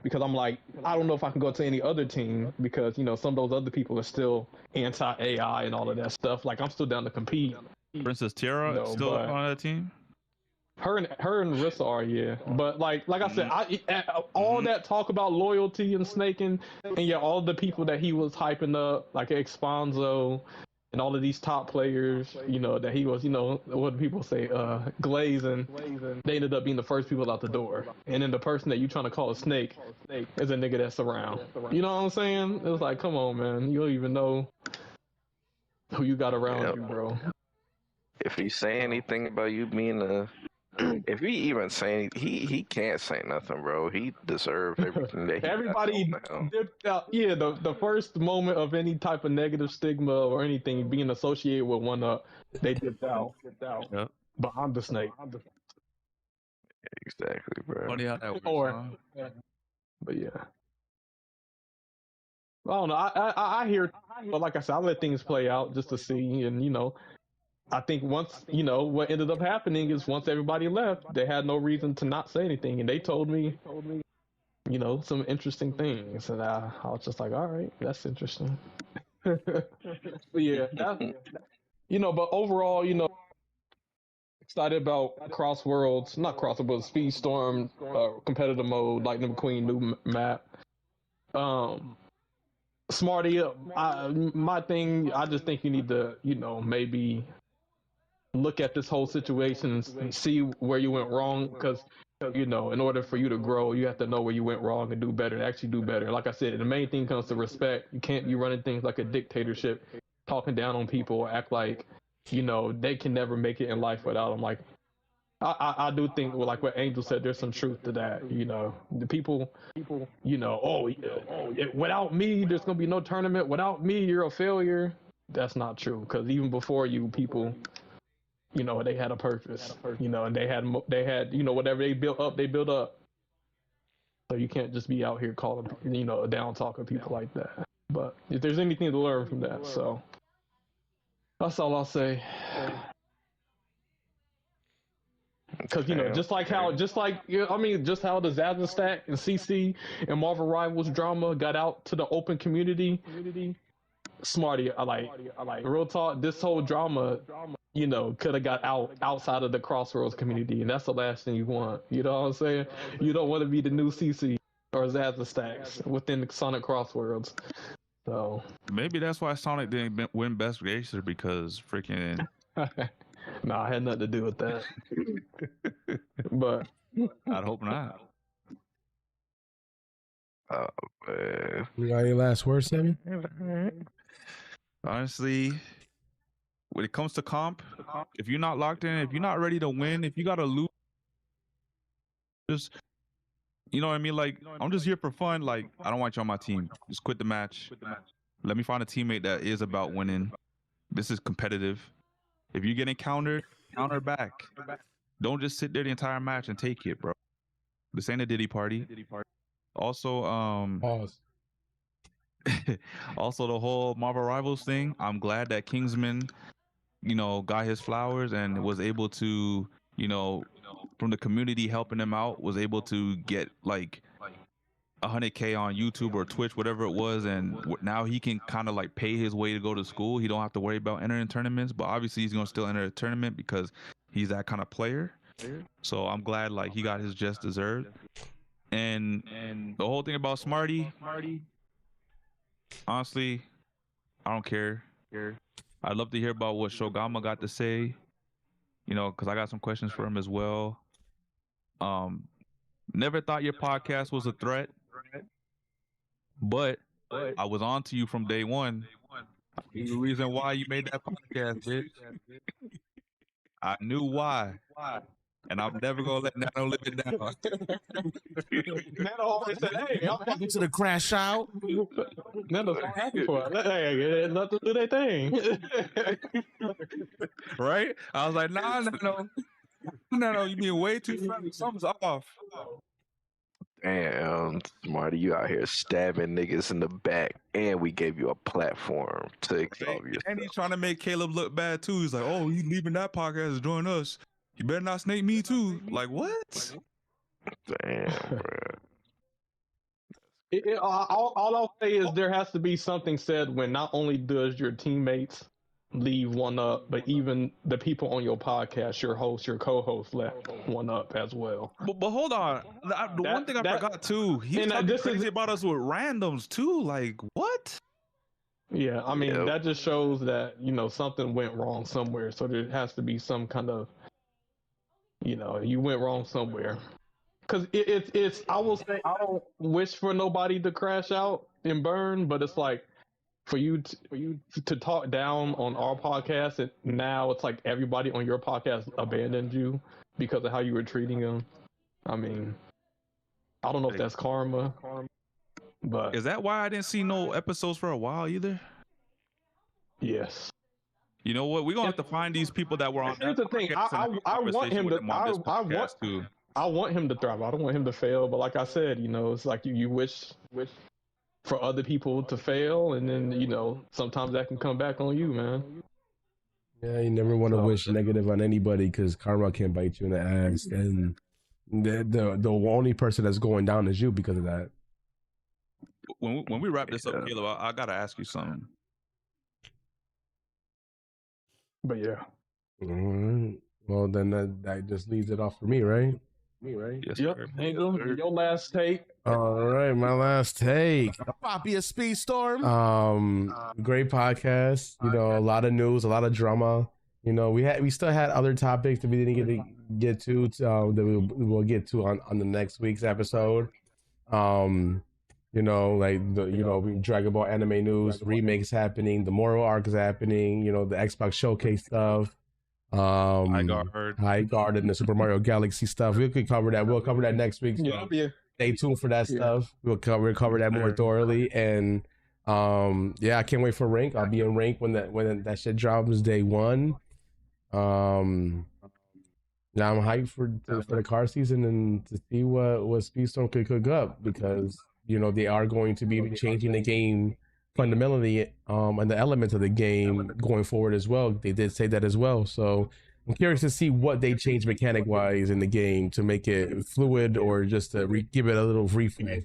Because I'm like, I don't know if I can go to any other team because, you know, some of those other people are still anti-AI and all of that stuff. Like, I'm still down to compete. Princess Tiara still on that team? Her and Rissa are, yeah. But like I said, all that talk about loyalty and snaking, and yeah, all the people that he was hyping up, like Exponzo and all of these top players, you know, that he was, you know, what do people say, glazing, they ended up being the first people out the door. And then the person that you trying to call a snake is a nigga that's around. You know what I'm saying? It was like, come on, man. You don't even know who you got around you, bro. If he say anything about you being if he even say he can't say nothing, bro. He deserves everything that he everybody dipped out. Yeah, the first moment of any type of negative stigma or anything being associated with one up, they dipped out. Yep. But I'm the snake. Exactly, bro. Funny how that works, But yeah. I don't know. I hear, but like I said, I let things play out just to see, and you know. I think once, you know, what ended up happening is once everybody left, they had no reason to not say anything. And they told me, you know, some interesting things. And I was just like, all right, that's interesting. But yeah, you know, but overall, you know, excited about CrossWorlds, not CrossWorlds, Speedstorm, competitive mode, Lightning McQueen, new map. Smarty, my thing, I just think you need to, maybe look at this whole situation and see where you went wrong, because in order for you to grow, you have to know where you went wrong and do better, and actually do better. Like I said, the main thing comes to respect. You can't be running things like a dictatorship, talking down on people, act like they can never make it in life without them. Like I do think, well, like what Angel said, there's some truth to that. The people, without me, there's gonna be no tournament. Without me, you're a failure. That's not true, because even before you, people, they had a purpose, and they had, whatever they built up. So you can't just be out here calling, down talking people like that. But if there's anything to learn from that, so that's all I'll say. Because just how the Zaza Stack and CC and Marvel Rivals drama got out to the open community. Smarty, I like real talk. This whole drama, could have got outside of the CrossWorlds community, and that's the last thing you want. You know what I'm saying? You don't want to be the new CC or Zaza Stacks within the Sonic CrossWorlds. So maybe that's why Sonic didn't win Best Racer, because freaking. No, I had nothing to do with that. But I'd hope not. Oh man. You got any last words, Sammy? Honestly, when it comes to comp, if you're not locked in, if you're not ready to win, if you gotta lose, just what I mean? Like, I'm just here for fun. Like, I don't want you on my team. Just quit the match. Let me find a teammate that is about winning. This is competitive. If you're getting countered, counter back. Don't just sit there the entire match and take it, bro. This ain't a Diddy party. Also, Pause. Also the whole Marvel Rivals thing. I'm glad that Kingsman, got his flowers and was able to, from the community helping him out, was able to get like 100K on YouTube or Twitch, whatever it was, and now he can kind of like pay his way to go to school. He don't have to worry about entering tournaments, but obviously he's gonna still enter a tournament because he's that kind of player. So I'm glad like he got his just deserved. And the whole thing about Smarty, honestly, I don't care. I'd love to hear about what Shogama got to say, because I got some questions for him as well. Never thought your podcast was a threat, but I was on to you from day one. The reason why you made that podcast, bitch. I knew why. And I'm never gonna let Nano live it down. Nano always said, "Hey, I'm Welcome to the Crashout." Nano's so happy for it. Hey, let them do their thing." Right? I was like, "Nah, no, you being way too friendly. Something's off." Damn, Smarty, you out here stabbing niggas in the back, and we gave you a platform to exalt yourself. And he's trying to make Caleb look bad too. He's like, "Oh, you leaving that podcast to join us? You better not snake me too." Like, what? Damn, bro. All I'll say is there has to be something said when not only does your teammates leave one up, but even the people on your podcast, your host, your co-host, left one up as well. But hold on, the one thing I forgot too, he's talking crazy about us with randoms too. Like, what? Yeah, I mean that just shows that something went wrong somewhere. So there has to be some kind of you went wrong somewhere. Because it's I will say I don't wish for nobody to crash out and burn, but it's like for you to talk down on our podcast, and now it's like everybody on your podcast abandoned you because of how you were treating them. I mean, I don't know if that's karma, but is that why I didn't see no episodes for a while either? Yes. You know what? We're gonna have to find these people that were on. Here's the thing. I want him to. I want him to thrive. I don't want him to fail. But like I said, it's like you wish for other people to fail, and then sometimes that can come back on you, man. Yeah, you never want to wish negative on anybody because karma can bite you in the ass, and the only person that's going down is you because of that. When we wrap this up, Caleb, I gotta ask you something. But yeah. Well, then that just leaves it off for me, right? Yes, Yep. sir. Angel, your last take. All right, my last take. Poppy a Speedstorm. Great podcast. You know, a lot of news, a lot of drama. You know, we still had other topics that we didn't get to that we'll get to on the next week's episode. You know, like Dragon Ball anime news, remakes happening, the Moro arc is happening. You know, the Xbox Showcase stuff. High Guard and the Super Mario Galaxy stuff. We could cover that. We'll cover that next week. So stay tuned for that stuff. We'll cover that more thoroughly. And I can't wait for rank. I'll be in rank when that shit drops day one. Now I'm hyped for the car season and to see what Speedstorm could cook up, because you know they are going to be changing the game fundamentally and the elements of the game going forward as well. They did say that as well, so I'm curious to see what they change mechanic wise in the game to make it fluid or just to give it a little refresh.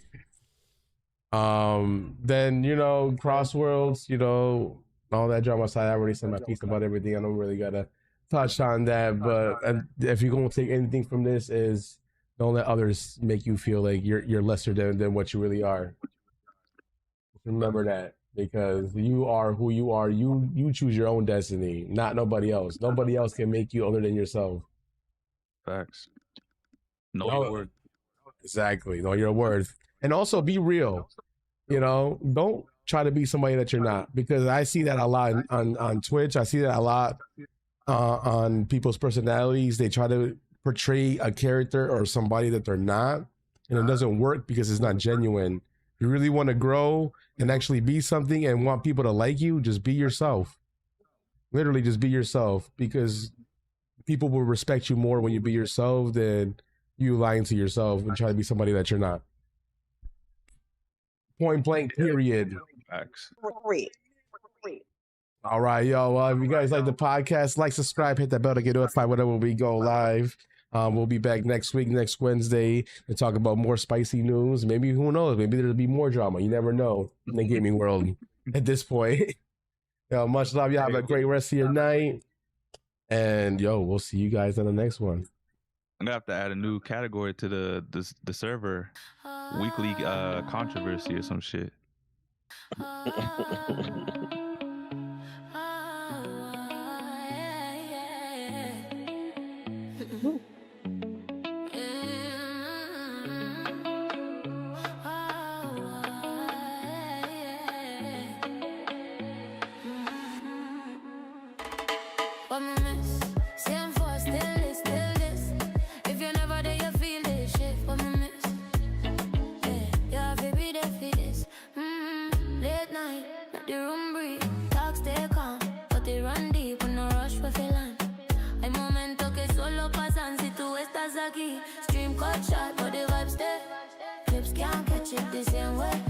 Then you know, CrossWorlds, you know, all that drama aside, I already said my piece about everything. I don't really gotta touch on that, but if you're gonna take anything from this, is don't let others make you feel like you're lesser than what you really are. Remember that, because you are who you are. You choose your own destiny, not nobody else. Nobody else can make you other than yourself. Facts. Know your worth. Exactly. Know your worth. And also be real. You know, don't try to be somebody that you're not, because I see that a lot on Twitch. I see that a lot on people's personalities. They try to portray a character or somebody that they're not, and it doesn't work because it's not genuine. If you really want to grow and actually be something and want people to like you, just be yourself. Literally just be yourself, because people will respect you more when you be yourself than you lying to yourself and trying to be somebody that you're not. Point blank, period. Facts. All right, yo. If you guys like the podcast, like, subscribe, hit that bell to get notified whenever we go live. We'll be back next week, next Wednesday, to talk about more spicy news. Maybe, who knows? Maybe there'll be more drama. You never know in the gaming world at this point. Yo, much love. Y'all have a great rest of your night. And yo, we'll see you guys on the next one. I'm gonna have to add a new category to the server. Weekly controversy or some shit. What me miss? Same for still this. If you're never there, you feel this shit. What me miss? Yeah, baby, they feel this. Late night, let the room breathe. Talk stay calm, but they run deep. No rush for feeling. Hay momento que solo pasan si tú estás aquí. Stream cut shot, but the vibes there. Clips can't catch it the same way.